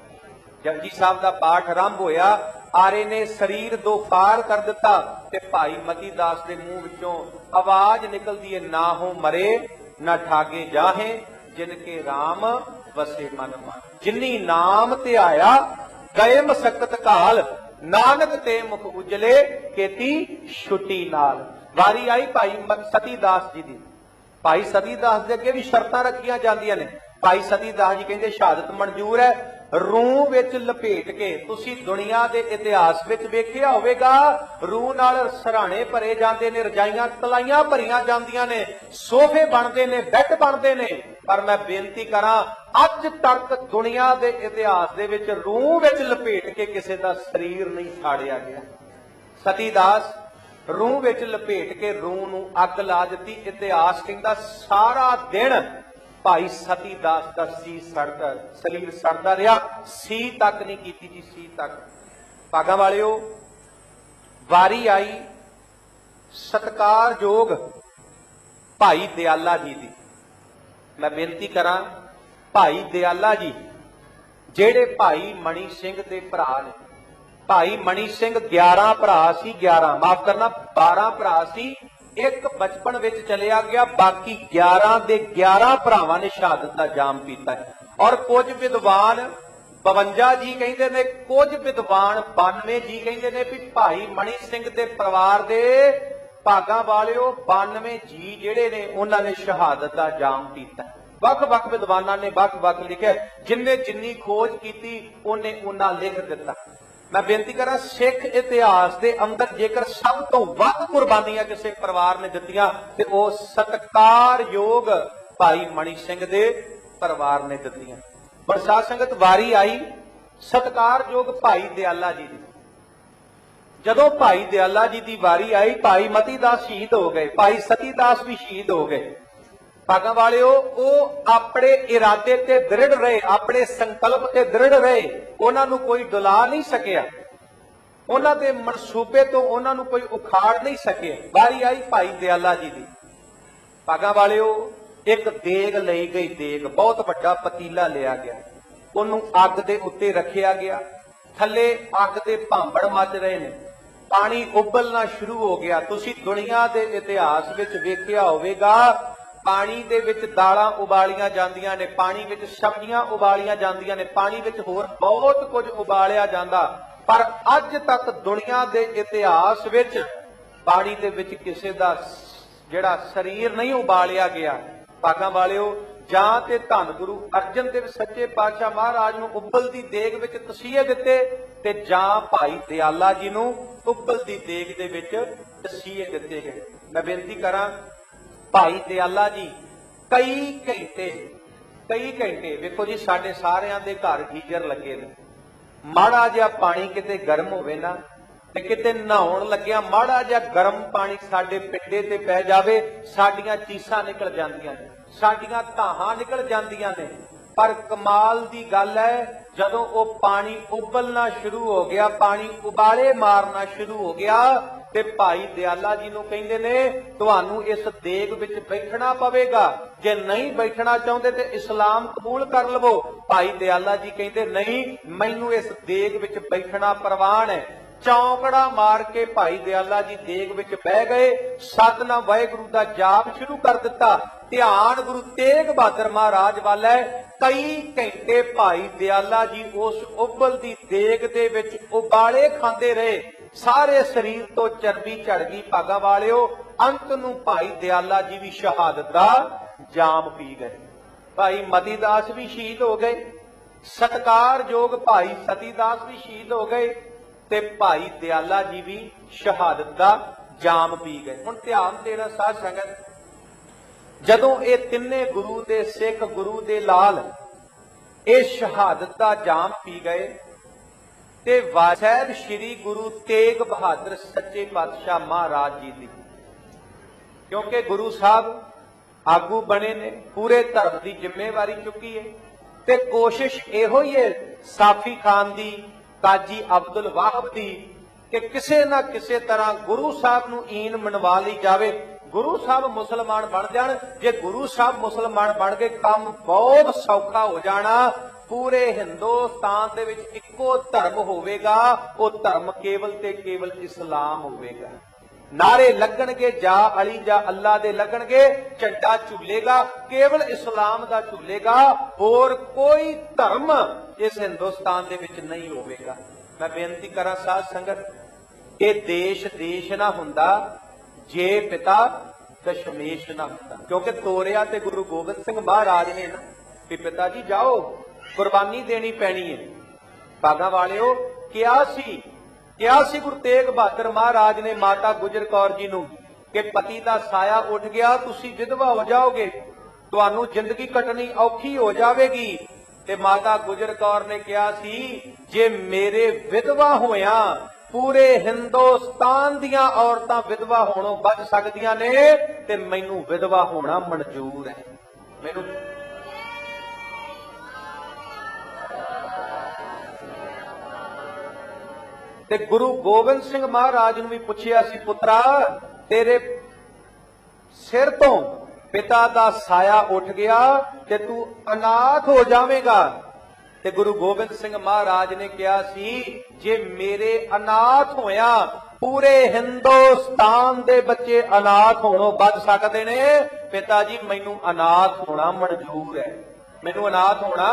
Speaker 1: ਜਪਜੀ ਸਾਹਿਬ ਦਾ ਪਾਠ ਆਰੰਭ ਹੋਇਆ, ਆਰੇ ਨੇ ਸਰੀਰ ਦੋ ਫਾੜ ਕਰ ਦਿੱਤਾ ਤੇ ਭਾਈ ਮਤੀ ਦਾਸ ਦੇ ਮੂੰਹ ਵਿੱਚੋਂ ਆਵਾਜ਼ ਨਿਕਲਦੀ ਹੈ, ਨਾ ਹੋ ਮਰੇ ਨਾ ਠਾਗੇ ਜਾਹੇ, ਜਿਨ ਕੇ ਰਾਮ ਵਸੇ ਮਨ ਮਨ। ਜਿਨੀ ਨਾਮ ਧਿਆਇਆ ਗਏ ਮਸਕਤ ਕਾਲ, ਨਾਨਕ ਤੇ ਮੁਖ ਉਜਲੇ ਕੀਤੀ ਛੁੱਟੀ ਨਾਲ। ਵਾਰੀ ਆਈ ਭਾਈ ਸਤੀ ਦਾਸ ਜੀ ਦੀ। ਭਾਈ ਸਤੀ ਦਾਸ ਦੇ ਅੱਗੇ ਵੀ ਸ਼ਰਤਾਂ ਰੱਖੀਆਂ ਜਾਂਦੀਆਂ ਨੇ। ਭਾਈ ਸਤੀ ਦਾਸ ਜੀ ਕਹਿੰਦੇ ਸ਼ਹਾਦਤ ਮਨਜ਼ੂਰ ਹੈ, ਰੂਹ ਵਿੱਚ ਲਪੇਟ ਕੇ। ਤੁਸੀਂ ਦੁਨੀਆ ਦੇ ਇਤਿਹਾਸ ਵਿੱਚ ਵੇਖਿਆ ਹੋਵੇਗਾ, ਰੂਹ ਨਾਲ ਸਰਾਣੇ ਭਰੇ ਜਾਂਦੇ ਨੇ, ਰਜਾਈਆਂ ਤਲਾਈਆਂ ਭਰੀਆਂ ਜਾਂਦੀਆਂ ਨੇ, ਸੋਫੇ ਬਣਦੇ ਨੇ, ਬੈੱਡ ਬਣਦੇ ਨੇ। ਪਰ ਮੈਂ ਬੇਨਤੀ ਕਰਾਂ, ਅੱਜ ਤੱਕ ਦੁਨੀਆ ਦੇ ਇਤਿਹਾਸ ਦੇ ਵਿੱਚ ਰੂਹ ਵਿੱਚ ਲਪੇਟ ਕੇ ਕਿਸੇ ਦਾ ਸਰੀਰ ਨਹੀਂ ਸਾੜਿਆ ਗਿਆ। ਸਤੀ ਦਾਸ ਰੂਹ ਵਿੱਚ ਲਪੇਟ ਕੇ ਰੂਹ ਨੂੰ ਅੱਗ ਲਾ ਦਿੱਤੀ। ਇਤਿਹਾਸ ਕਹਿੰਦਾ ਸਾਰਾ ਦਿਨ ਭਾਈ ਸਤੀ ਦਾਸ ਦਾ ਸਰੀਰ ਸੜਦਾ ਰਿਹਾ, ਸੀ ਤੱਕ ਨਹੀਂ ਕੀਤੀ ਜੀ, ਸੀ ਤੱਕ। ਭਾਗਾਂ ਵਾਲਿਓ, ਵਾਰੀ ਆਈ ਸਤਿਕਾਰਯੋਗ ਭਾਈ ਦਿਆਲਾ ਜੀ ਦੀ। ਮੈਂ ਬੇਨਤੀ ਕਰਾਂ, ਭਾਈ ਦਿਆਲਾ ਜੀ ਜਿਹੜੇ ਭਾਈ ਮਣੀ ਸਿੰਘ ਦੇ ਭਰਾ ਨੇ। ਭਾਈ ਮਣੀ ਸਿੰਘ 11 ਭਰਾ ਸੀ, 11 ਮਾਫ ਕਰਨਾ 12 ਭਰਾ ਸੀ। ਇੱਕ ਬਚਪਨ ਵਿੱਚ ਚਲਿਆ ਗਿਆ, ਬਾਕੀ 11 ਦੇ 11 ਭਰਾਵਾਂ ਨੇ ਸ਼ਹਾਦਤ ਦਾ ਜਾਮ ਪੀਤਾ। ਔਰ ਕੁਝ ਵਿਦਵਾਨ 52 ਜੀ ਕਹਿੰਦੇ ਨੇ, ਕੁਝ ਵਿਦਵਾਨ 92 ਜੀ ਕਹਿੰਦੇ ਨੇ ਵੀ ਭਾਈ ਮਣੀ ਸਿੰਘ ਦੇ ਪਰਿਵਾਰ ਦੇ ਭਾਗਾਂ ਵਾਲਿਓ 92 ਜੀ ਜਿਹੜੇ ਨੇ ਉਹਨਾਂ ਨੇ ਸ਼ਹਾਦਤ ਦਾ ਜਾਮ ਪੀਤਾ। ਵੱਖ-ਵੱਖ ਵਿਦਵਾਨਾਂ ਨੇ ਵੱਖ-ਵੱਖ ਲਿਖਿਆ, ਜਿੰਨੇ ਜਿੰਨੀ ਖੋਜ ਕੀਤੀ ਉਹਨੇ ਉਹਨਾਂ ਲਿਖ ਦਿੱਤਾ। ਮੈਂ ਬੇਨਤੀ ਕਰਾਂ, ਸਿੱਖ ਇਤਿਹਾਸ ਦੇ ਅੰਦਰ ਜੇਕਰ ਸਭ ਤੋਂ ਵੱਧ ਕੁਰਬਾਨੀਆਂ ਕਿਸੇ ਪਰਿਵਾਰ ਨੇ ਦਿੱਤੀਆਂ ਤੇ ਉਹ ਸਤਿਕਾਰਯੋਗ ਭਾਈ ਮਣੀ ਸਿੰਘ ਦੇ ਪਰਿਵਾਰ ਨੇ ਦਿੱਤੀਆਂ। ਬਰਸਾਤ ਸੰਗਤ, ਵਾਰੀ ਆਈ ਸਤਿਕਾਰਯੋਗ ਭਾਈ ਦਿਆਲਾ ਜੀ ਦੀ। ਜਦੋਂ ਭਾਈ ਦਿਆਲਾ ਜੀ ਦੀ ਵਾਰੀ ਆਈ, ਭਾਈ ਮਤੀ ਦਾਸ ਸ਼ਹੀਦ ਹੋ ਗਏ, ਭਾਈ ਸਤੀ ਦਾਸ ਵੀ ਸ਼ਹੀਦ ਹੋ ਗਏ। ਭਾਗਾਂ ਵਾਲਿਓ, ਉਹ ਆਪਣੇ ਇਰਾਦੇ ਤੇ ਦ੍ਰਿੜ ਰਹੇ, ਆਪਣੇ ਸੰਕਲਪ ਤੇ ਦ੍ਰਿੜ ਰਹੇ। ਉਹਨਾਂ ਨੂੰ ਕੋਈ ਡੁਲਾ ਨਹੀਂ ਸਕਿਆ, ਉਹਨਾਂ ਦੇ ਮਨਸੂਬੇ ਤੋਂ ਉਹਨਾਂ ਨੂੰ ਕੋਈ ਉਖਾੜ ਨਹੀਂ ਸਕਿਆ। ਵਾਰੀ ਆਈ ਭਾਈ ਦਿਆਲਾ ਜੀ ਦੀ। ਭਾਗਾਂ ਵਾਲਿਓ, ਇੱਕ ਦੇਗ ਲਈ ਗਈ, ਦੇਗ ਬਹੁਤ ਵੱਡਾ ਪਤੀਲਾ ਲਿਆ ਗਿਆ, ਉਹਨੂੰ ਅੱਗ ਦੇ ਉੱਤੇ ਰੱਖਿਆ ਗਿਆ। ਥੱਲੇ ਅੱਗ ਦੇ ਭਾਂਬੜ ਮੱਚ ਰਹੇ ਨੇ, ਪਾਣੀ ਉਬਲਣਾ ਸ਼ੁਰੂ ਹੋ ਗਿਆ। ਤੁਸੀਂ ਦੁਨੀਆ ਦੇ ਇਤਿਹਾਸ ਵਿੱਚ ਵੇਖਿਆ ਹੋਵੇਗਾ, ਪਾਣੀ ਦੇ ਵਿੱਚ ਦਾਲਾਂ ਉਬਾਲੀਆਂ ਜਾਂਦੀਆਂ ਨੇ, ਪਾਣੀ ਵਿੱਚ ਸਬਜ਼ੀਆਂ ਉਬਾਲੀਆਂ ਜਾਂਦੀਆਂ ਨੇ, ਪਾਣੀ ਵਿੱਚ ਹੋਰ ਬਹੁਤ ਕੁਝ ਉਬਾਲਿਆ ਜਾਂਦਾ। ਪਰ ਅੱਜ ਤੱਕ ਦੁਨੀਆ ਦੇ ਇਤਿਹਾਸ ਵਿੱਚ ਪਾਣੀ ਦੇ ਵਿੱਚ ਕਿਸੇ ਦਾ ਜਿਹੜਾ ਸਰੀਰ ਨਹੀਂ ਉਬਾਲਿਆ ਗਿਆ। ਭਾਗਾਂ ਵਾਲਿਓ, ਜਾਂ ਤੇ ਧੰਨ ਗੁਰੂ ਅਰਜਨ ਦੇਵ ਸੱਚੇ ਪਾਤਸ਼ਾਹ ਮਹਾਰਾਜ ਨੂੰ ਉਬਲਦੀ ਦੇਗ ਵਿੱਚ ਤਸੀਹੇ ਦਿੱਤੇ, ਤੇ ਜਾਂ ਭਾਈ ਦਿਆਲਾ ਜੀ ਨੂੰ ਉਬਲਦੀ ਦੇਗ ਦੇ ਵਿੱਚ ਤਸੀਹੇ ਦਿੱਤੇ ਗਏ। ਮੈਂ ਬੇਨਤੀ ਕਰਾਂ, ਭਾਈ ਦਿਆਲਾ ਜੀ ਕਈ ਘੰਟੇ ਵੇਖੋ ਜੀ, ਸਾਡੇ ਸਾਰਿਆਂ ਦੇ ਘਰ ਗੀਜ਼ਰ ਲੱਗੇ ਨੇ। ਮਾੜਾ ਜਿਹਾ ਪਾਣੀ ਕਿਤੇ ਗਰਮ ਹੋਵੇ ਨਾ, ਤੇ ਕਿਤੇ ਨਹਾਉਣ ਲੱਗਿਆ ਮਾੜਾ ਜਿਹਾ ਗਰਮ ਪਾਣੀ ਸਾਡੇ ਪਿੰਡੇ ਤੇ ਪੈ ਜਾਵੇ, ਸਾਡੀਆਂ ਚੀਸਾਂ ਨਿਕਲ ਜਾਂਦੀਆਂ ਨੇ, ਸਾਡੀਆਂ ਧਾਹਾਂ ਨਿਕਲ ਜਾਂਦੀਆਂ ਨੇ। ਪਰ ਕਮਾਲ ਦੀ ਗੱਲ ਹੈ, ਜਦੋਂ ਉਹ ਪਾਣੀ ਉਬਲਣਾ ਸ਼ੁਰੂ ਹੋ ਗਿਆ, ਪਾਣੀ ਉਬਾਲੇ ਮਾਰਨਾ ਸ਼ੁਰੂ ਹੋ ਗਿਆ, ਤੇ ਭਾਈ ਦਿਆਲਾ ਜੀ ਨੂੰ ਕਹਿੰਦੇ ਨੇ, ਤੁਹਾਨੂੰ ਇਸ ਦੇਗ ਵਿੱਚ ਬੈਠਣਾ ਪਵੇਗਾ, ਜੇ ਨਹੀਂ ਬੈਠਣਾ ਚਾਹੁੰਦੇ ਤੇ ਇਸਲਾਮ ਕਬੂਲ ਕਰ ਲਵੋ। ਭਾਈ ਦਿਆਲਾ ਜੀ ਕਹਿੰਦੇ, ਨਹੀਂ, ਮੈਨੂੰ ਇਸ ਦੇਗ ਵਿੱਚ ਬੈਠਣਾ ਪ੍ਰਵਾਨ ਹੈ। ਚੌਂਕੜਾ ਮਾਰ ਕੇ ਭਾਈ ਦਿਆਲਾ ਜੀ ਦੇਗ ਵਿੱਚ ਬਹਿ ਗਏ, ਸਤਨਾਮ ਵਾਹਿਗੁਰੂ ਦਾ ਜਾਪ ਸ਼ੁਰੂ ਕਰ ਦਿੱਤਾ। ਧਿਆਨ ਗੁਰੂ ਤੇਗ ਬਹਾਦਰ ਮਹਾਰਾਜ ਵੱਲ ਹੈ। ਕਈ ਘੰਟੇ ਭਾਈ ਦਿਆਲਾ ਜੀ ਉਸ ਉਬਲਦੀ ਦੇਗ ਦੇ ਵਿੱਚ ਉਬਾਲੇ ਖਾਂਦੇ ਰਹੇ, ਸਾਰੇ ਸਰੀਰ ਤੋਂ ਚਰਬੀ ਝੜ ਗਈ। ਭਾਗਾਂ ਵਾਲਿਓ, ਅੰਤ ਨੂੰ ਭਾਈ ਦਿਆਲਾ ਜੀ ਵੀ ਸ਼ਹਾਦਤ ਦਾ ਜਾਮ ਪੀ ਗਏ। ਭਾਈ ਮਤੀ ਦਾਸ ਵੀ ਸ਼ਹੀਦ ਹੋ ਗਏ, ਸਤਿਕਾਰਯੋਗ ਭਾਈ ਸਤੀ ਦਾਸ ਵੀ ਸ਼ਹੀਦ ਹੋ ਗਏ, ਤੇ ਭਾਈ ਦਿਆਲਾ ਜੀ ਵੀ ਸ਼ਹਾਦਤ ਦਾ ਜਾਮ ਪੀ ਗਏ। ਹੁਣ ਧਿਆਨ ਦੇਣਾ ਸਾਧ ਸੰਗਤ, ਜਦੋਂ ਇਹ ਤਿੰਨੇ ਗੁਰੂ ਦੇ ਸਿੱਖ, ਗੁਰੂ ਦੇ ਲਾਲ ਇਹ ਸ਼ਹਾਦਤ ਦਾ ਜਾਮ ਪੀ ਗਏ, ਤੇ ਸਾਹਿਬ ਸ੍ਰੀ ਗੁਰੂ ਤੇਗ ਬਹਾਦਰ ਸੱਚੇ ਪਾਤਸ਼ਾਹ ਮਹਾਰਾਜ ਜੀ ਦੀ, ਕਿਉਂਕਿ ਗੁਰੂ ਸਾਹਿਬ ਆਗੂ ਬਣੇ ਨੇ, ਪੂਰੇ ਧਰਮ ਦੀ ਜ਼ਿੰਮੇਵਾਰੀ ਚੁੱਕੀ ਹੈ, ਤੇ ਕੋਸ਼ਿਸ਼ ਇਹੋ ਹੀ ਹੈ ਸਾਫੀ ਖਾਨ ਦੀ, ਕਾਜੀ ਅਬਦੁਲ ਵਾਹਬ ਦੀ, ਕਿ ਕਿਸੇ ਨਾ ਕਿਸੇ ਤਰ੍ਹਾਂ ਗੁਰੂ ਸਾਹਿਬ ਨੂੰ ਈਨ ਮਨਵਾ ਲਈ ਜਾਵੇ, ਗੁਰੂ ਸਾਹਿਬ ਮੁਸਲਮਾਨ ਬਣ ਜਾਣ। ਜੇ ਗੁਰੂ ਸਾਹਿਬ ਮੁਸਲਮਾਨ ਬਣ ਗਏ, ਕੰਮ ਬਹੁਤ ਸੌਖਾ ਹੋ ਜਾਣਾ। ਪੂਰੇ ਹਿੰਦੁਸਤਾਨ ਦੇ ਵਿੱਚ ਇੱਕੋ ਧਰਮ ਹੋਵੇਗਾ, ਉਹ ਧਰਮ ਕੇਵਲ ਤੇ ਕੇਵਲ ਇਸਲਾਮ ਹੋਵੇਗਾ। ਨਾਰੇ ਲੱਗਣਗੇ, ਜਾ ਅਲੀ ਜਾ ਅੱਲਾ ਦੇ ਲੱਗਣਗੇ, ਝੰਡਾ ਝੂਲੇਗਾ, ਕੇਵਲ ਇਸਲਾਮ ਦਾ ਝੂਲੇਗਾ, ਹੋਰ ਕੋਈ ਧਰਮ ਇਸ ਹਿੰਦੁਸਤਾਨ ਦੇ ਵਿੱਚ ਨਹੀਂ ਹੋਵੇਗਾ। मैं बेनती करा साध संगत, ये देश देश ना हुंदा जे पिता दशमेश ना हुंदा। क्योंकि तोरिया ते गुरु गोबिंद सिंह महाराज ने ना कि पिता जी जाओ कुर्बानी देनी पैनी है। भागा वालिओ क्या सी गुरु तेग बहादुर महाराज ने माता गुजर कौर जी नूं कि पति का साया उठ गया, तुसी विधवा हो जाओगे, तुहानू जिंदगी कटनी औखी हो जाएगी। ते माता गुजर कौर ने कहा सी जे मेरे विधवा होया पूरे हिंदुस्तान दियां औरतां विधवा होणों बच सकदियां ने ते मैनू विधवा होना मंजूर है। मैनू ते गुरु गोबिंद सिंह महाराज नूं भी पुछिया सी, पुत्रा तेरे सिर तो पिता दा साया उठ गया ते तू अनाथ हो जावेगा। ते गुरु गोबिंद सिंह महाराज ने कहा सी जे मेरे अनाथ होया पूरे हिंदुस्तान दे बच्चे अनाथ होणों बच सकते ने। पिता जी मैनू अनाथ होना मंजूर है, मैनू अनाथ होना।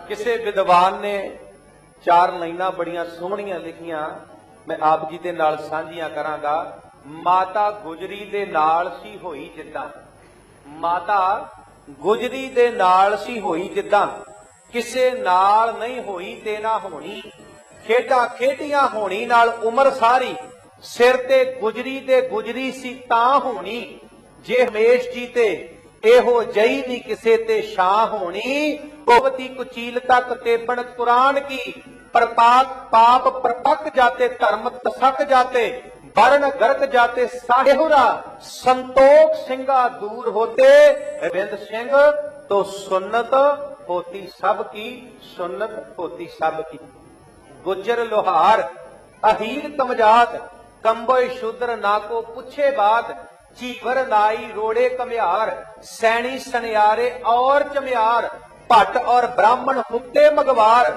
Speaker 1: किसी विद्वान ने 4 लाइनां बड़ियां सोहणियां लिखियां, मैं आप जी दे नाल साझियां करांगा। माता गुजरी दे नाल सी होई जिद्दां, माता गुजरी दे नाल सी होई जिद्दां, किसे नाल नहीं होई ते ना होनी। खेडां खेडियां होनी नाल उमर सारी, सिर ते गुजरी दे गुजरी सी तां होनी। जे हमेश जी ते एहो जई नी किसे ते शाह होनी। भगवती कुचील तक तेबन कुरान की, प्रपाक पाप प्रपक जाते धर्म तसक जाते, वर्ण गर्क जाते साहेहुरा, संतोख सिंगा दूर होते। बिंद सिंह तो सुन्नत होती सबकी, सुन्नत होती सबकी। गुजर लोहार अहीर तमजात, कंबोय शूद्र ना को पूछे बात। चीवर नाई रोड़े कम्यार, सैनी सनियारे और चम्यार। भट्ट और ब्राह्मण हुक्ते मगवार,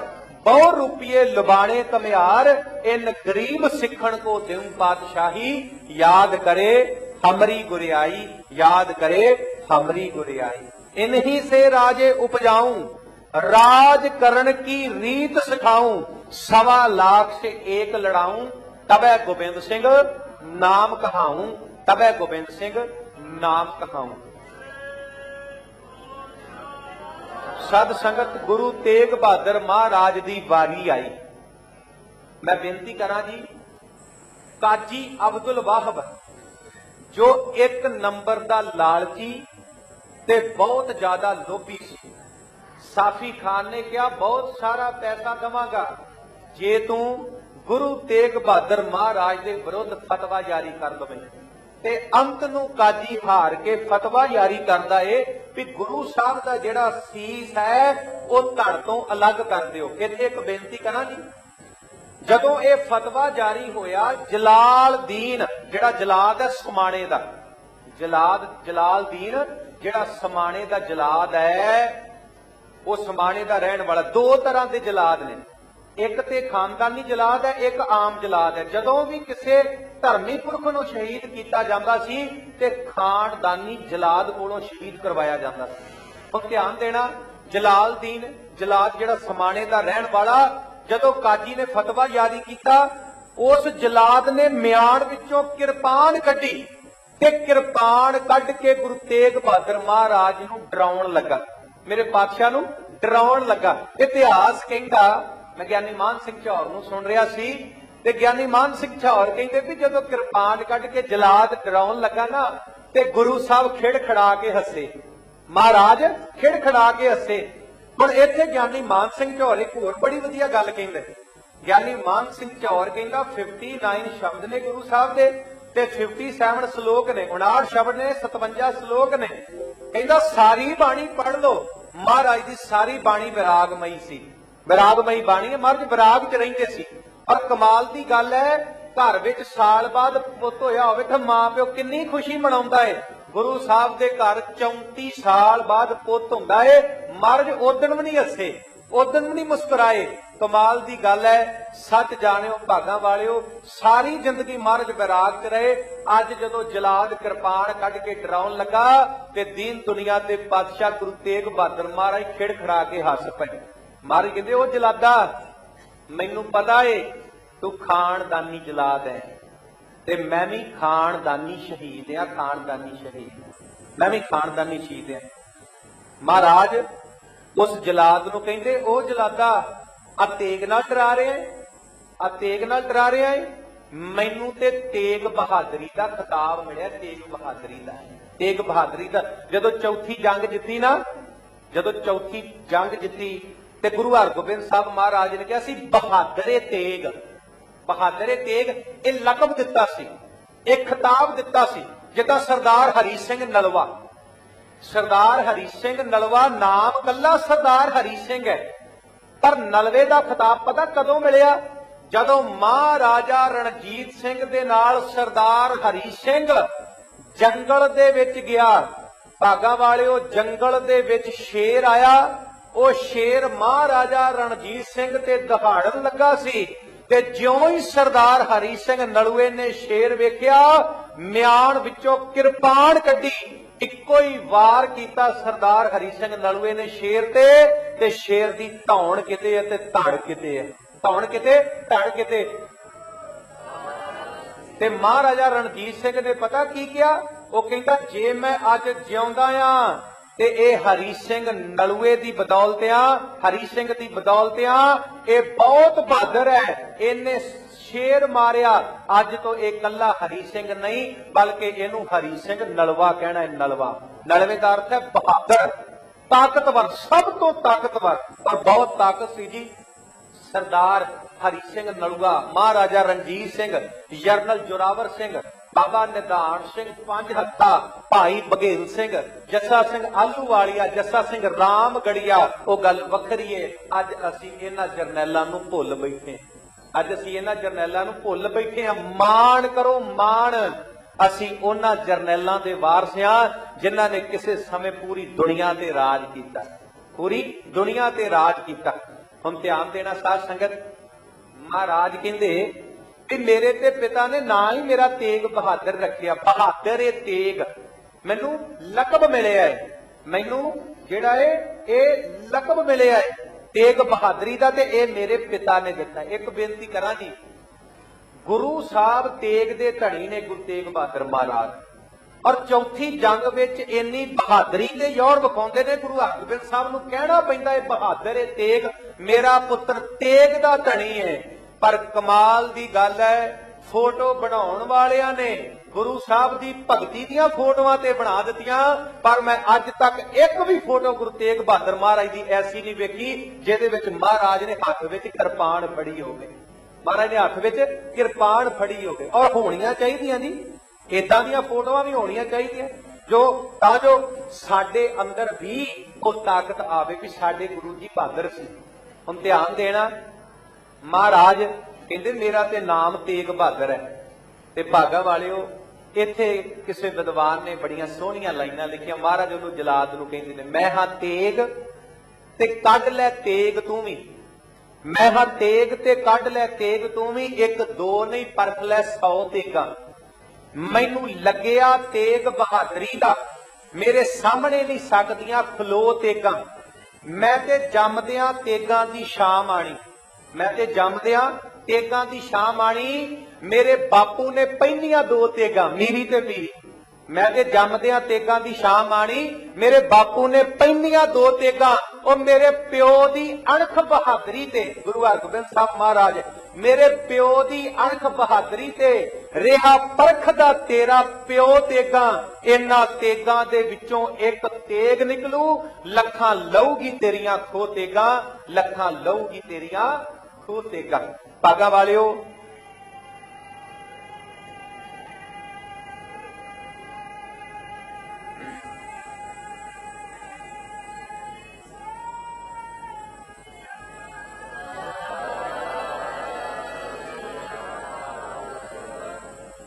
Speaker 1: 100 रुपये लुबाने कम्यार। इन गरीब सिखण को देऊं पातशाही, याद करे हमरी गुरियाई, याद करे हमरी गुरियाई। इन्हीं से राजे उपजाऊं, राज करण की रीत सिखाऊं। 1.25 लाख से एक लड़ाऊं, तबे गोबिंद सिंह नाम कहाऊं, तबे गोबिंद सिंह नाम कहाऊं। सद संगत गुरु तेग बहादुर महाराज दी वारी आई। मैं बेनती करा जी, काजी अब्दुल वाहब जो 1 नंबर दा लालची ते बहुत ज्यादा लोभी सी। साफी खान ने कहा बहुत सारा पैसा दवांगा जे तू गुरु तेग बहादुर महाराज के विरुद्ध फतवा जारी कर दवे। ते अंत नूं काजी हार के फतवा जारी करदा है भी गुरु साहब का जिहड़ा सीस है वो धड़ तो अलग कर दिओ। इत्थे एक बेनती करा जी, जदों ये फतवा जारी होया, जलाल दीन जिहड़ा जलाद है समाणे दा, जलाल दीन जिहड़ा समाणे दा जलाद है, वो समाणे दा रहन वाला। 2 तरह के जलाद ने, एक ते खानदानी जलाद है, एक आम जलाद है। जदों भी किसी धर्मी पुरख नूं शहीद किया जाता सी ते खानदानी जलाद कोलों शहीद करवाया जाता सी। हुण ध्यान देना, जलाल दीन जलाद जिहड़ा समाणे दा रहन वाला, जदों काजी ने फतवा जारी किया, उस जलाद ने म्यान विचों किरपान कड्ढी ते किरपान कढ के गुरु तेग बहादुर महाराज नूं डराउण लगा, मेरे पातशाह नूं डराउण लगा। इतिहास कहंदा, मैं ज्ञानी मान सिंह चौर नूं सुन रहा सी ते ज्ञानी मान सिंह चौर कहंदे भी जदों किरपान कढ के जलाद डराउण लगा ना ते गुरु साहब खिड़खड़ा के हसे, महाराज खिड़खड़ा के हसे। हुण इत्थे ज्ञानी मान सिंह चौर एक होर बड़ी वधिया गल कहंदे। ज्ञानी मान सिंह चौर कहंदा 59 शब्द ने गुरु साहब दे ते 57 श्लोक ने, 59 शब्द ने, 57 श्लोक ने। कहंदा सारी बाणी पढ़ लो। महाराज दी सारी बाणी विरागमई सी, विरागमई बाणी है, महाराज विराग च रहिंदे सी। और कमाल दी गल है, घर विच साल बाद पुੱਤ होया होवे तां मां प्यो किन्नी खुशी मनाउंदा है। गुरु साहब दे घर 34 साल बाद पुੱਤ हुंदा है, महाराज उदण भी नहीं हसे। उदन भी नहीं मुस्कुराए। कमाल दी गल है, सच जानियो भागां वालियो, सारी जिंदगी महाराज बैराग च रहे। अज जदों जलाद कृपान कढ के डराउण लगा ते दीन दुनिया दे बादशाह गुरु तेग बहादुर महाराज खिड़खड़ा के हस पए। महाराज कहंदे ओ जलादा, मैनूं पता है तू खानदानी जलाद है ते मैं भी खानदानी शहीद हां। खानदानी शहीद, मैं भी खानदानी शहीद हां। महाराज उस जलाद नूं कहंदे ओ जलादा, आ तेग नाल डरा रहे हैं, आ तेग नाल डरा रहे हैं। मैनू ते तेग बहादरी का खिताब मिलिया, तेग बहादरी का, तेग बहादरी का। जदों चौथी जंग जित्ती ना, जदों चौथी जंग जित्ती ते गुरु हरगोबिंद साहब महाराज ने कहा सी बहादरे तेग, बहादरे तेग, ये लकब दिता सी, एक खिताब दिता सी। जिद्दां सरदार हरी सिंह नलवा, सरदार हरी सिंह नलवा नाम कल्ला सरदार हरी सिंह है, पर नलवे का खिताब पता कदों मिलिया? जदों महाराजा रणजीत सिंह दे नाल सरदार हरी सिंह जंगल दे विच गया। भागां वालिओ, जंगल दे विच शेर आया, वो शेर महाराजा रणजीत सिंह ते दहाड़न लगा सी ते ज्यों ही सरदार हरी सिंह नलुए ने शेर वेख्या, म्यान विचों किरपान कड्डी, इक्को ही वार कीता सरदार हरी सिंह नलुए ने शेर ते शेर दी धौण किते है ते धड़ किते है, धौण किते धड़ किते। ते महाराजा रणजीत सिंह ने पता की किया? वो कहता जे मैं अज जिउंदा आ ते ए हरी सिंह नलुए दी बदौलत आ, हरी सिंह दी बदौलत आ, ये बहुत बहादुर है, इन्हें शेर मारिया। अज तो एक कल्ला हरी सिंह नहीं बल्कि इनू हरी सिंह नलवा कहना है। नलवा, नलवे का अर्थ है बहादुर, ताकतवर, सब तो ताकतवर, और बहुत ताकत सी जी सरदार हरी सिंह नलवा। महाराजा रणजीत सिंह, जनरल जोरावर सिंह, बाबा निधान सिंह पंज हत्था, भाई बघेल सिंह, जस्सा सिंह आलूवालिया, जस्सा सिंह रामगढ़िया, वो गल वखरी है। अज असी इन्हां जरनैलां नूं भुल बैठे, अज असी इन्हां जरनैलां नूं भुल बैठे हां। माण करो माण, असी उन्हां जरनैलां दे वारस हां जिन्हां ने किसी समय पूरी दुनिया ते राज कीता, पूरी दुनिया ते राज कीता। हुण ध्यान देना साध संगत, महाराज कहंदे कि मेरे ते पिता ने ना ही मेरा तेग बहादुर रखिया, बहादुर ए तेग, मैनू लकब मिलिया है, मैनू जिहड़ा है ये लकब मिलिया है तेग बहादरी दा, ते ये मेरे पिता ने दिता। एक बेनती करा जी, गुरु साहब तेग दे धड़ी ने गुरु तेग बहादुर महाराज, और चौथी जंग विच इन्नी बहादरी दे यौड़ विखाउंदे ने। गुरु हरगोबिंद साहब नूं कहना पैंदा है बहादुर ए तेग, मेरा पुत्र तेग दा धड़ी है। पर कमाल दी गल है, फोटो बनाउण वालियां ने गुरु साहब दी भगती दीयां फोटोआं ते बना दित्तियां, पर मैं अज तक एक भी फोटो गुरु तेग बहादुर महाराज दी ऐसी नहीं वेखी जिहदे विच महाराज ने हत्थ विच किरपान फड़ी होवे, महाराज ने हत्थ विच किरपान फड़ी होवे। और होणीआं चाहीदियां जी, इदां दीयां फोटोआं भी होणीआं चाहीदियां जो तां जो साडे अंदर भी वो ताकत आवे कि साडे गुरु जी बहादुर सी। हुण ध्यान देना, महाराज कहते मेरा ते नाम तेग बहादुर है। ते भागा वालिओ, इत्थे किसी विद्वान ने बड़ियां सोहणियां लाइनां लिखियां। महाराज उहनूं जलाद नूं कहंदे ने, मैं हां तेग ते कढ लै तेग तूं भी, मैं हां तेग ते कढ लै तेग तूं भी, एक दो नहीं परख लै 100 तेगां। मैनू लग्गिया तेग बहादरी दा, मेरे सामने नहीं सकदियां खलो तेगां। मैं ते जमदियां तेगां दी शाम आनी, मैं ते जमदियां तेगां दी शाम आनी। मेरे बापू ने पहलियां दो तेगां मीरी ते पीरी, मैं ते जमदियां तेगां दी शाम आनी। मेरे बापू ने पहलियां दो तेगां, और मेरे प्यो दी अणख बहादरी ते, गुरु हरगोबिंद साहब महाराज मेरे प्यो दी अणख बहादरी ते रेहा परखदा तेरा प्यो तेगां। इन्हां तेगां दे विचों एक तेग निकलू, लखां लहूगी तेरियां खो तेगां, लखां लहूगी तेरियां खो तेगां। भागा वालिओ,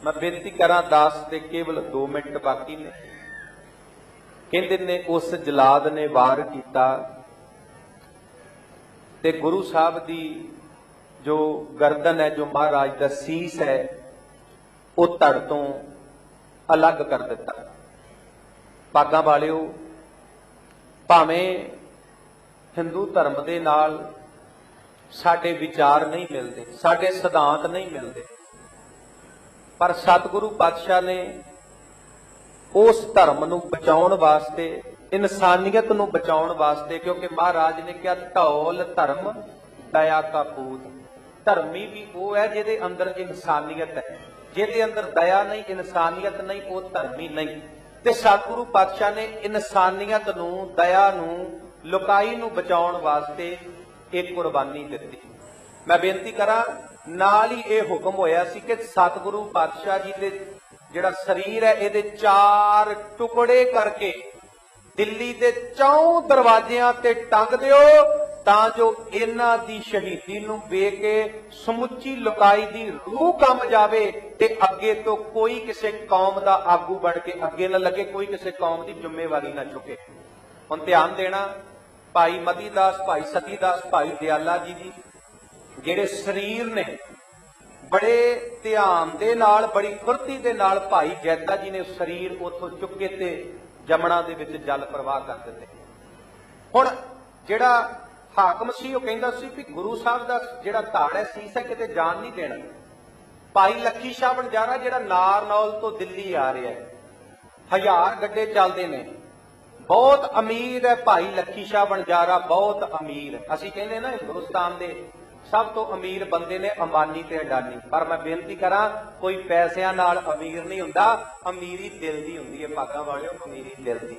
Speaker 1: मैं बेनती करा दास ते केवल 2 मिनट बाकी ने। कहते ने उस जलाद ने वार किया, ਤੇ ਗੁਰੂ ਸਾਹਿਬ ਦੀ ਜੋ ਗਰਦਨ ਹੈ, ਜੋ ਮਹਾਰਾਜ ਦਾ ਸੀਸ ਹੈ, ਉਹ ਧੜ ਤੋਂ ਅਲੱਗ ਕਰ ਦਿੱਤਾ। ਭਾਗਾਂ ਵਾਲਿਓ, ਭਾਵੇਂ ਹਿੰਦੂ ਧਰਮ ਦੇ ਨਾਲ ਸਾਡੇ ਵਿਚਾਰ ਨਹੀਂ ਮਿਲਦੇ, ਸਾਡੇ ਸਿਧਾਂਤ ਨਹੀਂ ਮਿਲਦੇ, ਪਰ ਸਤਿਗੁਰੂ ਪਾਤਸ਼ਾਹ ਨੇ ਉਸ ਧਰਮ ਨੂੰ ਬਚਾਉਣ ਵਾਸਤੇ, ਇਨਸਾਨੀਅਤ ਨੂੰ ਬਚਾਉਣ ਵਾਸਤੇ, ਕਿਉਂਕਿ ਮਹਾਰਾਜ ਨੇ ਕਿਹਾ ਢੌਲ ਧਰਮ ਦਇਆ ਕਾ ਪੂਤ। ਧਰਮੀ ਵੀ ਉਹ ਹੈ ਜਿਹਦੇ ਅੰਦਰ ਇਨਸਾਨੀਅਤ ਹੈ, ਜਿਹਦੇ ਅੰਦਰ ਦਇਆ ਨਹੀਂ, ਇਨਸਾਨੀਅਤ ਨਹੀਂ, ਉਹ ਧਰਮੀ ਨਹੀਂ। ਤੇ ਸਤਿਗੁਰੂ ਪਾਤਸ਼ਾਹ ਨੇ ਇਨਸਾਨੀਅਤ ਨੂੰ, ਦਇਆ ਨੂੰ, ਲੋਕਾਈ ਨੂੰ ਬਚਾਉਣ ਵਾਸਤੇ ਇੱਕ ਕੁਰਬਾਨੀ ਦਿੱਤੀ। ਮੈਂ ਬੇਨਤੀ ਕਰਾਂ, ਨਾਲ ਹੀ ਇਹ ਹੁਕਮ ਹੋਇਆ ਸੀ ਕਿ ਸਤਿਗੁਰੂ ਪਾਤਸ਼ਾਹ ਜੀ ਦੇ ਜਿਹੜਾ ਸਰੀਰ ਹੈ, ਇਹਦੇ 4 ਟੁਕੜੇ ਕਰਕੇ ਦਿੱਲੀ ਦੇ 4 ਦਰਵਾਜ਼ਿਆਂ ਤੇ ਟੰਗ ਦਿਓ, ਤਾਂ ਜੋ ਇਹਨਾਂ ਦੀ ਸ਼ਹੀਦੀ ਨੂੰ ਵੇਖ ਕੇ ਸਮੁੱਚੀ ਲੋਕਾਈ ਦੀ ਰੂਹ ਕੰਬ ਜਾਵੇ ਤੇ ਅੱਗੇ ਤੋਂ ਕੋਈ ਕਿਸੇ ਕੌਮ ਦਾ ਆਗੂ ਬਣ ਕੇ ਅੱਗੇ ਨਾ ਲੱਗੇ, ਕੋਈ ਕਿਸੇ ਕੌਮ ਦੀ ਜ਼ਿੰਮੇਵਾਰੀ ਨਾ ਚੁੱਕੇ। ਹੁਣ ਧਿਆਨ ਦੇਣਾ, ਭਾਈ ਮਤੀ ਦਾਸ, ਭਾਈ ਸਤੀ ਦਾਸ, ਭਾਈ ਦਿਆਲਾ ਜੀ ਦੀ ਜਿਹੜੇ ਸਰੀਰ ਨੇ, ਬੜੇ ਧਿਆਨ ਦੇ ਨਾਲ, ਬੜੀ ਫੁਰਤੀ ਦੇ ਨਾਲ ਭਾਈ ਜੈਤਾ ਜੀ ਨੇ ਸਰੀਰ ਉੱਥੋਂ ਚੁੱਕੇ ਤੇ ਜਮਨਾ ਦੇ ਵਿੱਚ ਜਲ ਪ੍ਰਵਾਹ ਕਰ ਦਿੱਤੇ। ਹੁਣ ਜਿਹੜਾ ਹਾਕਮ ਸੀ ਉਹ ਕਹਿੰਦਾ ਸੀ ਕਿ ਗੁਰੂ ਸਾਹਿਬ ਦਾ ਜਿਹੜਾ ਧੜ ਹੈ, ਸੀਸ ਹੈ, ਕਿਤੇ ਜਾਣ ਨਹੀਂ ਦੇਣਾ। ਭਾਈ ਲੱਖੀ ਸ਼ਾਹ ਵਣਜਾਰਾ ਜਿਹੜਾ ਨਾਰਨੌਲ ਤੋਂ ਦਿੱਲੀ ਆ ਰਿਹਾ ਹੈ, 1000 ਗੱਡੇ ਚੱਲਦੇ ਨੇ, ਬਹੁਤ ਅਮੀਰ ਹੈ ਭਾਈ ਲੱਖੀ ਸ਼ਾਹ ਵਣਜਾਰਾ, ਬਹੁਤ ਅਮੀਰ। ਅਸੀਂ ਕਹਿੰਦੇ ਨਾ ਹਿੰਦੁਸਤਾਨ ਦੇ ਸਭ ਤੋਂ ਅਮੀਰ ਬੰਦੇ ਨੇ ਅੰਬਾਨੀ ਤੇ ਅਡਾਨੀ, ਪਰ ਮੈਂ ਬੇਨਤੀ ਕਰਾਂ, ਕੋਈ ਪੈਸਿਆਂ ਨਾਲ ਅਮੀਰ ਨਹੀਂ ਹੁੰਦਾ, ਅਮੀਰੀ ਦਿਲ ਦੀ ਹੁੰਦੀ ਹੈ। ਭਾਗਾਂ ਵਾਲਿਓ, ਅਮੀਰੀ ਦਿਲ ਦੀ,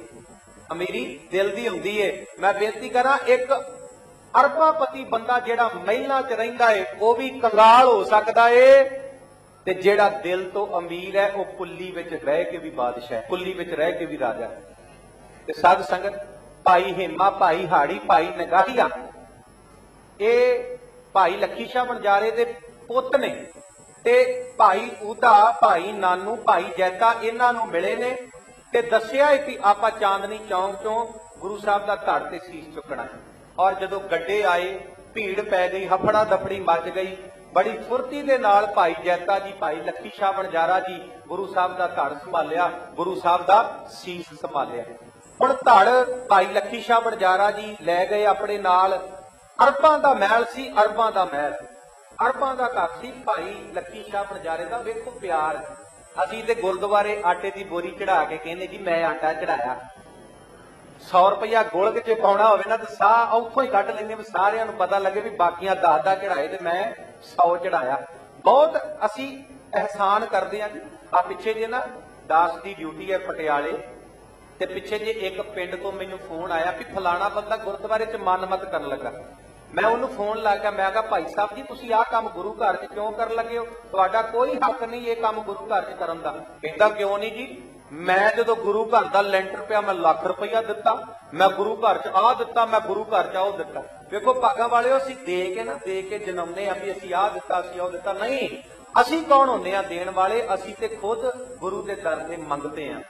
Speaker 1: ਅਮੀਰੀ ਦਿਲ ਦੀ ਹੁੰਦੀ ਹੈ। ਮੈਂ ਬੇਨਤੀ ਕਰਾਂ, ਇੱਕ ਅਰਬਾਪਤੀ ਬੰਦਾ ਜਿਹੜਾ ਮਹਿਲਾਂ 'ਚ ਰਹਿੰਦਾ ਏ, ਉਹ ਵੀ ਕੰਗਾਲ ਹੋ ਸਕਦਾ ਏ, ਤੇ ਜਿਹੜਾ ਦਿਲ ਤੋਂ ਅਮੀਰ ਹੈ, ਉਹ ਕੁੱਲੀ ਵਿੱਚ ਰਹਿ ਕੇ ਵੀ ਬਾਦਸ਼ਾਹ, ਕੁੱਲੀ ਵਿੱਚ ਰਹਿ ਕੇ ਵੀ ਰਾਜਾ। ਤੇ ਸਾਧ ਸੰਗਤ, ਭਾਈ ਹੇਮਾ, ਭਾਈ ਹਾੜੀ, ਭਾਈ ਨਗਾਹੀਆ, ਇਹ ਭਾਈ ਲੱਖੀ ਸ਼ਾਹ ਵਣਜਾਰੇ ਦੇ ਪੁੱਤ ਨੇ, ਤੇ ਭਾਈ ਊਧਾ, ਭਾਈ ਨਾਨੂ, ਭਾਈ ਜੈਤਾ ਇਹਨਾਂ ਨੂੰ ਮਿਲੇ ਨੇ ਤੇ ਦੱਸਿਆ ਹੈ ਕਿ ਆਪਾਂ ਚਾਂਦਨੀ ਚੌਂਕ ਤੋਂ ਗੁਰੂ ਸਾਹਿਬ ਦਾ ਧੜ ਤੇ ਸੀਸ ਚੁੱਕਣਾ ਹੈ। ਔਰ ਜਦੋਂ ਗੱਡੇ ਆਏ, ਭੀੜ ਪੈ ਗਈ, ਹਫੜਾ ਦਫੜੀ ਮਚ ਗਈ, ਬੜੀ ਫੁਰਤੀ ਦੇ ਨਾਲ ਭਾਈ ਜੈਤਾ ਜੀ, ਭਾਈ ਲੱਖੀ ਸ਼ਾਹ ਵਣਜਾਰਾ ਜੀ ਗੁਰੂ ਸਾਹਿਬ ਦਾ ਧੜ ਸੰਭਾਲਿਆ, ਗੁਰੂ ਸਾਹਿਬ ਦਾ ਸੀਸ ਸੰਭਾਲਿਆ। ਹੁਣ ਧੜ ਭਾਈ ਲੱਖੀ ਸ਼ਾਹ ਵਣਜਾਰਾ ਜੀ ਲੈ ਗਏ ਆਪਣੇ ਨਾਲ। ਅਰਬਾਂ ਦਾ ਮਹਿਲ ਸੀ, ਅਰਬਾਂ ਦਾ ਮਹਿਲ, ਅਰਬਾਂ ਦਾ ਘਰ ਸੀ ਭਾਈ ਲੱਖੀ ਸ਼ਾਹ ਵਣਜਾਰੇ ਦਾ। ਵੇਖੋ ਪਿਆਰ, ਅਸੀਂ ਤੇ ਗੁਰਦੁਆਰੇ ਆਟੇ ਦੀ ਬੋਰੀ ਚੜਾ ਕੇ ਕਹਿੰਦੇ ਜੀ ਮੈਂ ਆਟਾ ਚੜਾਇਆ। 100 ਰੁਪਇਆ ਗੁਲਕ 'ਚ ਪਾਉਣਾ ਹੋਵੇ ਨਾ, ਤਾਂ ਸਾਹ ਉੱਥੋਂ ਹੀ ਕੱਢ ਲੈਂਦੇ, ਸਾਰਿਆਂ ਨੂੰ ਪਤਾ ਲੱਗੇ ਵੀ ਬਾਕੀਆਂ 10 ਚੜਾਏ ਤੇ ਮੈਂ 100 ਚੜਾਇਆ। ਬਹੁਤ ਅਸੀਂ ਅਹਿਸਾਨ ਕਰਦੇ ਹਾਂ। ਆ ਪਿੱਛੇ ਜੇ ਨਾ ਦਾਸ ਦੀ ਡਿਊਟੀ ਹੈ ਪਟਿਆਲੇ, ਤੇ ਪਿੱਛੇ ਜੇ ਇੱਕ ਪਿੰਡ ਤੋਂ ਮੈਨੂੰ ਫੋਨ ਆਇਆ ਕਿ ਫਲਾਣਾ ਬੰਦਾ ਗੁਰਦੁਆਰੇ 'ਚ ਮਨਮਤ ਕਰਨ ਲੱਗਾ। ਮੈਂ ਉਹਨੂੰ ਫੋਨ ਲਾ ਕੇ ਮੈਂ ਕਿਹਾ ਭਾਈ ਸਾਹਿਬ ਜੀ, ਤੁਸੀਂ ਆਹ ਕੰਮ ਗੁਰੂ ਘਰ 'ਚ ਕਿਉਂ ਕਰਨ ਲੱਗੇ ਹੋ? ਤੁਹਾਡਾ ਕੋਈ ਹੱਕ ਨਹੀਂ ਇਹ ਕੰਮ ਗੁਰੂ ਘਰ 'ਚ ਕਰਨ ਦਾ। ਕਹਿੰਦਾ ਕਿਉਂ ਨਹੀਂ ਜੀ? ਮੈਂ ਜਦੋਂ ਗੁਰੂ ਘਰ ਦਾ ਲੈਂਟਰ ਪਿਆ, ਮੈਂ ਲੱਖ ਰੁਪਇਆ ਦਿੱਤਾ, ਮੈਂ ਗੁਰੂ ਘਰ 'ਚ ਆਹ ਦਿੱਤਾ, ਮੈਂ ਗੁਰੂ ਘਰ 'ਚ ਉਹ ਦਿੱਤਾ। ਵੇਖੋ ਭਾਗਾਂ ਵਾਲਿਓ, ਅਸੀਂ ਦੇ ਕੇ ਜਨਮਦੇ ਆ ਵੀ ਅਸੀਂ ਆਹ ਦਿੱਤਾ, ਅਸੀਂ ਉਹ ਦਿੱਤਾ। ਨਹੀਂ, ਅਸੀਂ ਕੌਣ ਹੁੰਦੇ ਆ ਦੇਣ ਵਾਲੇ? ਅਸੀਂ ਤੇ ਖੁਦ ਗੁਰੂ ਦੇ ਦਰ ਤੇ ਮੰਗਦੇ ਆ।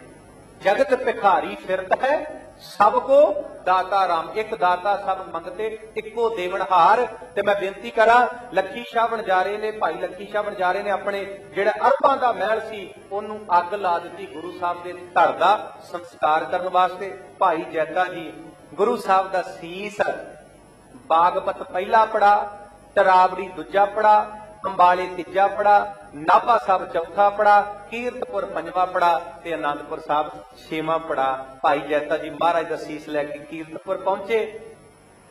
Speaker 1: ਜਗਤ ਭਿਖਾਰੀ ਫਿਰਤ ਹੈ, ਸਭ ਕੋ ਦਾਤਾ ਰਾਮ। ਇੱਕ ਦਾਤਾ ਸਭ ਮੰਗਤੇ, ਇੱਕੋ ਦੇਵਨਹਾਰ। ਤੇ ਮੈਂ ਬੇਨਤੀ ਕਰਾਂ, ਲੱਖੀ ਸ਼ਾਹ ਵਣਜਾਰੇ ਨੇ, ਭਾਈ ਲੱਖੀ ਸ਼ਾਹ ਵਣਜਾਰੇ ਨੇ ਆਪਣੇ ਜਿਹੜਾ ਅਰਬਾਂ ਦਾ ਮਹਿਲ ਸੀ ਉਹਨੂੰ ਅੱਗ ਲਾ ਦਿੱਤੀ ਗੁਰੂ ਸਾਹਿਬ ਦੇ ਧੜ ਦਾ ਸੰਸਕਾਰ ਕਰਨ ਵਾਸਤੇ। ਭਾਈ ਜੈਤਾ ਜੀ ਗੁਰੂ ਸਾਹਿਬ ਦਾ ਸੀਸ ਬਾਗਪਤ ਪਹਿਲਾ ਪੜਾ, ਤਰਾਵੜੀ ਦੂਜਾ ਪੜਾ, ਅੰਬਾਲੇ ਤੀਜਾ ਪੜਾ, ਨਾਭਾ ਸਾਹਿਬ ਚੌਥਾ ਪੜਾ, ਕੀਰਤਪੁਰ ਪੰਜਵਾਂ ਪੜਾ ਤੇ ਆਨੰਦਪੁਰ ਸਾਹਿਬ ਛੇਵਾਂ ਪੜਾ। ਭਾਈ ਜੈਤਾ ਜੀ ਮਹਾਰਾਜ ਦਾ ਸੀਸ ਲੈ ਕੇ ਕੀਰਤਪੁਰ ਪਹੁੰਚੇ।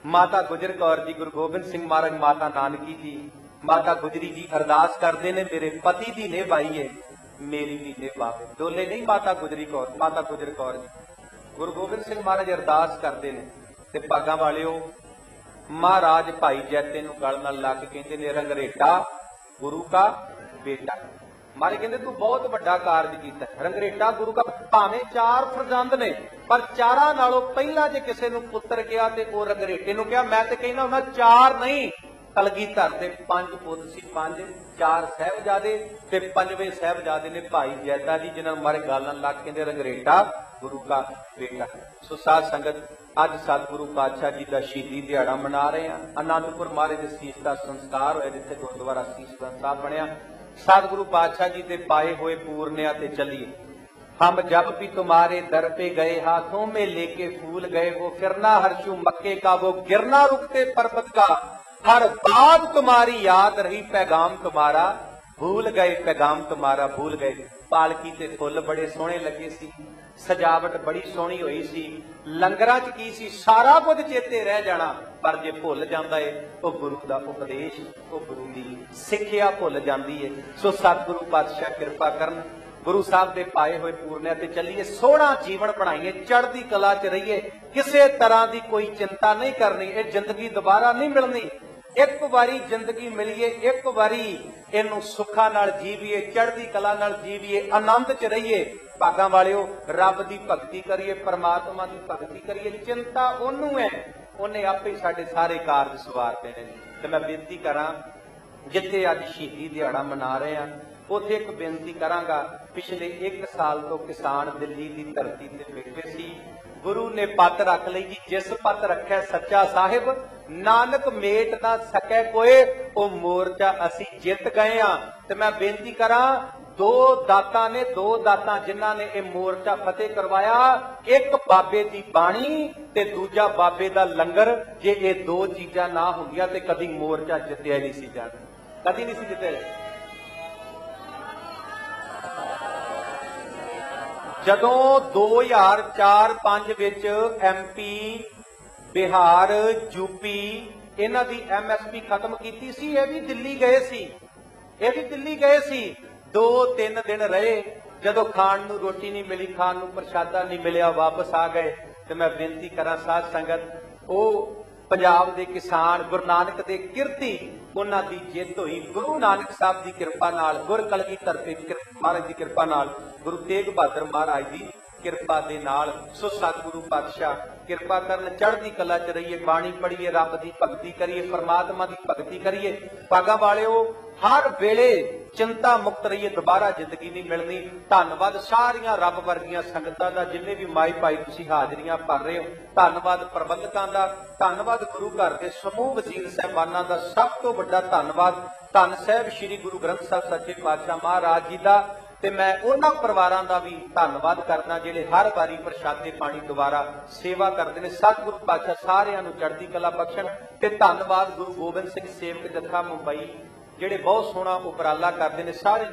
Speaker 1: ਮਾਤਾ ਗੁਜਰ ਕੌਰ ਜੀ, ਗੁਰੂ ਗੋਬਿੰਦ ਸਿੰਘ ਮਹਾਰਾਜ, ਮਾਤਾ ਨਾਨਕੀ ਜੀ, ਮਾਤਾ ਗੁਜਰੀ ਜੀ ਅਰਦਾਸ ਕਰਦੇ ਨੇ, ਮੇਰੇ ਪਤੀ ਦੀ ਨਿਭਾਈ ਏ, ਮੇਰੀ ਵੀ ਨਿਭਾਵੇ। ਦੋਲੇ ਨਹੀਂ, ਮਾਤਾ ਗੁਜਰੀ ਕੌਰ, ਮਾਤਾ ਗੁਜਰ ਕੌਰ ਜੀ। ਗੁਰੂ ਗੋਬਿੰਦ ਸਿੰਘ ਮਹਾਰਾਜ ਅਰਦਾਸ ਕਰਦੇ ਨੇ। ਤੇ ਭਾਗਾਂ ਵਾਲਿਓ, ਮਹਾਰਾਜ ਭਾਈ ਜੈਤੇ ਨੂੰ ਗਲ ਨਾਲ ਲਾ ਕੇ ਕਹਿੰਦੇ ਨੇ, ਰੰਗਰੇਟਾ ਗੁਰੂ ਕਾ ਬੇਟਾ। ਮਾਰੇ ਕਹਿੰਦੇ ਤੂੰ ਬਹੁਤ ਵੱਡਾ ਕਾਰਜ ਕੀਤਾ। ਰੰਗਰੇਟਾ ਗੁਰੂ ਕਾ, ਭਾਵੇਂ 4 ਫਰਜ਼ੰਦ ਨੇ, ਪਰ 4 ਨਾਲੋਂ ਪਹਿਲਾਂ ਜੇ ਕਿਸੇ ਨੂੰ ਪੁੱਤਰ ਕਿਹਾ ਤੇ ਉਹ ਰੰਗਰੇਟੇ ਨੂੰ ਕਿਹਾ। ਮੈਂ ਤੇ ਕਹਿੰਦਾ ਉਹਨਾਂ 4 ਨਹੀਂ, ਕਲਗੀਧਰ ਦੇ 5 ਪੁੱਤ ਸੀ, 5, 4 ਸਾਹਿਬਜ਼ਾਦੇ ਤੇ 5ਵੇਂ ਸਾਹਿਬਜ਼ਾਦੇ ਨੇ ਭਾਈ ਜੈਤਾ ਜੀ, ਜਿਨ੍ਹਾਂ ਨੂੰ ਮਾਰੇ ਗਲ ਨਾਲ ਲਾ ਕੇ ਕਹਿੰਦੇ ਰੰਗਰੇਟਾ गुरु का बेटा। सो साध संगत अज सतगुरु पातशाह जी का शहीदी दिहाड़ा मना रहे हैं। आनंदपुर महाराज के सीस का संस्कार होया, जिथे गुरुद्वारा सीस साहब बनया। सतगुरु पातशाह जी के पाए हुए पूर्णिया ते चलिए। हम जब भी तुम्हारे दर पे गए, हाथों में लेके फूल गए, वो फिरना हर्षु मक्के का, वो गिरना रुकते पर्वत का, हर बात तुम्हारी याद रही, पैगाम तुम्हारा भूल गए, पैगाम तुम्हारा भूल गए। पालकी ते फुल बड़े सोहने लगे सी, सजावट बड़ी सोहनी हुई सी, लंगरां च की सी, सारा कुछ चेते रह जाना। पर जे भुल जांदा है वो गुरु दा उपदेश, वो गुरु दी सिੱਖਿਆ भुल जांदी है। सो सतगुरु पातशाह किरपा करन, गुरु साहब दे पाए हुए पूर्णिया ते चलिए, सोहना जीवन बनाइए, चढ़दी कला च रहिए, किसी तरह की कोई चिंता नहीं करनी। ये जिंदगी दोबारा नहीं मिलनी, एक बारी जिंदगी मिलीए, एक बारी इनू सुखा नाल जीवीए, चढ़दी कला नाल जीवीए, आनंद च रहिए। भागां वालिओ, रब दी भगती करिए, परमात्मा दी भगती करिए। चिंता ओनू है, उन्हें आपे साडे सारे कारज सवार देने। ते मैं बेनती करां, जिथे अज शहीदी दिहाड़ा मना रहे हैं, उत्थे एक बेनती करांगा। पिछले 1 साल तो किसान दिल्ली की धरती ते बैठे सी। गुरु ने पत रख ली जी, जिस पत रखे सच्चा साहिब, नानक मेट ना सके कोई, वो मोर्चा असी जित गए हाँ। ते मैं बेनती करा, 2 दाता ने, 2 दाता जिन्हां ने यह मोर्चा फतेह करवाया, एक बाबे की बाणी ते दूजा बाबे का लंगर। जे ये 2 चीजा ना होंदियां ते कदी मोर्चा जितया नहीं सी जाना, कदी नहीं सी जितया। जदों 2004-5 विच MP, बिहार, यूपी इन्हां दी MSP खत्म कीती सी, ये भी दिल्ली गए सी, ये भी दिल्ली गए सी। 2-3 दिन रहे, जदों खाण नूं रोटी नहीं मिली, खाण नूं प्रशादा नहीं मिलिया, वापस आ गए। ते मैं बेनती करा साध संगत, ओ पंजाब दे किसान गुरु नानक दे किरती, उन्हां दी जित होई गुरु नानक साहब दी किरपा नाल, गुर कलगीधर महाराज दी किरपा नाल, गुरु तेग बहादुर महाराज दी किरपा दे नाल। सो सतगुरु पातशाह किरपा करन, चढ़दी कला च रहिए, बाणी पढ़िए, रब दी भगती करिए, परमात्मा दी भगती करिए। भागा वालिओ, हर वेले चिंता मुक्त रहिए, दोबारा जिंदगी नहीं मिलनी। धन्नवाद सारियां रब वर्गियां संगतां दा, जिन्ने भी माई भाई तुसीं हाजरियां भर रहे हो। धन्नवाद प्रबंधकां दा, धन्नवाद गुरु घर के समूह वजीर साहिबानां दा, सब तो वड्डा धन्नवाद धन साहिब श्री गुरु ग्रंथ साहिब सच्चे पातशाह महाराज जी दा। ते मैं उन्हां परिवारां दा भी धन्नवाद करदा जिहड़े हर वारी प्रशादे पानी द्वारा सेवा करदे ने। सतगुरु पातशाह सारिआं नूं चढ़दी कला बख्शण। ते धन्नवाद गुरु गोबिंद सिंह सेवक जत्था मुंबई, ਜਿਹੜੇ ਬਹੁਤ ਸੋਹਣਾ ਉਪਰਾਲਾ ਕਰਦੇ ਨੇ। ਸਾਰੇ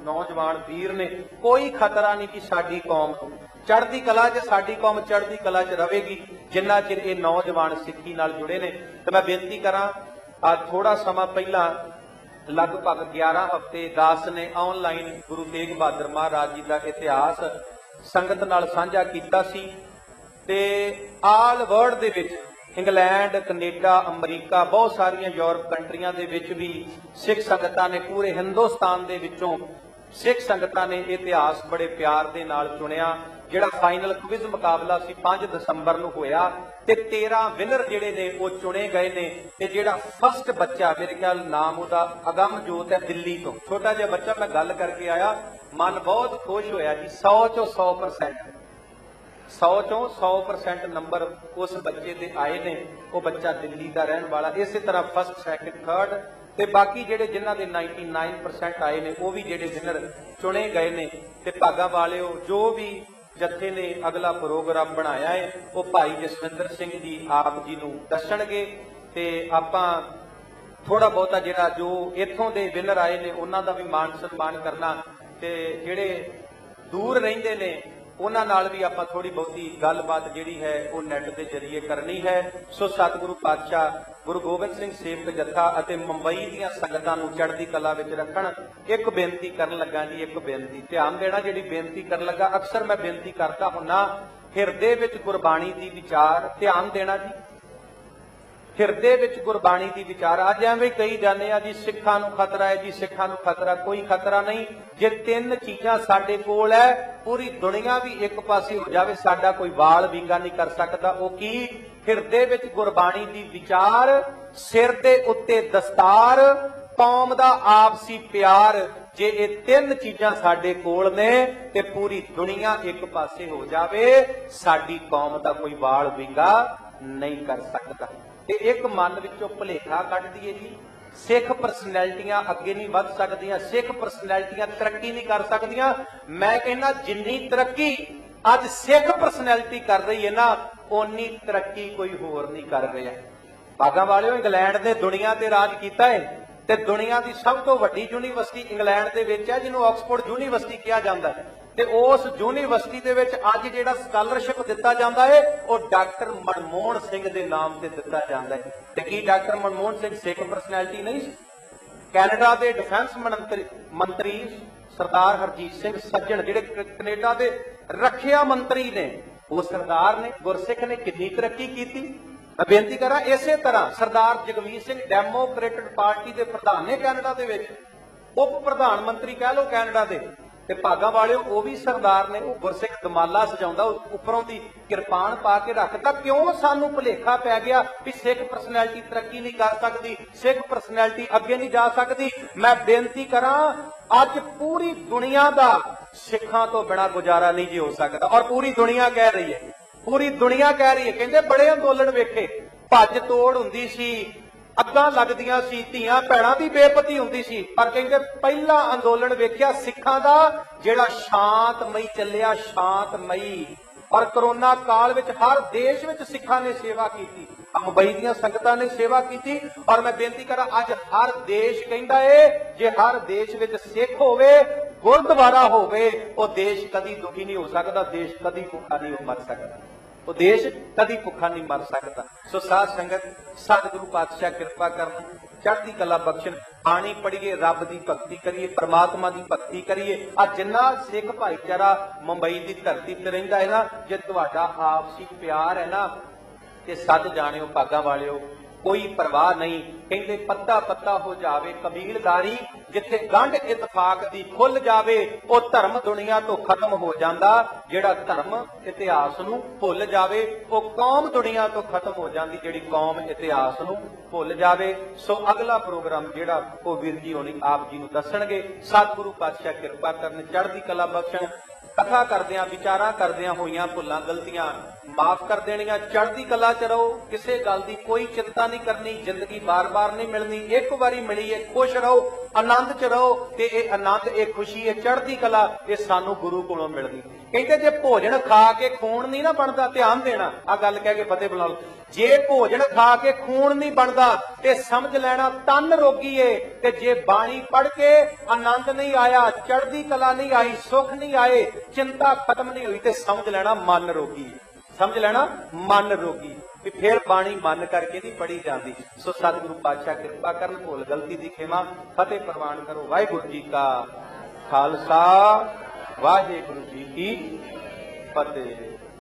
Speaker 1: ਨੌਜਵਾਨ ਵੀਰ ਨੇ, ਕੋਈ ਖਤਰਾ ਨਹੀਂ ਕਿ ਸਾਡੀ ਕੌਮ ਚੜ੍ਹਦੀ ਕਲਾ 'ਚ, ਸਾਡੀ ਕੌਮ ਚੜ੍ਹਦੀ ਕਲਾ 'ਚ ਰਹੇਗੀ ਜਿੰਨਾ ਚਿਰ ਇਹ ਨੌਜਵਾਨ ਸਿੱਖੀ ਨਾਲ ਜੁੜੇ ਨੇ। ਤੇ ਮੈਂ ਬੇਨਤੀ ਕਰਾਂ, ਅੱਜ ਥੋੜਾ ਸਮਾਂ ਪਹਿਲਾਂ ਲਗਭਗ 11 ਹਫ਼ਤੇ ਦਾਸ ਨੇ ਆਨਲਾਈਨ ਗੁਰੂ ਤੇਗ ਬਹਾਦਰ ਮਹਾਰਾਜ ਜੀ ਦਾ ਇਤਿਹਾਸ ਸੰਗਤ ਨਾਲ ਸਾਂਝਾ ਕੀਤਾ ਸੀ। ਤੇ ਆਲ ਵਰਲਡ ਦੇ ਵਿੱਚ इंग्लैंड, कनेडा, अमरीका, बहुत सारिया यूरोप कंट्रियां दे विच भी सिख संगतां ने, पूरे हिंदुस्तान दे विचों सिख संगतां ने इतिहास बड़े प्यार दे नाल चुनिया। जिहड़ा फाइनल क्विज मुकाबला सी 5 दसंबर नूं होया ते 13 विनर जिहड़े ने वो चुने गए ने। ते जिहड़ा फस्ट बच्चा, मेरे ख्याल नाम उहदा अगमजोत है, दिल्ली तो छोटा जिहा बच्चा, मैं गल करके आया, मन बहुत खुश होया जी। 100 चों 100%, 100 चों 100% नंबर उस बच्चे दे आए ने। वो बच्चा दिल्ली का रहने वाला। इस तरह फस्ट, सैकेंड, थर्ड ते बाकी जेडे जिन्हां दे 99% आए ने, वो भी जेडे विनर चुने गए ने। ते भागा वालिओ, जो भी जत्थे ने अगला प्रोग्राम बनाया है वो भाई जसविंदर सिंह जी आप जी नूं दसणगे। ते आपां थोड़ा बहुता जिहड़ा जो इत्थों दे विनर आए ने उन्हां दा भी मान सन्मान करना, ते जिहड़े दूर रहिंदे ने उन्हां नाल भी आपां थोड़ी बहुती गलबात जिहड़ी है वो नैट के जरिए करनी है। सो सतगुरु पातशाह गुरु गोबिंद सिंह सेवक जत्था अते मुंबई दीआं संगतां नूं चढ़दी कला विच रखण। एक बेनती करन लगा जी, एक बेनती ध्यान देना, जिहड़ी बेनती करन लगा अक्सर मैं बेनती करता हुन्ना, हिरदे विच गुरबाणी दी विचार, ध्यान देना जी, हिरदे विच गुरबाणी दी विचार। अज एवें कही जाने आ जी सिखां नूं खतरा है जी, सिखां नूं खतरा, कोई खतरा नहीं। जे 3 चीजां साडे कोल है, पूरी दुनिया भी एक पासे हो जावे, साडा कोई वाल विंगा नहीं कर सकदा। वो की? हिरदे विच गुरबाणी दी विचार, सिर दे उत्ते दस्तार, कौम दा आपसी प्यार, जे ये तीन चीजां साडे कोल ने ते पूरी दुनिया एक पासे हो जावे, साडी कौम दा कोई वाल विंगा नहीं कर सकता। ते एक मन विचों भुलेखा कढ दईए जी, सिख परसनैलिटियां अगे नहीं वध सकदियां, सिख परसनैलिटियां तरक्की नहीं कर सकदियां। मैं कहना जिन्नी तरक्की अज सिख परसनैलिटी कर रही है ना, उन्नी तरक्की कोई होर नहीं कर रहा। भागा वालिओ, इंग्लैंड ने दुनिया ते राज कीता है ते दुनिया की सब तो वड्डी यूनीवर्सिटी इंग्लैंड दे विच है, जिन्होंने ऑक्सफोर्ड यूनीवर्सिटी कहा जाता है। ते उस यूनीवर्सिटी दे विच अज जिहड़ा स्कॉलरशिप दिता जाता है वो डॉक्टर मनमोहन सिंह दे नाम से दिता जाता है। ते की डॉक्टर मनमोहन सिंह सिख परसनैलिटी नहीं? कैनेडा के डिफेंस मंत्री सरदार हरजीत सिंह सज्जन जिहड़े कनेडा के रखिया मंत्री ने, वो सरदार ने, गुरसिख ने कितनी तरक्की की। मैं बेनती करा इसे तरह सरदार जगमीत सिंह डेमोक्रेटिक पार्टी के प्रधान ने कैनेडा के विच, उप प्रधानमंत्री कह लो कैनेडा के, ते भागा वालिओ वो भी सरदार ने। वो गुरसिख दमाला सजाउंदा उपरों की किरपान पा के रखता। क्यों सानू भुलेखा पै गया भी सिख परसनैलिटी तरक्की नहीं कर सकती, सिख परसनैलिटी अगे नहीं जा सकती। मैं बेनती करा अज पूरी दुनिया का सिखां तो बिना गुजारा नहीं जी हो सकता, और पूरी दुनिया कह रही है, पूरी दुनिया कह रही है। कहते बड़े अंदोलन वेखे, भज तोड़ हुंदी सी, अग्गां लगदियां सी, धीआं भैणां दी बेपती हुंदी सी, पर कहते पहला अंदोलन वेख्या सिखां दा जिहड़ा शांतमई चलिया, शांतमई। और कोरोना काल विच हर देश विच सिखां ने सेवा की, मुंबई दीआं संगतां ने सेवा की। और मैं बेनती करा अज हर देश कहंदा है जे हर देश विच सिख होवे, गुरुद्वारा होवे, वो देश कदी दुखी नहीं हो सकता, देश कदी भुखा नहीं मर सकता, वो देश कदी भुखा नहीं मर सकता। सो साध संगत सतगुरु पातशाह कृपा करन, चढ़ती कला बख्शण, बाणी पढ़िए, रब की भगती करिए, परमात्मा की भगती करिए। अज जिन्ना सिख भाईचारा मुंबई की धरती ते रहिंदा है ना, जे तुहाडा आपसी प्यार है ना, ते सद जाणिओ भागा वालिओ कोई परवाह नहीं। कहते पत्ता पत्ता हो जावे कबीलदारी, जिथे गंढ इतफाक दी खुल जावे, वो धर्म दुनिया तो खत्म हो जाता। जिहड़ा धर्म इतिहास नूं भुल जावे, वो कौम दुनिया तो खत्म हो जाती, जिहड़ी कौम इतिहास नूं भुल जावे। सो अगला प्रोग्राम जिहड़ा वो वीर जी होनी आप जी नूं दसणगे। सतगुरु पातशाह कृपा करन, चढ़दी कला बख्शण। कथा करदियां विचारां करदियां होईयां भुल्लां गलतियां माफ कर देनियां। चढ़दी कला च रहो, किसी गल की कोई चिंता नहीं करनी। जिंदगी बार बार नहीं मिलनी, एक बारी मिली है, खुश रहो, आनंद च रहो। ते ये आनंद, ये खुशी, ये चढ़दी कला ये सानू गुरु कोलों मिलनी। कहते जे भोजन खा के खून नहीं ना बनता, ध्यान देना आ गल कह के फतेह बुला लो। जे भोजन खा के खून नहीं बनता ते समझ लेना तन रोगी है। ते जे बाणी पढ़ के आनंद नहीं आया, चढ़दी कला नहीं आई, सुख नहीं आए, चिंता खत्म नहीं हुई, ते समझ लेना मन रोगी, समझ लेना मन रोगी। फिर बाणी मन करके नहीं पढ़ी जाती। सो सतगुरु पातशाह कृपा करन, भुल गलती की खेमा फतेह प्रवान करो। वाहिगुरू जी का खालसा, वाहिगुरू जी की फतेह।